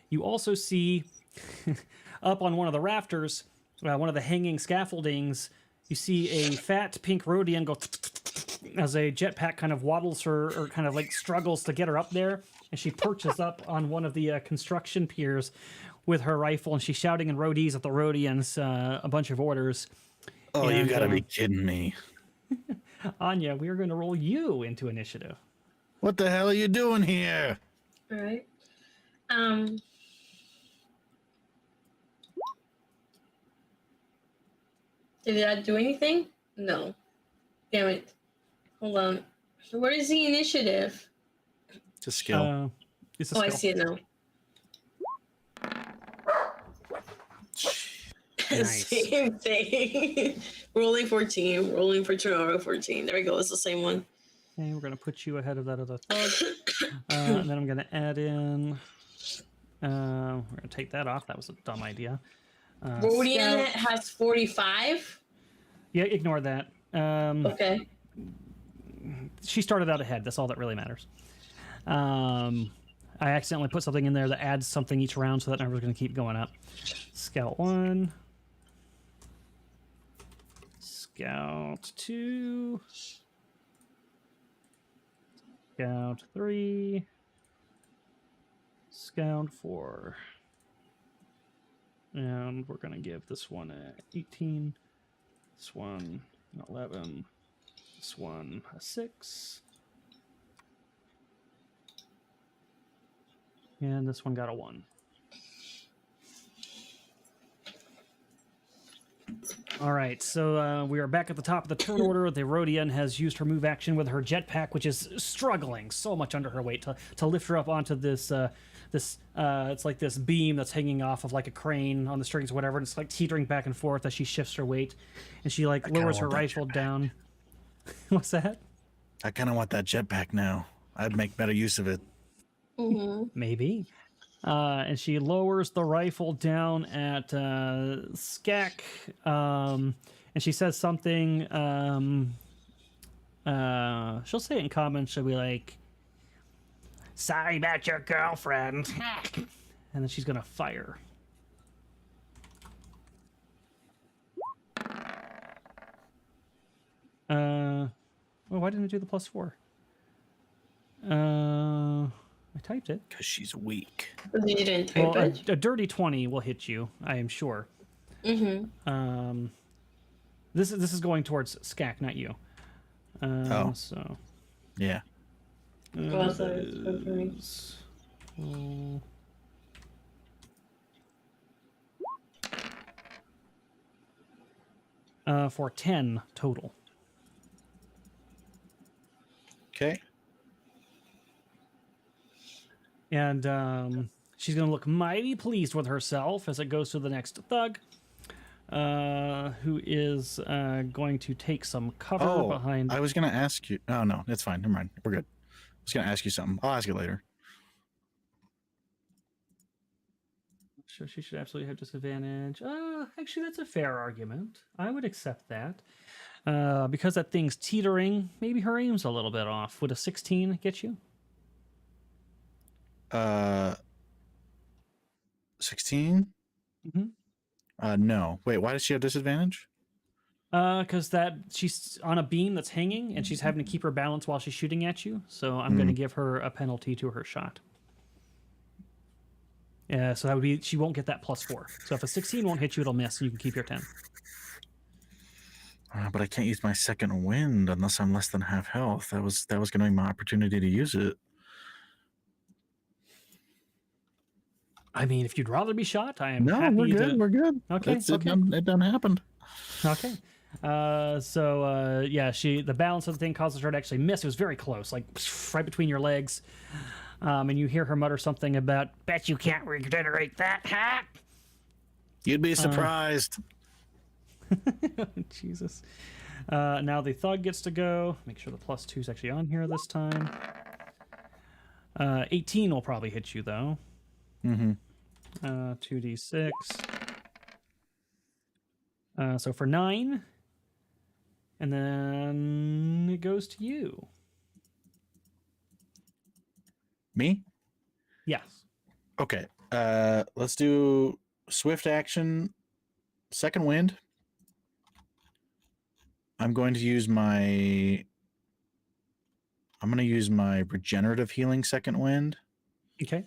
you also see up on one of the rafters, one of the hanging scaffoldings, you see a fat pink Rodian go as a jetpack kind of waddles her, or kind of like struggles to get her up there, and she perches up on one of the construction piers with her rifle, and she's shouting in Rhodese at the Rodians a bunch of orders. Oh, And, you gotta be kidding me. Anya, we are going to roll you into initiative. What the hell are you doing here? All right. Did that do anything? No. Damn it. Hold on. Where is the initiative? It's a skill. It's a Oh, skill. I see it now. Nice. Same thing. Rolling 14. Rolling for tomorrow 14. There we go. It's the same one. Okay, we're going to put you ahead of that other thug. And then I'm going to add in... we're going to take that off. That was a dumb idea. Rodian Scout. has 45. Yeah, ignore that. Okay. She started out ahead. That's all that really matters. I accidentally put something in there that adds something each round, so that number's going to keep going up. Scout 1. Scout 2. Scout 3. Scout 4. And we're going to give this one a 18. This one an 11. This one a 6. And this one got a 1. All right, so we are back at the top of the turn order. The Rodian has used her move action with her jetpack, which is struggling so much under her weight to lift her up onto this it's like this beam that's hanging off of like a crane on the strings or whatever, and it's like teetering back and forth as she shifts her weight, and she like lowers her rifle down. What's that? I kind of want that jetpack now. I'd make better use of it. Mm-hmm. Maybe. And she lowers the rifle down at Skag, and she says something. She'll say it in common. She'll be like, "Sorry about your girlfriend," and then she's gonna fire. Well, why didn't it do the +4? I typed it. Because she's weak. You didn't type Well, it. a dirty 20 will hit you, I am sure. Mm-hmm. This is going towards Skag, not you. Oh. So. Yeah. Oh, sorry, it's good for me. For 10 total. Okay. And she's going to look mighty pleased with herself as it goes to the next thug, who is going to take some cover behind... I was going to ask you... Oh, no, it's fine. Never mind. We're good. I was going to ask you something. I'll ask you later. Sure, she should absolutely have disadvantage. Actually, that's a fair argument. I would accept that. Because that thing's teetering, maybe her aim's a little bit off. Would a 16 get you? 16? Mm-hmm. No. Wait, why does she have disadvantage? Because she's on a beam that's hanging, and she's having to keep her balance while she's shooting at you. So I'm going to give her a penalty to her shot. Yeah, so that would be, she won't get that +4. So if a 16 won't hit you, it'll miss, and you can keep your 10. But I can't use my second wind unless I'm less than half health. That was going to be my opportunity to use it. I mean, if you'd rather be shot, I am No, happy we're good. We're good. Okay, It done happened. Okay. Yeah, the balance of the thing causes her to actually miss. It was very close, like right between your legs. And you hear her mutter something about, bet you can't regenerate that, huh? You'd be surprised. Jesus. Now the thug gets to go. Make sure the +2 is actually on here this time. 18 will probably hit you, though. 2d6. So for 9. And then it goes to you. Me? Yes. Okay. Let's do swift action, second wind. I'm going to use my regenerative healing second wind. Okay.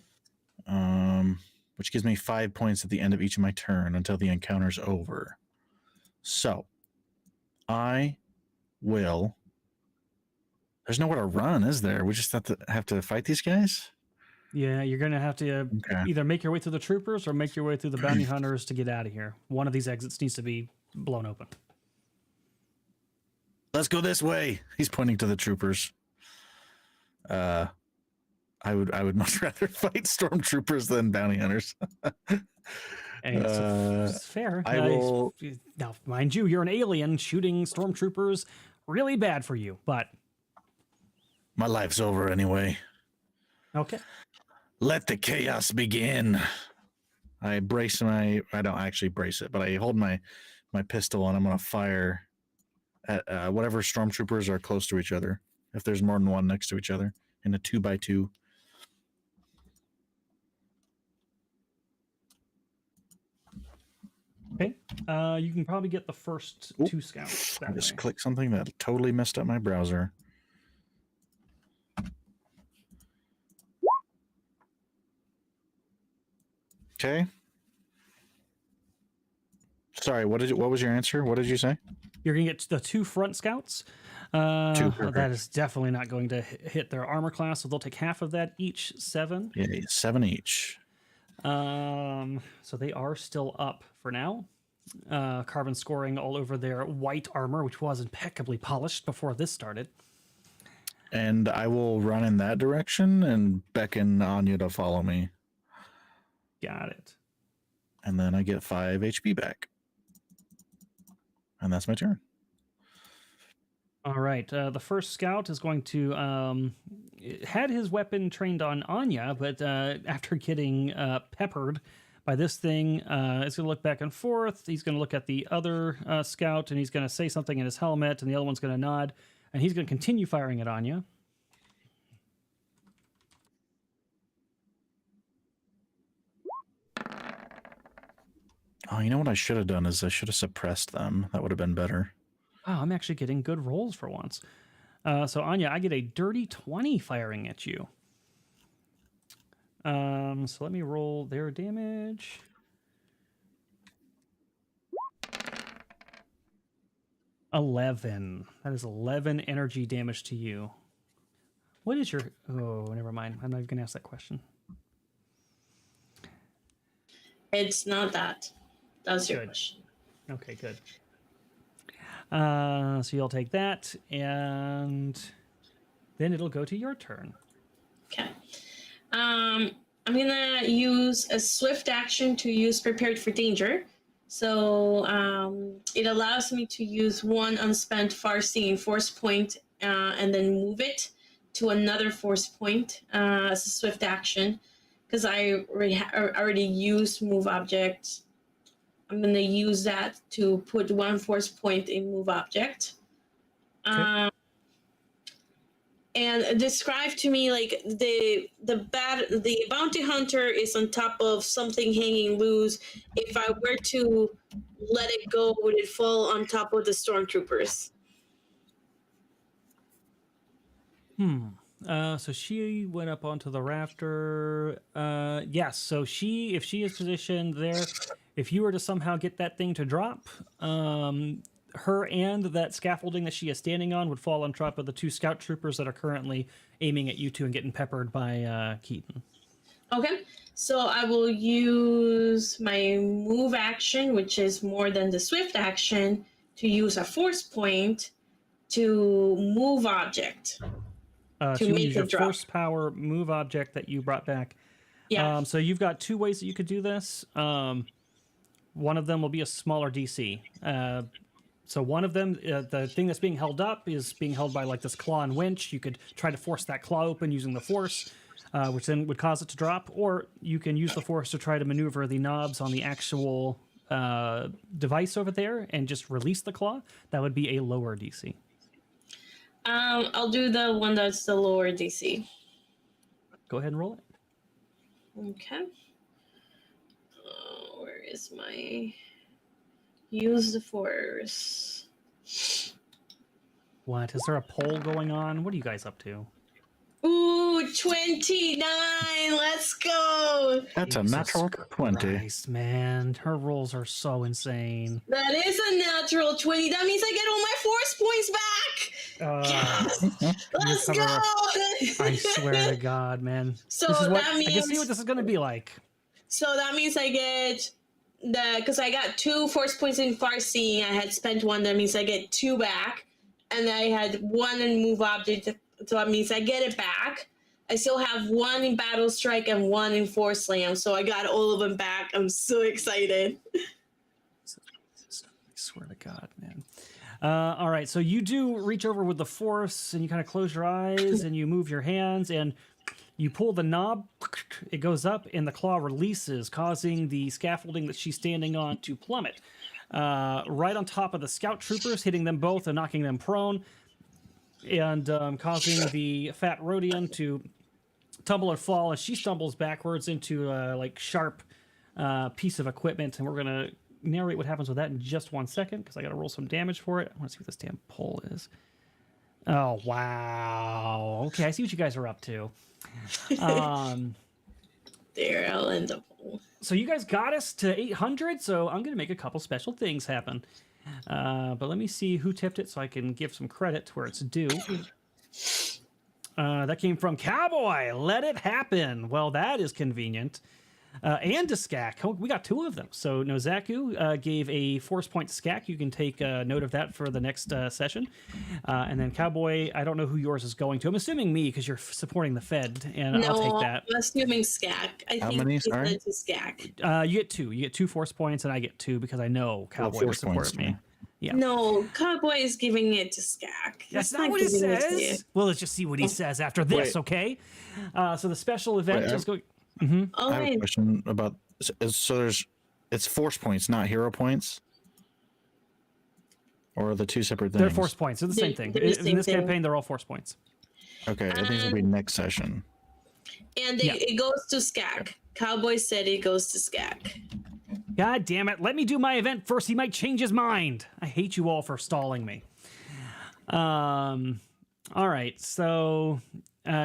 Which gives me 5 points at the end of each of my turn until the encounter's over. So I will. There's nowhere to run, is there? We just have to fight these guys? Yeah, you're going to have to either make your way through the troopers or make your way through the bounty hunters to get out of here. One of these exits needs to be blown open. Let's go this way. He's pointing to the troopers. I would much rather fight stormtroopers than bounty hunters. It's fair. I will. Now, mind you, you're an alien. Shooting stormtroopers really bad for you, but my life's over anyway. Okay. Let the chaos begin. I brace I don't actually brace it, but I hold my pistol and I'm going to fire at whatever stormtroopers are close to each other. If there's more than one next to each other in a 2x2. Okay. You can probably get the first 2 scouts. I just clicked something that totally messed up my browser. Okay. Sorry, what was your answer? What did you say? You're going to get the 2 front scouts. 2, that is definitely not going to hit their armor class, so they'll take half of that each, 7. Yeah, 7 each. So they are still up for now. Carbon scoring all over their white armor, which was impeccably polished before this started. And I will run in that direction and beckon Anya to follow me. Got it. And then I get 5 HP back. And that's my turn. All right. The first scout is going to had his weapon trained on Anya, but after getting peppered by this thing, it's going to look back and forth. He's going to look at the other scout, and he's going to say something in his helmet, and the other one's going to nod, and he's going to continue firing at Anya. Oh, you know what I should have done is I should have suppressed them. That would have been better. Wow, I'm actually getting good rolls for once. So, Anya, I get a dirty 20 firing at you. So let me roll their damage. $11. That is 11 energy damage to you. What is your... Oh, never mind. I'm not going to ask that question. It's not that. That's your Good. question. Okay, good. So you'll take that, and then it'll go to your turn. Okay. I'm gonna use a swift action to use prepared for danger. So it allows me to use 1 unspent far-seeing force point and then move it to another force point as a swift action. Because I already used move object, I'm going to use that to put 1 force point in move object. Okay. and describe to me like the bounty hunter is on top of something hanging loose. If I were to let it go, would it fall on top of the stormtroopers? So she went up onto the rafter. Yes. So if she is positioned there, if you were to somehow get that thing to drop, her and that scaffolding that she is standing on would fall on top of the 2 scout troopers that are currently aiming at you two and getting peppered by Keaton. Okay, so I will use my move action, which is more than the swift action, to use a force point to move object. To use your force power move object that you brought back. Yeah. So you've got 2 ways that you could do this. One of them will be a smaller DC. So one of them, the thing that's being held up is being held by like this claw and winch. You could try to force that claw open using the force, which then would cause it to drop. Or you can use the force to try to maneuver the knobs on the actual device over there and just release the claw. That would be a lower DC. I'll do the one that's the lower DC. Go ahead and roll it. Okay. Where is my... Use the force. What? Is there a poll going on? What are you guys up to? Ooh, 29. Let's go. That's a natural 20. Christ, man. Her rolls are so insane. That is a natural 20. That means I get all my force points back. Yes. Let's go. I swear to God, man. So that means... I can see what this is going to be like. So that means I get... because I got 2 force points in Farseeing. I had spent 1. That means I get 2 back. And I had 1 in move object. So that means I get it back. I still have 1 in battle strike and 1 in force slam. So I got all of them back. I'm so excited. I swear to God, man. All right. So you do reach over with the force and you kind of close your eyes and you move your hands and you pull the knob, it goes up, and the claw releases, causing the scaffolding that she's standing on to plummet. Right on top of the scout troopers, hitting them both and knocking them prone, and causing the fat Rodian to tumble and fall as she stumbles backwards into a sharp piece of equipment. And we're going to narrate what happens with that in just 1 second, because I got to roll some damage for it. I want to see what this damn pole is. Oh, wow. Okay, I see what you guys are up to. There, I'll end up. So you guys got us to 800, so I'm going to make a couple special things happen. But let me see who tipped it so I can give some credit to where it's due. That came from Cowboy. Let it happen. Well, that is convenient. And to Skag. We got 2 of them. So Nozaku gave a force point to Skag. You can take note of that for the next session. And then Cowboy, I don't know who yours is going to. I'm assuming me because you're supporting the Fed, and I'll take that. I'm assuming Skag. How many? Sorry? To Skag. You get 2. You get 2 force points, and I get 2 because I know Cowboy will support me. Yeah. No, Cowboy is giving it to Skag. That's not what he says. Well, let's just see what he says after this, okay? So the special event is going... Mm-hmm. Oh, I have a question about it's force points, not hero points, or are the 2 separate things? They're force points. They're the same thing. In this campaign, they're all force points. Okay, I think it'll be next session. And it goes to Skag. Cowboy said it goes to Skag. God damn it! Let me do my event first. He might change his mind. I hate you all for stalling me. All right, so.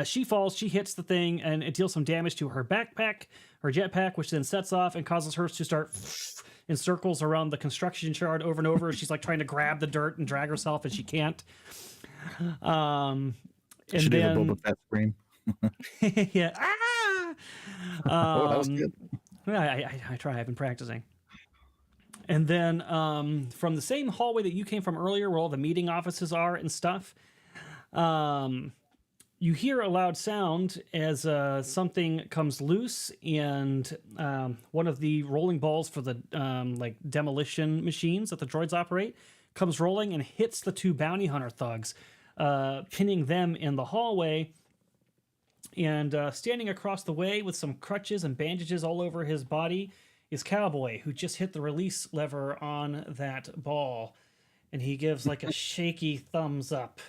She falls, she hits the thing, and it deals some damage to her backpack, her jetpack, which then sets off and causes her to start in circles around the construction yard over and over. She's trying to grab the dirt and drag herself, and she can't. And she then do the Boba Fett scream. yeah. That was good. I try. I've been practicing. And then from the same hallway that you came from earlier, where all the meeting offices are and stuff, you hear a loud sound as something comes loose, and one of the rolling balls for the demolition machines that the droids operate comes rolling and hits the 2 bounty hunter thugs, pinning them in the hallway. And standing across the way with some crutches and bandages all over his body is Cowboy, who just hit the release lever on that ball, and he gives a shaky thumbs up.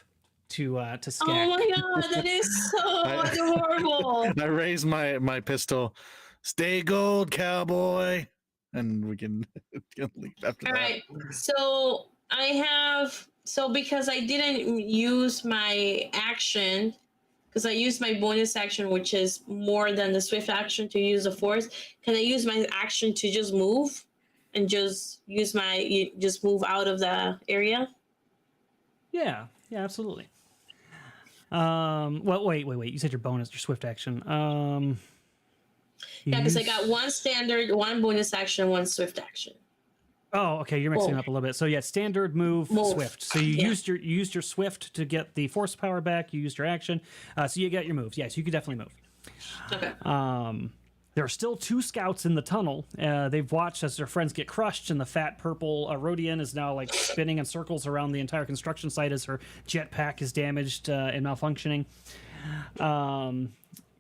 to Skag. Oh my god, that is so adorable. I raise my pistol. Stay gold, cowboy, and we can leave after All that. right. So because I didn't use my action, because I used my bonus action, which is more than the swift action to use the force. Can I use my action to just move and just move out of the area? Yeah, absolutely. Well, wait. You said your swift action. Yeah, because I got one standard, one bonus action, one swift action. Oh, okay. You're mixing it up a little bit. So yeah, standard move. Swift. So you used your swift to get the force power back. You used your action. So you got your moves. Yes, you could definitely move. Okay. There are still 2 scouts in the tunnel. They've watched as their friends get crushed, and the fat purple Erodian is now like spinning in circles around the entire construction site as her jetpack is damaged and malfunctioning.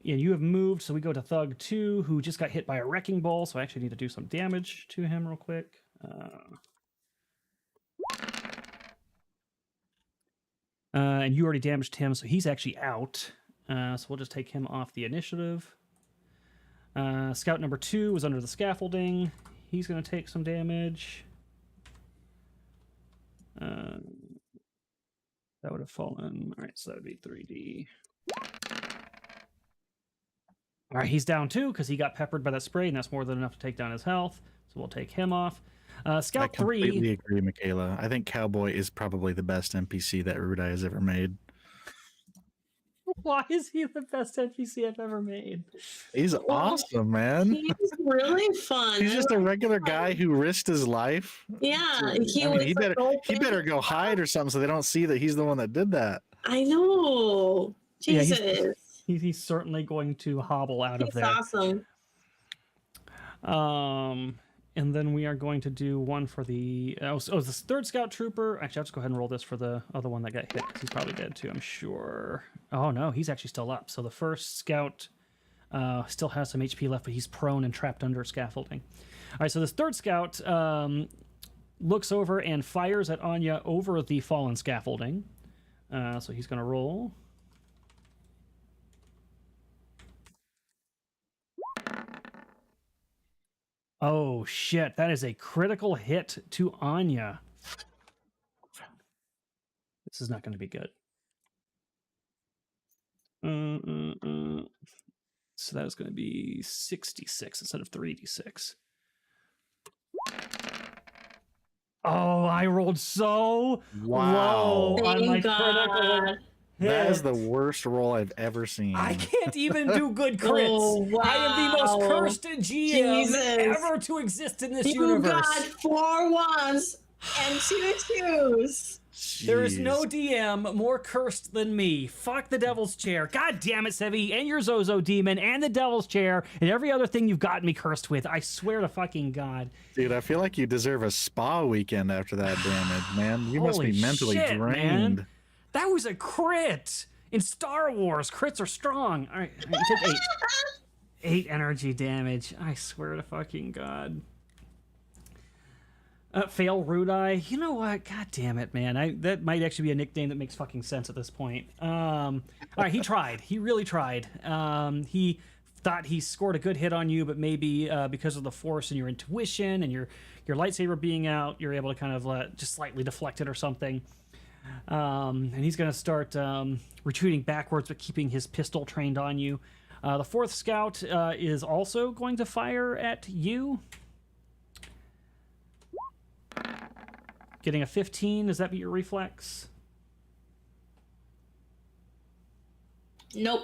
Yeah, you have moved, so we go to Thug 2, who just got hit by a wrecking ball, so I actually need to do some damage to him real quick. And you already damaged him, so he's actually out. So we'll just take him off the initiative. Scout number 2 was under the scaffolding. He's going to take some damage. That would have fallen. All right, so that would be 3D. All right, he's down too because he got peppered by that spray, and that's more than enough to take down his health. So we'll take him off. Scout 3. I completely agree, Michaela. I think Cowboy is probably the best NPC that Erudi has ever made. Why is he the best NPC I've ever made? He's awesome, man. He's really fun. He's just a regular guy who risked his life. Yeah, He better go hide or something so they don't see that he's the one that did that. I know. Jesus. Yeah, he's certainly going to hobble out of there. Awesome. And then we are going to do one for the this third scout trooper. Actually, I'll just go ahead and roll this for the other one that got hit because he's probably dead too, I'm sure. Oh no, he's actually still up. So the first scout still has some HP left, but he's prone and trapped under scaffolding. All right, so this third scout looks over and fires at Anya over the fallen scaffolding. So he's going to roll. Oh, shit. That is a critical hit to Anya. This is not going to be good. So that is going to be 66 instead of 3d6. Oh, I rolled so low on my critical hit. That is the worst roll I've ever seen. I can't even do good crits. Oh, wow. I am the most cursed GM ever to exist in this universe. You got 4 1s and 2 2s. Jeez. There is no DM more cursed than me. Fuck the Devil's Chair. God damn it, Sevvy, and your Zozo Demon, and the Devil's Chair, and every other thing you've gotten me cursed with. I swear to fucking God. Dude, I feel like you deserve a spa weekend after that damage, man. You must be mentally drained. Man. That was a crit! In Star Wars, crits are strong. All right, you took 8. 8 energy damage. I swear to fucking God. Fail Erudi. You know what? God damn it, man. That might actually be a nickname that makes fucking sense at this point. All right, he tried. He really tried. He thought he scored a good hit on you, but maybe because of the force and your intuition and your lightsaber being out, you're able to kind of just slightly deflect it or something. And he's going to start retreating backwards, but keeping his pistol trained on you. The fourth scout is also going to fire at you. Getting a 15, does that beat your reflex? Nope.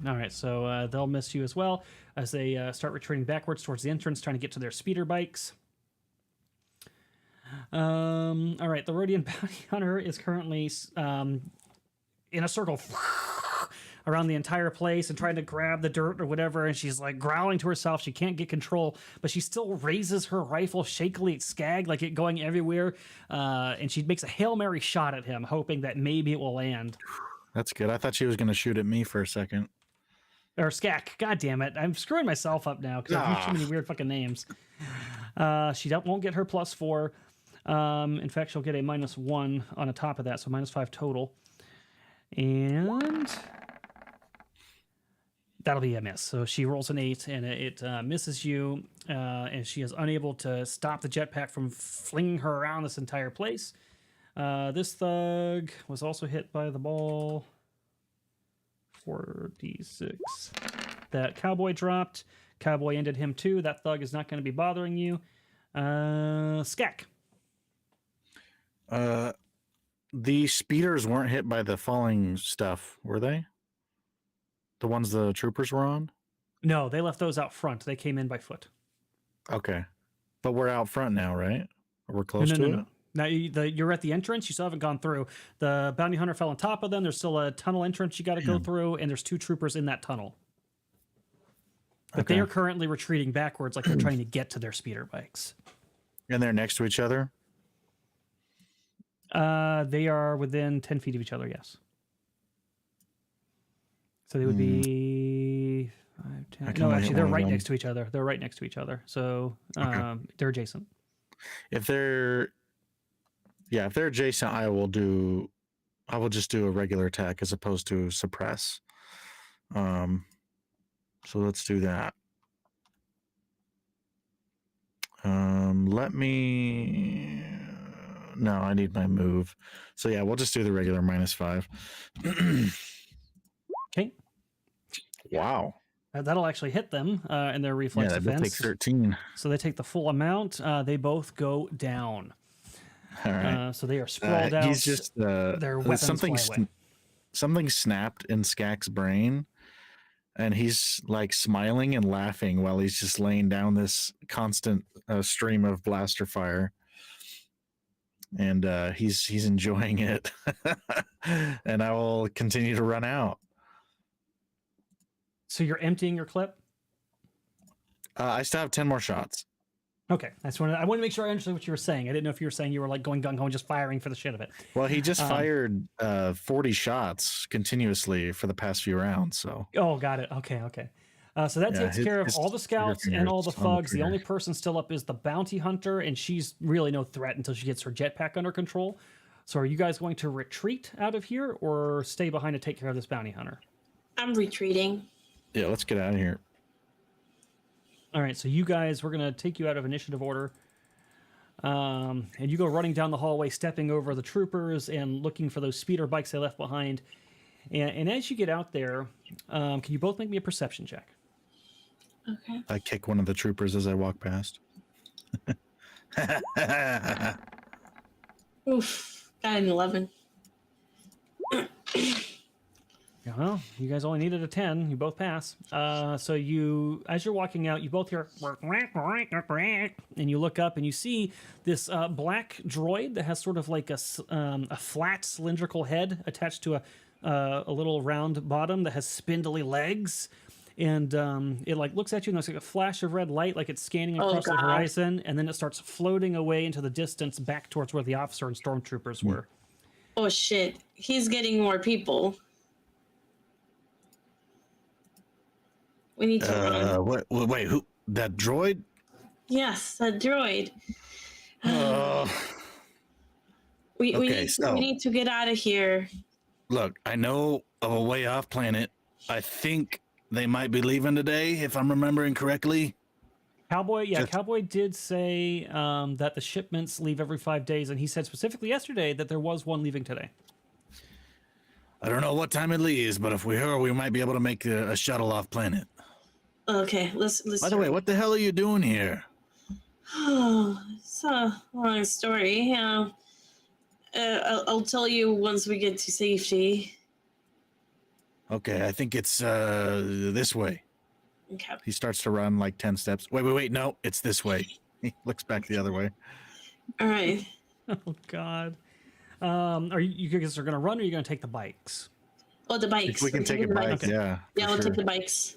All right, so they'll miss you as well as they start retreating backwards towards the entrance, trying to get to their speeder bikes. All right, the Rodian bounty hunter is currently in a circle around the entire place and trying to grab the dirt or whatever, and she's like growling to herself. She can't get control, but she still raises her rifle shakily at Skag, like it going everywhere, and she makes a Hail Mary shot at him, hoping that maybe it will land. That's good. I thought she was going to shoot at me for a second. Or Skag. God damn it. I'm screwing myself up now because I've used too many weird fucking names. She won't get her +4. In fact, she'll get a -1 on the top of that, so -5 total. And that'll be a miss. So she rolls an 8 and it misses you, and she is unable to stop the jetpack from flinging her around this entire place. This thug was also hit by the ball. 4d6. That cowboy dropped. Cowboy ended him too. That thug is not going to be bothering you. Skag. The speeders weren't hit by the falling stuff, were they? The ones the troopers were on? No, they left those out front. They came in by foot. Okay. But we're out front now, right? Or we're close to it? Now you're at the entrance. You still haven't gone through. The bounty hunter fell on top of them. There's still a tunnel entrance you got to go through, and there's 2 troopers in that tunnel. But they are currently retreating backwards like they're trying to get to their speeder bikes. And they're next to each other? They are within 10 feet of each other, yes. So they would be 5, 10. No, actually, they're right next to each other. They're right next to each other. So they're adjacent. If they're adjacent, I will just do a regular attack as opposed to suppress. So let's do that. No, I need my move. So yeah, we'll just do the regular -5. Okay. Wow. That'll actually hit them in their reflex defense. Take 13. So they take the full amount. They both go down. All right. So they are sprawled out. He's just their weapons fly away. Something snapped in Skag's brain, and he's like smiling and laughing while he's just laying down this constant stream of blaster fire. And he's enjoying it. And I will continue to run out. So you're emptying your clip? I still have 10 more shots. Okay. I want to make sure I understood what you were saying. I didn't know if you were saying you were like going gung-ho and just firing for the shit of it. Well, he just fired 40 shots continuously for the past few rounds. So. Oh, got it. Okay. So that takes care of all the scouts and all the thugs. The only person still up is the bounty hunter, and she's really no threat until she gets her jetpack under control. So are you guys going to retreat out of here or stay behind to take care of this bounty hunter? I'm retreating. Yeah, let's get out of here. All right, so you guys, we're going to take you out of initiative order. And you go running down the hallway, stepping over the troopers and looking for those speeder bikes they left behind. And as you get out there, can you both make me a perception check? Okay. I kick one of the troopers as I walk past. Oof. Got an 11. Well, you guys only needed a 10. You both pass. So you, as you're walking out, you both hear, and you look up and you see this black droid that has sort of like a flat cylindrical head attached to a little round bottom that has spindly legs. And it like looks at you and there's like a flash of red light, like it's scanning across the horizon, and then it starts floating away into the distance back towards where the officer and stormtroopers were. Oh shit! He's getting more people. We need to run. Wait, who? That droid? Yes, that droid. We need to get out of here. Look, I know of a way off planet. I think they might be leaving today, if I'm remembering correctly. Cowboy did say that the shipments leave every 5 days, and he said specifically yesterday that there was one leaving today. I don't know what time it leaves, but if we hurry, we might be able to make a shuttle off planet. Okay, let's. By the way, what the hell are you doing here? Oh, it's a long story. I'll tell you once we get to safety. Okay, I think it's this way. Okay. He starts to run like 10 steps. Wait, no, it's this way. He looks back the other way. All right. Oh, God. Are you guys are going to run, or are you going to take the bikes? Oh, the bikes. We can take a bike, okay. yeah. Yeah, we'll take the bikes.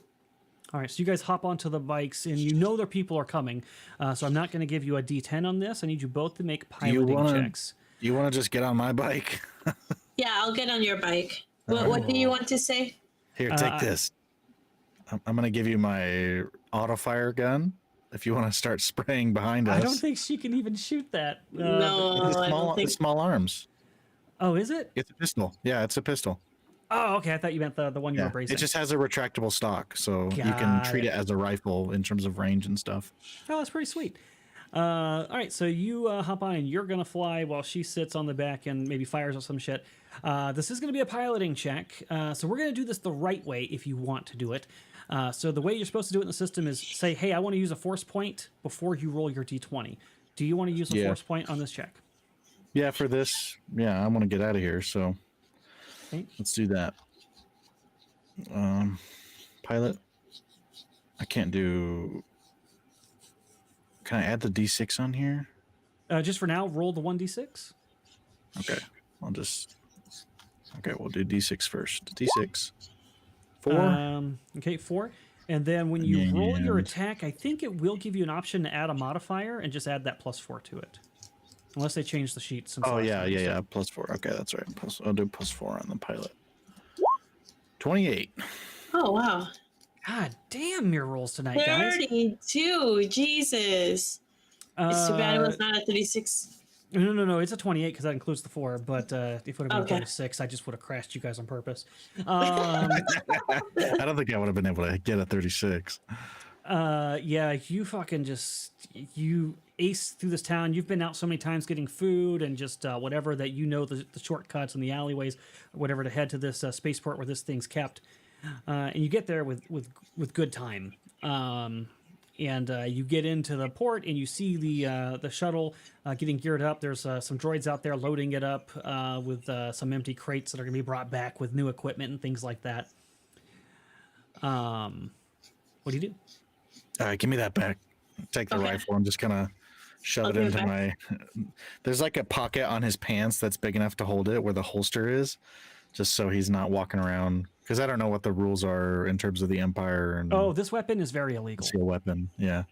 All right, so you guys hop onto the bikes, and you know their people are coming. So I'm not going to give you a D10 on this. I need you both to make piloting checks. You want to just get on my bike? Yeah, I'll get on your bike. What do you want to say? Here, take this. I'm going to give you my auto fire gun if you want to start spraying behind us. I don't think she can even shoot that. No, I don't think. Small arms. Oh, is it? It's a pistol. Yeah, it's a pistol. Oh, okay. I thought you meant the one you were bracing. It just has a retractable stock, so you can Got treat it. it as a rifle in terms of range and stuff. Oh, that's pretty sweet. All right, so you hop on and you're gonna fly while she sits on the back and maybe fires or some shit. This is gonna be a piloting check, so we're gonna do this the right way if you want to do it. So the way you're supposed to do it in the system is say, hey, I want to use a force point before you roll your d20. Do you want to use a force point on this check? Yeah, for this, I want to get out of here, so let's do that. Pilot, I can't do. Can I add the d6 on here? Just for now, roll the 1d6. Okay, Okay, we'll do d6 first. D6. 4. Okay, 4. And then when you roll your attack, I think it will give you an option to add a modifier and just add that +4 to it. Unless they change the sheet. Since yeah, +4. Okay, that's right. I'll do +4 on the pilot. 28. Oh, wow. God damn your rolls tonight, guys. 32. Jesus. It's too bad it was not a 36. No. It's a 28 because that includes the 4. But if it would have been 36, I just would have crashed you guys on purpose. I don't think I would have been able to get a 36. Yeah, you fucking you ace through this town. You've been out so many times getting food and just whatever that the shortcuts and the alleyways, whatever to head to this spaceport where this thing's kept. And you get there with good time. And you get into the port and you see the shuttle getting geared up. There's some droids out there loading it up with some empty crates that are going to be brought back with new equipment and things like that. What do you do? All right, give me that back. Take the rifle and just kind of shove it into my... There's like a pocket on his pants that's big enough to hold it where the holster is, just so he's not walking around. Because I don't know what the rules are in terms of the Empire. And this weapon is very illegal. It's a weapon, yeah.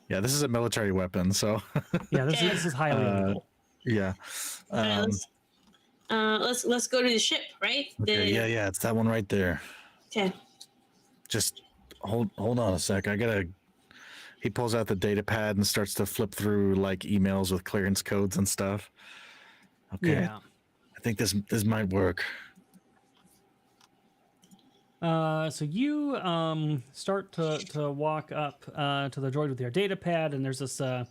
Yeah, this is a military weapon, so... yeah, this is highly illegal. Yeah. Let's go to the ship, right? Okay, yeah, it's that one right there. Okay. Just hold on a sec. He pulls out the data pad and starts to flip through like emails with clearance codes and stuff. Okay. Yeah. I think this might work. So you start to walk up to the droid with your data pad, and there's this little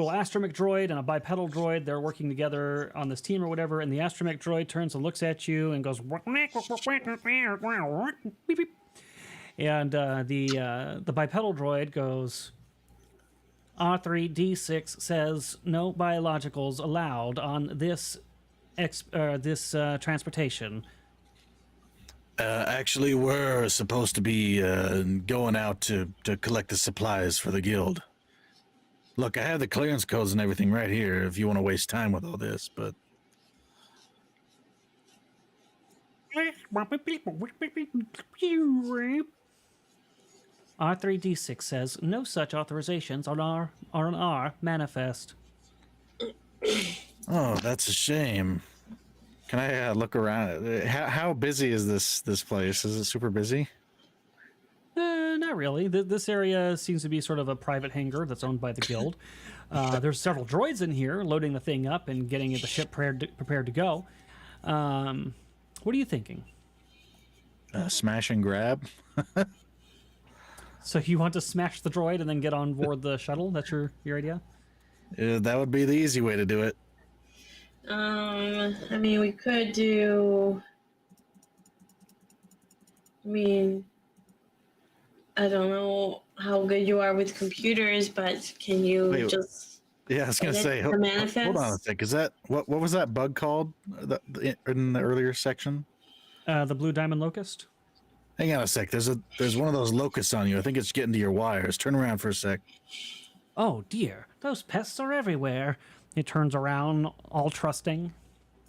astromech droid and a bipedal droid. They're working together on this team or whatever, and the astromech droid turns and looks at you and goes, beep, beep. And the bipedal droid goes, R3D6 says no biologicals allowed on this transportation. Actually, we're supposed to be going out to collect the supplies for the guild. Look, I have the clearance codes and everything right here if you want to waste time with all this, but... R3D6 says no such authorizations on our manifest. Oh, that's a shame. Can I look around? How busy is this place? Is it super busy? Not really. This area seems to be sort of a private hangar that's owned by the guild. There's several droids in here loading the thing up and getting the ship prepared to go. What are you thinking? Smash and grab. So you want to smash the droid and then get on board the shuttle? That's your idea? That would be the easy way to do it. I mean, we could do... I don't know how good you are with computers, but can you just... Yeah, I was going to say, hold on a sec. Is that... What was that bug called in the earlier section? The blue diamond locust? Hang on a sec. There's one of those locusts on you. I think it's getting to your wires. Turn around for a sec. Oh, dear. Those pests are everywhere. He turns around, all trusting.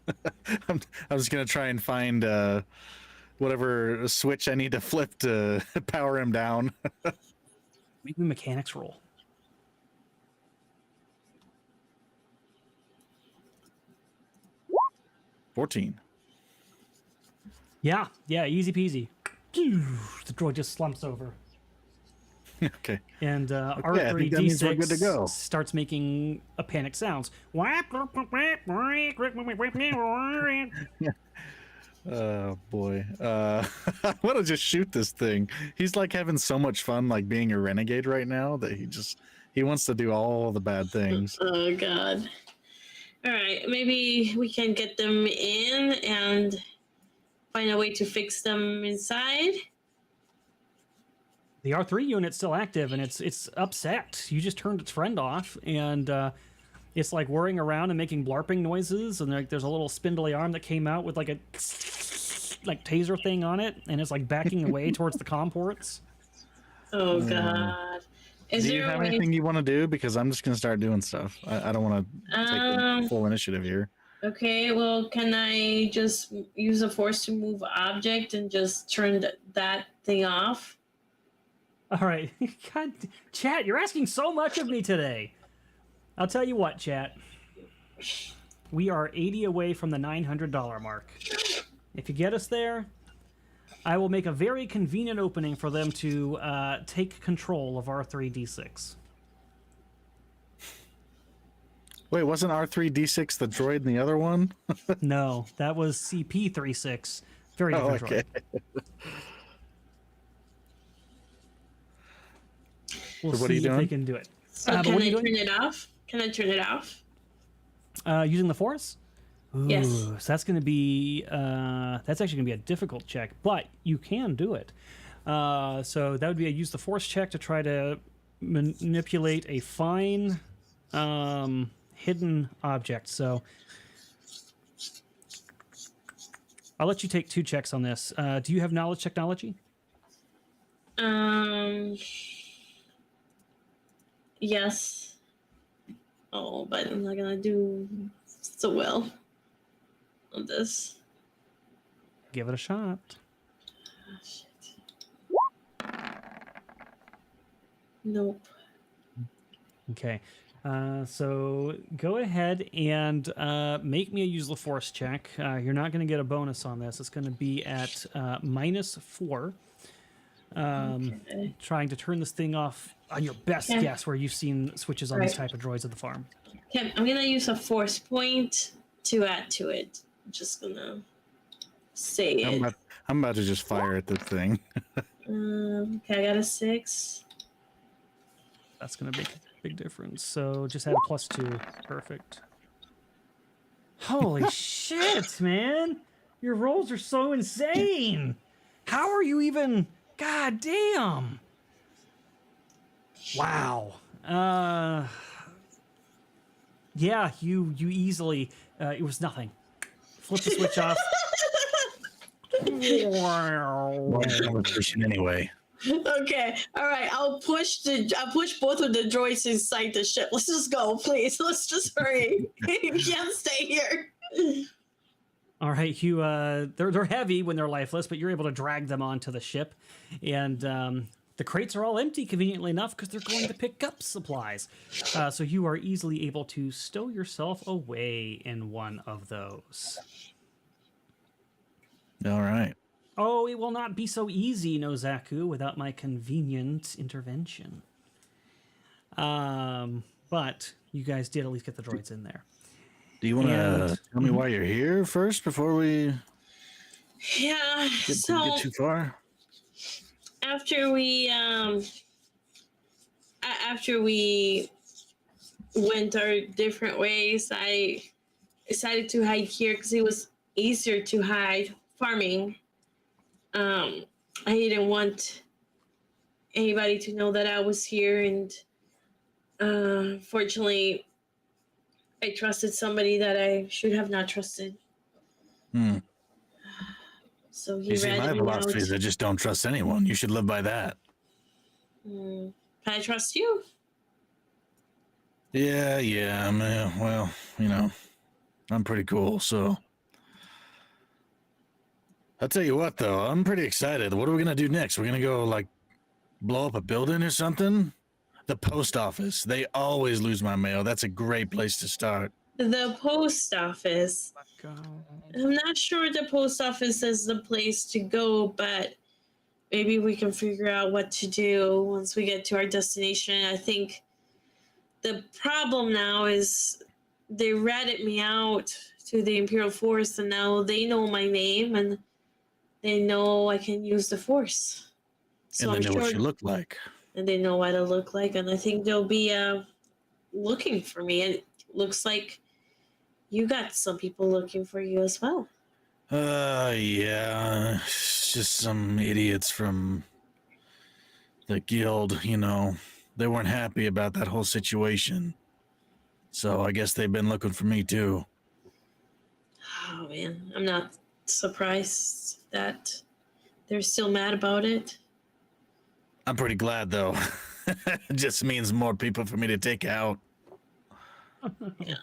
I was going to try and find whatever switch I need to flip to power him down. Make me mechanics roll. $14. Yeah, easy peasy. The droid just slumps over. Okay. And R3D6 starts making a panic sounds. Oh boy. I want to just shoot this thing. He's like having so much fun like being a renegade right now that he wants to do all the bad things. Oh god. All right, maybe we can get them in and find a way to fix them inside. The R3 unit's still active, and it's upset. You just turned its friend off, and it's like whirring around and making blarping noises. And there's a little spindly arm that came out with like a like taser thing on it, and it's like backing away towards the comm ports. Oh god. Is Do you there a have way- anything you want to do? Because I'm just gonna start doing stuff. I don't want to take the full initiative here. Okay, well, can I just use a force to move object and just turn that thing off? All right, God, chat, you're asking so much of me today. I'll tell you what, chat. We are 80 away from the $900 mark. If you get us there, I will make a very convenient opening for them to take control of R3D6. Wait, wasn't R3D6 the droid in the other one? No, that was CP36. Very Oh, different okay. droid. We'll So what are see you if they doing? can do it. So but can what are I you turn doing? it off? Can I turn it off? Using the Force? Ooh, Yes. So that's going to be that's actually going to be a difficult check, but you can do it. So that would be a use the Force check to try to manipulate a fine hidden object. So I'll let you take 2 checks on this. Do you have knowledge technology? Yes. Oh, but I'm not gonna do so well on this. Give it a shot. Oh, shit. Nope. Okay. So go ahead and make me a use the Force check. You're not going to get a bonus on this. It's going to be at -4. Okay. Trying to turn this thing off on your best Okay. guess where you've seen switches on these Right. type of droids at the farm. Okay, I'm gonna use a force point to add to it. I'm just gonna say it. I'm about to just fire at this thing. Okay, I got a 6. That's going to make a big difference. So just add a +2. Perfect. Holy shit, man. Your rolls are so insane. How are you even... God damn. Wow. Yeah, you easily... it was nothing. Flip the switch off. Conversation anyway. Okay, all right. I'll push both of the droids inside the ship. Let's just go, please. Let's just hurry. You can't stay here. All right, you. They're heavy when they're lifeless, but you're able to drag them onto the ship, and the crates are all empty, conveniently enough, because they're going to pick up supplies. So you are easily able to stow yourself away in one of those. All right. Oh, it will not be so easy, Nozaku, without my convenient intervention. But you guys did at least get the droids in there. Do you want to And- tell me why you're here first before we Yeah. get too far? After we went our different ways, I decided to hide here because it was easier to hide farming. I didn't want anybody to know that I was here, and fortunately, I trusted somebody that I should have not trusted. So he You see, my ratted me out. philosophy is I just don't trust anyone. You should live by that. Can I trust you? Yeah, well, you know, I'm pretty cool, so. I'll tell you what, though, I'm pretty excited. What are we going to do next? We're going to go, like, blow up a building or something? The post office. They always lose my mail. That's a great place to start. The post office. I'm not sure the post office is the place to go, but maybe we can figure out what to do once we get to our destination. I think the problem now is they ratted me out to the Imperial Force, and now they know my name and they know I can use the Force. So And they I'm know sure, what you look like. and they know what I look like, and I think they'll be looking for me. And it looks like you got some people looking for you as well. Yeah. It's just some idiots from the guild, you know. They weren't happy about that whole situation. So I guess they've been looking for me too. Oh man, I'm not surprised that they're still mad about it. I'm pretty glad though. It just means more people for me to take out. Yeah.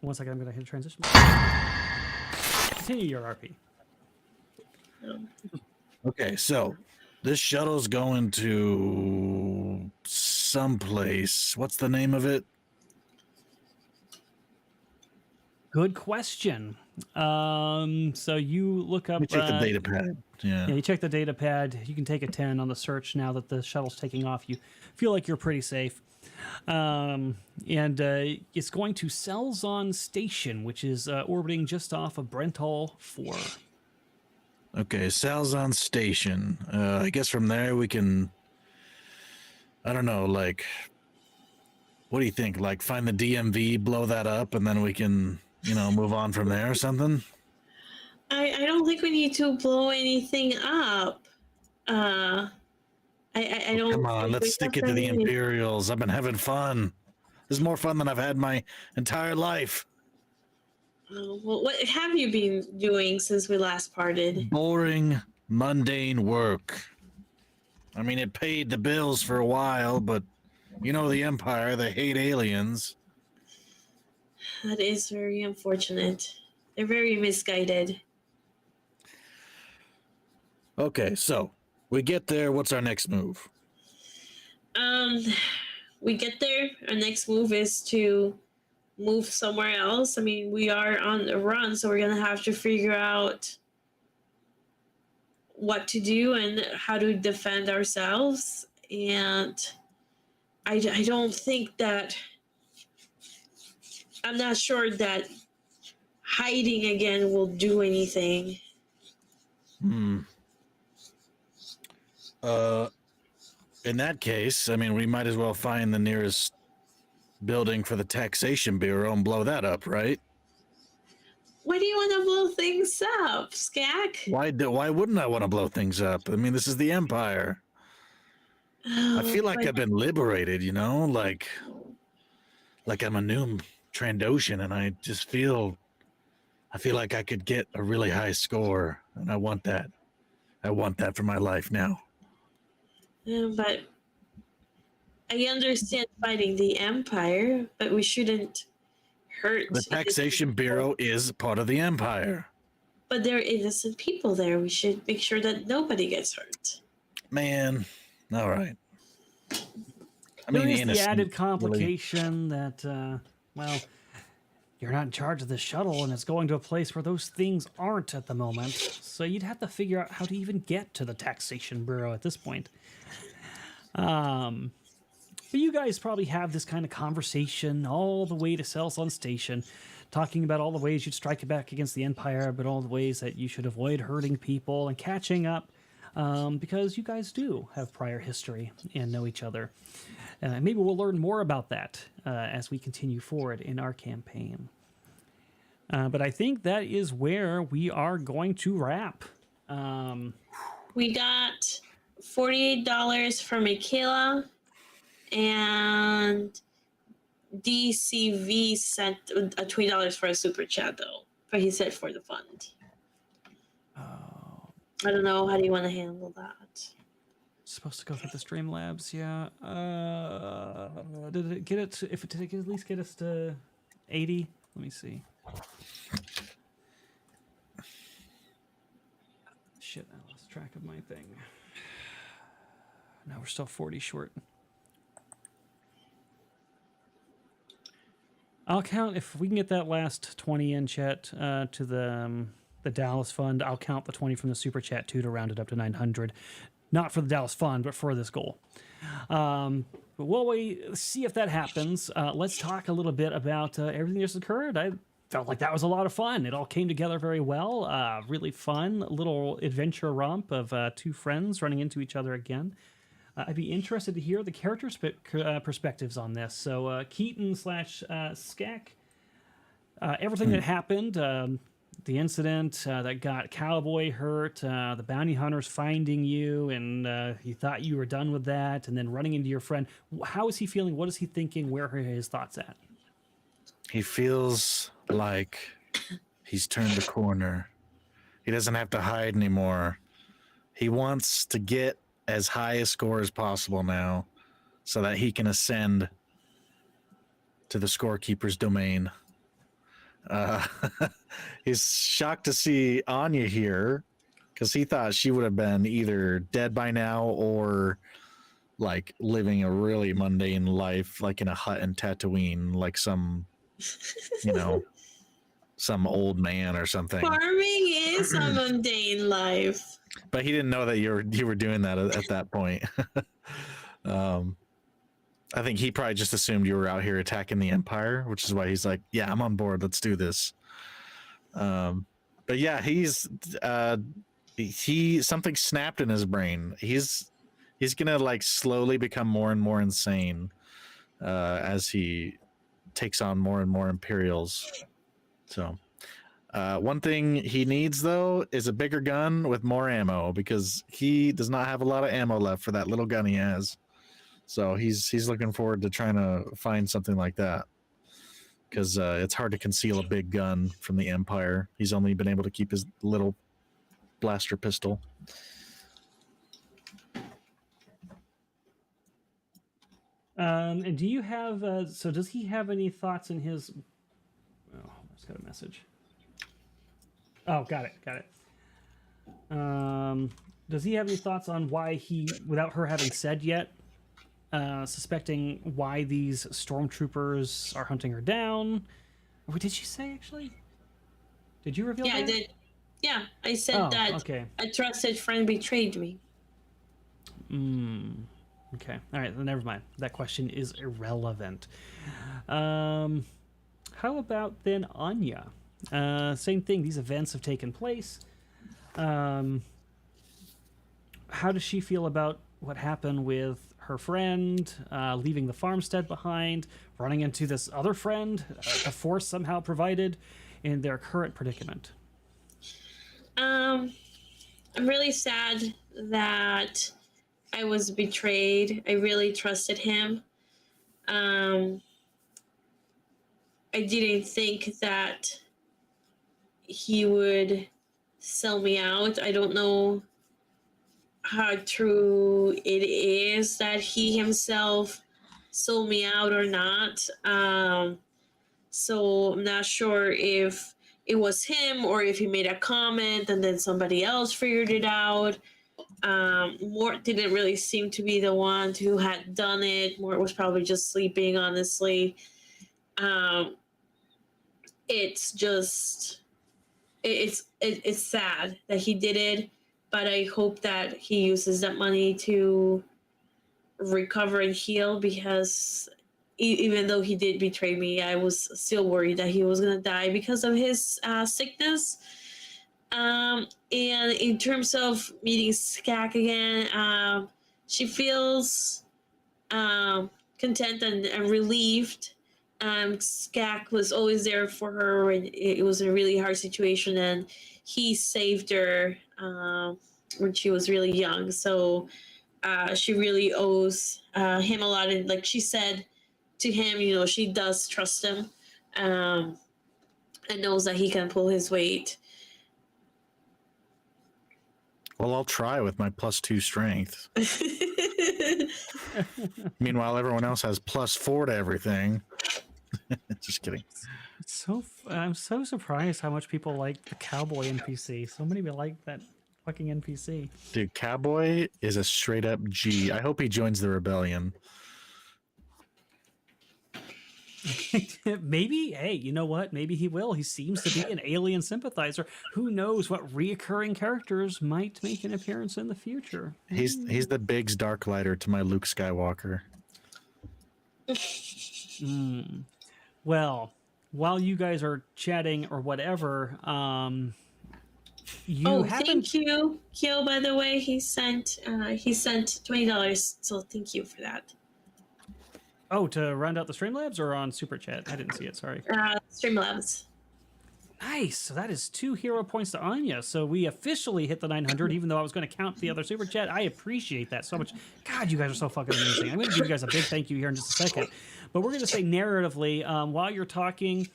1 second, I'm going to hit a transition. Continue your RP. Okay, so this shuttle's going to someplace. What's the name of it? Good question. So you look up. Let me check the data pad. Yeah, you check the data pad. You can take a 10 on the search now that the shuttle's taking off. You feel like you're pretty safe. And it's going to Selzon Station, which is orbiting just off of Brentall 4. Okay, Salzon Station. I guess from there we can, I don't know, like, what do you think? Like, find the DMV, blow that up, and then we can, you know, move on from there or something? I don't think we need to blow anything up. I don't. Come on, think let's we stick have it to the any- Imperials. I've been having fun. This is more fun than I've had my entire life. Well, what have you been doing since we last parted? Boring, mundane work. I mean, it paid the bills for a while, but you know the Empire, they hate aliens. That is very unfortunate. They're very misguided. Okay, so we get there. What's our next move? We get there. Our next move is to move somewhere else. I mean, we are on the run, so we're gonna have to figure out what to do and how to defend ourselves. And I don't think that. I'm not sure that hiding again will do anything. In that case, I mean, we might as well find the nearest building for the Taxation Bureau and blow that up, right? Why do you want to blow things up, Skag? Why wouldn't I want to blow things up? I mean, this is the Empire. I feel like I've been liberated, you know, like I'm a new Trandoshan, and I feel like I could get a really high score, and I want that. I want that for my life now. But I understand fighting the Empire, but we shouldn't hurt. The Taxation Bureau is part of the Empire. But there are innocent people there. We should make sure that nobody gets hurt. Man, all right. I There mean, is the innocent, added really. complication that, well, you're not in charge of the shuttle, and it's going to a place where those things aren't at the moment. So you'd have to figure out how to even get to the Taxation Bureau at this point. But you guys probably have this kind of conversation all the way to Selzon Station, talking about all the ways you'd strike back against the Empire, but all the ways that you should avoid hurting people and catching up, because you guys do have prior history and know each other. Maybe we'll learn more about that as we continue forward in our campaign. But I think that is where we are going to wrap. We got $48 from Michaela, and DCV sent $20 for a super chat though, but he said for the fund. I don't know. How do you want to handle that? Supposed to go through the Streamlabs, yeah. Did it get it? Did it at least get us to 80? Let me see. Shit, I lost track of my thing. Now we're still 40 short. I'll count if we can get that last 20 in chat to the Dallas Fund. I'll count the 20 from the Super Chat too to round it up to 900. Not for the Dallas Fund, but for this goal. But while we see if that happens, let's talk a little bit about everything that's occurred. felt like that was a lot of fun. It all came together very well. Really fun little adventure romp of two friends running into each other again. I'd be interested to hear the characters' perspectives on this. So Keaton slash Skag, everything that happened, the incident that got Cowboy hurt, the bounty hunters finding you, and you thought you were done with that, and then running into your friend. How is he feeling? What is he thinking? Where are his thoughts at? He feels like he's turned the corner. He doesn't have to hide anymore. He wants to get as high a score as possible now so that he can ascend to the scorekeeper's domain. He's shocked to see Anya here because he thought she would have been either dead by now or like living a really mundane life, like in a hut in Tatooine, like some, you know, some old man or something. Farming is a mundane life. But he didn't know that you were doing that at that point. I think he probably just assumed you were out here attacking the Empire, which is why he's like, "Yeah, I'm on board. Let's do this." But yeah, he's something snapped in his brain. He's gonna like slowly become more and more insane as he takes on more and more Imperials. So. One thing he needs, though, is a bigger gun with more ammo because he does not have a lot of ammo left for that little gun he has. So he's looking forward to trying to find something like that because it's hard to conceal a big gun from the Empire. He's only been able to keep his little blaster pistol. And do you have, so does he have any thoughts in his, oh, I just got a message. Oh, got it. Does he have any thoughts on why he, without her having said yet, suspecting why these stormtroopers are hunting her down? Or did she say, actually? Did you reveal that? Yeah, I did. Yeah, I said that okay. a trusted friend betrayed me. Okay. All right, then never mind. That question is irrelevant. How about then Anya? Same thing. These events have taken place. How does she feel about what happened with her friend, leaving the farmstead behind, running into this other friend, the Force somehow provided, in their current predicament? I'm really sad that I was betrayed. I really trusted him. I didn't think that he would sell me out. I don't know how true it is that he himself sold me out or not. So I'm not sure if it was him or if he made a comment and then somebody else figured it out. Mort didn't really seem to be the one who had done it. Mort was probably just sleeping, honestly. It's just... It's sad that he did it, but I hope that he uses that money to recover and heal because even though he did betray me, I was still worried that he was going to die because of his sickness. And in terms of meeting Skag again, she feels content and relieved. Skag was always there for her when it was a really hard situation, and he saved her when she was really young. So she really owes him a lot. And like she said to him, you know, she does trust him and knows that he can pull his weight. Well, I'll try with my +2 strength. Meanwhile, everyone else has +4 to everything. Just kidding. I'm so surprised how much people like the cowboy NPC. So many people like that fucking NPC. Dude, Cowboy is a straight up G. I hope he joins the rebellion. Maybe, hey, you know what? Maybe he will. He seems to be an alien sympathizer. Who knows what reoccurring characters might make an appearance in the future? He's the Biggs Darklighter to my Luke Skywalker. Well, while you guys are chatting or whatever, you thank you, Kyo. By the way, he sent $20, so thank you for that. Oh, to round out the Streamlabs or on Super Chat? I didn't see it. Sorry. Streamlabs. Nice. So that is 2 hero points to Anya. So we officially hit the 900, even though I was going to count the other Super Chat. I appreciate that so much. God, you guys are so fucking amazing. I'm going to give you guys a big thank you here in just a second. But we're going to say narratively, while you're talking,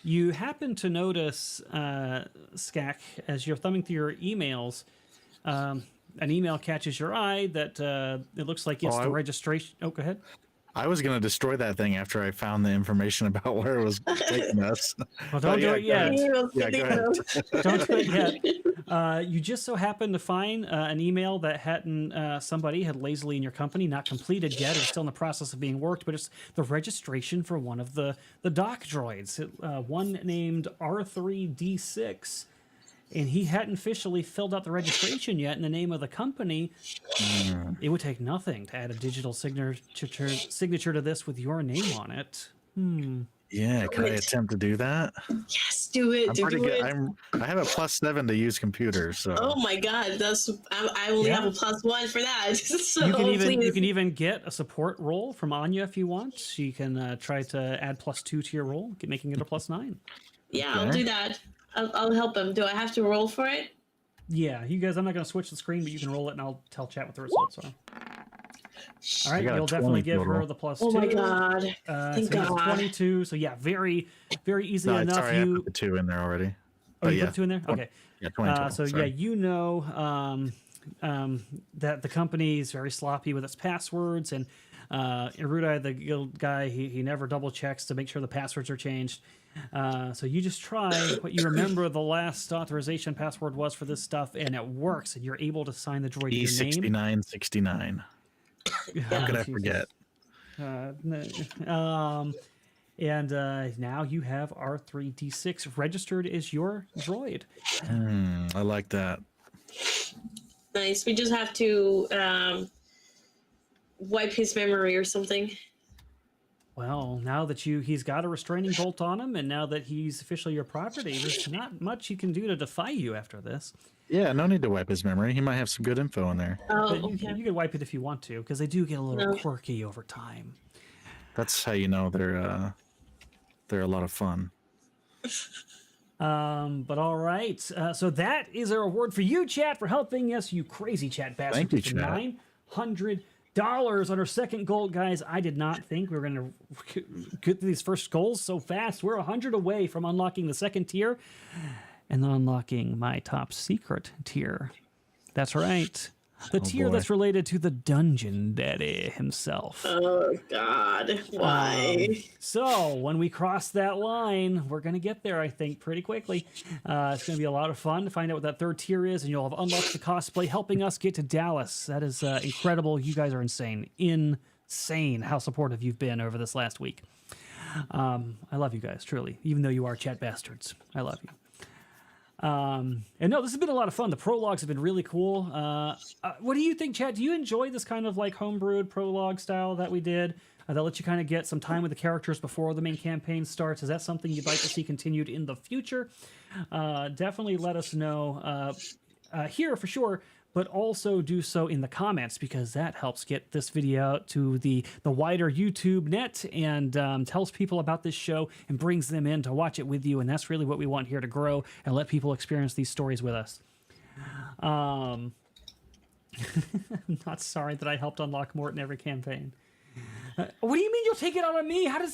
you happen to notice, Skag, as you're thumbing through your emails, an email catches your eye that it looks like it's the registration. Oh, go ahead. I was going to destroy that thing after I found the information about where it was taking us. Well, don't do it yet. Yeah, go ahead. Don't do it yet. You just so happened to find an email that hadn't somebody had lazily in your company not completed yet. It's still in the process of being worked, but it's the registration for one of the dock droids, one named R3D6. And he hadn't officially filled out the registration yet in the name of the company. It would take nothing to add a digital signature to this with your name on it. Yeah, can I attempt to do that? Yes, do it. I'm pretty good. I have a +7 to use computers. So. Oh my god, I only have a +1 for that. So you can even get a support role from Anya if you want. She can try to add +2 to your role, making it a +9. Yeah, okay. I'll do that. I'll help him. Do I have to roll for it? Yeah, you guys, I'm not going to switch the screen, but you can roll it and I'll tell chat what the results are. All right, you'll definitely give her the +2. Oh my god. Thank God. 22. So yeah, very, very easily enough. Sorry, I put the 2 in there already. Oh, you put the 2 in there? Okay. Yeah, 22. So sorry. yeah, you know that the company is very sloppy with its passwords, and Erudi, the guild guy, he never double checks to make sure the passwords are changed. So you just try what you remember the last authorization password was for this stuff, and it works, and you're able to sign the droid your name. E6969. How could I forget? And now you have R3D6 registered as your droid. I like that. Nice. We just have to wipe his memory or something. Well, now that he's got a restraining bolt on him, and now that he's officially your property, there's not much he can do to defy you after this. Yeah, no need to wipe his memory. He might have some good info in there. Oh, okay. You can wipe it if you want to, because they do get a little quirky over time. That's how you know they're a lot of fun. But all right. So that is our award for you, chat, for helping us, you crazy chat bastards. Thank you, chat. $900 on our second goal, guys. I did not think we were going to get these first goals so fast. We're 100 away from unlocking the second tier and then unlocking my top secret tier. That's right. The tier that's related to the Dungeon Daddy himself. Oh, God. Why? So, when we cross that line, we're going to get there, I think, pretty quickly. It's going to be a lot of fun to find out what that third tier is, and you'll have unlocked the cosplay, helping us get to Dallas. That is incredible. You guys are insane. Insane how supportive you've been over this last week. I love you guys, truly, even though you are chat bastards. I love you. And no, this has been a lot of fun. The prologues have been really cool. What do you think, Chad? Do you enjoy this kind of like homebrewed prologue style that we did? That lets you kind of get some time with the characters before the main campaign starts. Is that something you'd like to see continued in the future? Definitely let us know here for sure, but also do so in the comments, because that helps get this video out to the wider YouTube net and tells people about this show and brings them in to watch it with you. And that's really what we want here, to grow and let people experience these stories with us. I'm not sorry that I helped unlock Morton every campaign. What do you mean you'll take it out on me? How does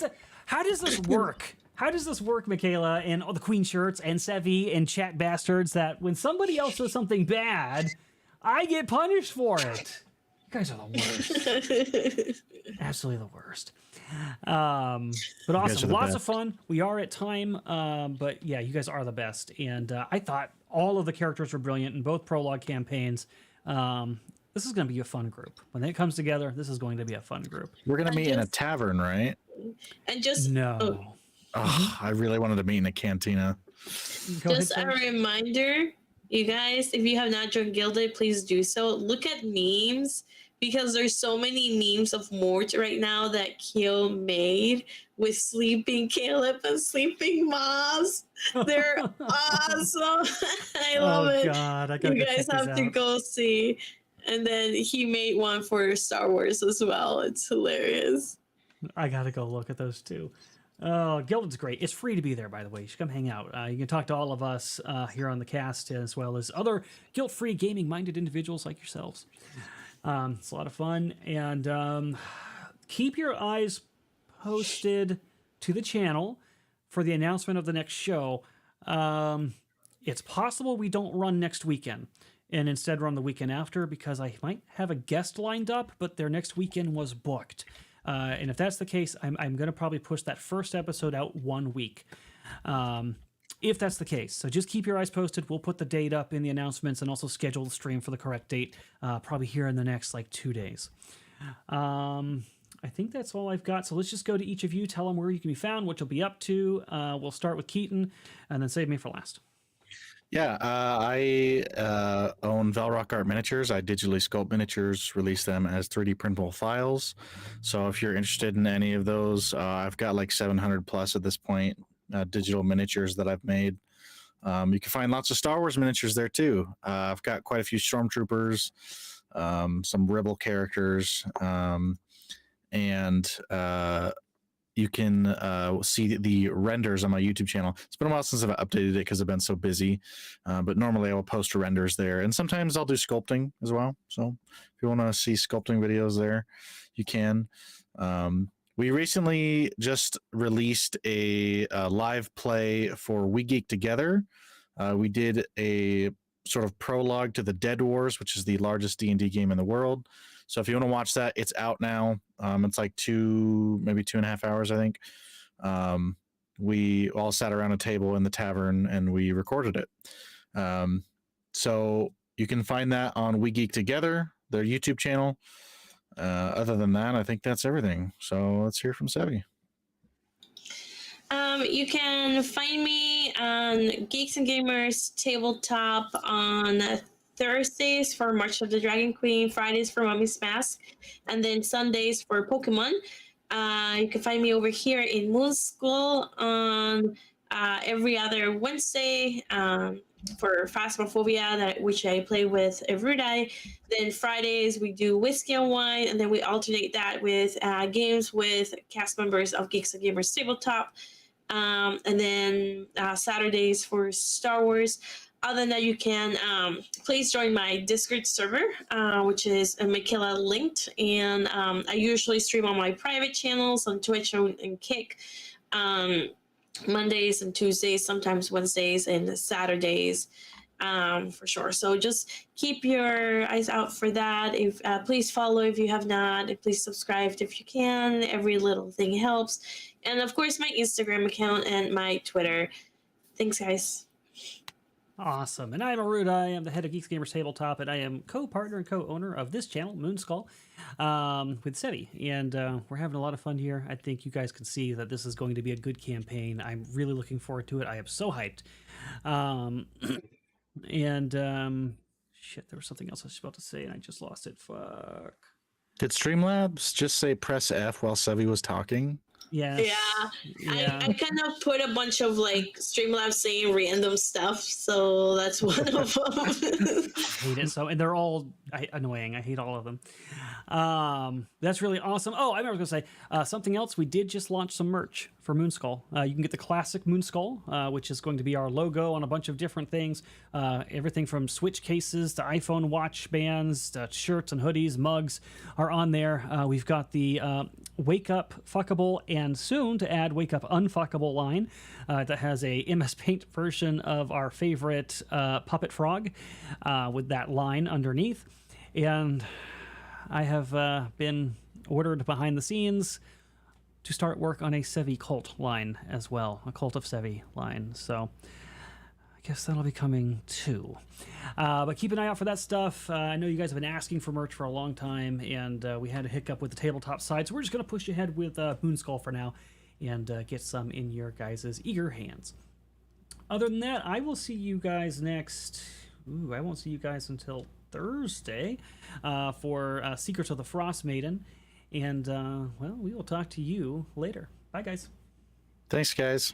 this work? How does this work, Michaela, and all the Queen Shirts and Sevvy and chat bastards, that when somebody else does something bad, I get punished for it? You guys are the worst. Absolutely the worst. But awesome. Lots of fun. We are at time. But yeah, you guys are the best. And I thought all of the characters were brilliant in both prologue campaigns. This is going to be a fun group. When it comes together, this is going to be a fun group. We're going to meet in a tavern, right? And just... No. I really wanted to meet in a cantina. Just a reminder, you guys, if you have not joined Guilded, please do so. Look at memes because there's so many memes of Mort right now that Kyo made with Sleeping Caleb and Sleeping Maz. They're awesome. I love Oh it. God, I gotta You go guys check these have to out. go see. And then he made one for Star Wars as well. It's hilarious. I gotta go look at those too. Oh, Gilded's great. It's free to be there, by the way. You should come hang out. You can talk to all of us here on the cast, as well as other guilt-free gaming-minded individuals like yourselves. It's a lot of fun, and keep your eyes posted to the channel for the announcement of the next show. It's possible we don't run next weekend and instead run the weekend after, because I might have a guest lined up, but their next weekend was booked. And if that's the case, I'm going to probably push that first episode out 1 week. If that's the case. So just keep your eyes posted. We'll put the date up in the announcements and also schedule the stream for the correct date, probably here in the next 2 days. I think that's all I've got. So let's just go to each of you, tell them where you can be found, what you'll be up to. We'll start with Keaton, and then save me for last. Yeah, I own Velrock Art Miniatures. I digitally sculpt miniatures, release them as 3D printable files. So if you're interested in any of those, I've got 700 plus at this point, digital miniatures that I've made. You can find lots of Star Wars miniatures there too. I've got quite a few Stormtroopers, some Rebel characters, and you can see the renders on my YouTube channel. It's been a while since I've updated it because I've been so busy, but normally I will post renders there, and sometimes I'll do sculpting as well. So if you want to see sculpting videos there, you can. We recently just released a live play for We Geek Together. We did a sort of prologue to the Dead Wars, which is the largest D&D game in the world. So if you want to watch that, it's out now. It's maybe 2.5 hours, I think. We all sat around a table in the tavern and we recorded it. So you can find that on We Geek Together, their YouTube channel. Other than that, I think that's everything. So let's hear from Sevvy. You can find me on Geeks and Gamers Tabletop on Thursdays for March of the Dragon Queen, Fridays for Mummy's Mask, and then Sundays for Pokemon. You can find me over here in Moonskull on every other Wednesday for Phasmophobia, which I play with Erudi. Then Fridays we do Whiskey and Wine, and then we alternate that with games with cast members of Geeks and Gamers Tabletop. And then Saturdays for Star Wars. Other than that, you can please join my Discord server, which is Michaela linked. And I usually stream on my private channels on Twitch and Kick Mondays and Tuesdays, sometimes Wednesdays and Saturdays for sure. So just keep your eyes out for that. If please follow if you have not. Please subscribe if you can. Every little thing helps. And of course, my Instagram account and my Twitter. Thanks, guys. Awesome. And I'm Erudi. I am the head of Geeks Gamers Tabletop, and I am co-partner and co-owner of this channel, Moonskull, with Sevvy. And we're having a lot of fun here. I think you guys can see that this is going to be a good campaign. I'm really looking forward to it. I am so hyped. Shit, there was something else I was about to say, and I just lost it. Fuck. Did Streamlabs just say press F while Sevvy was talking? Yes. Yeah. I kind of put a bunch of Streamlabs saying random stuff, so that's one of them. I hate it so, and they're all annoying. I hate all of them. That's really awesome. Oh, I was going to say something else. We did just launch some merch for Moonskull. You can get the classic Moonskull, which is going to be our logo on a bunch of different things. Everything from Switch cases to iPhone watch bands to shirts and hoodies, mugs are on there. We've got the Wake Up Fuckable and soon to add Wake Up Unfuckable line that has a MS Paint version of our favorite Puppet Frog with that line underneath. And I have been ordered behind the scenes to start work on a Sevvy cult line as well, a Cult of Sevvy line. So I guess that'll be coming too. But keep an eye out for that stuff. I know you guys have been asking for merch for a long time, and we had a hiccup with the tabletop side, so we're just going to push ahead with Moonskull for now and get some in your guys' eager hands. Other than that, I will see you guys next... Ooh, I won't see you guys until Thursday for Secrets of the Frost Maiden. And, well, we will talk to you later. Bye, guys. Thanks, guys.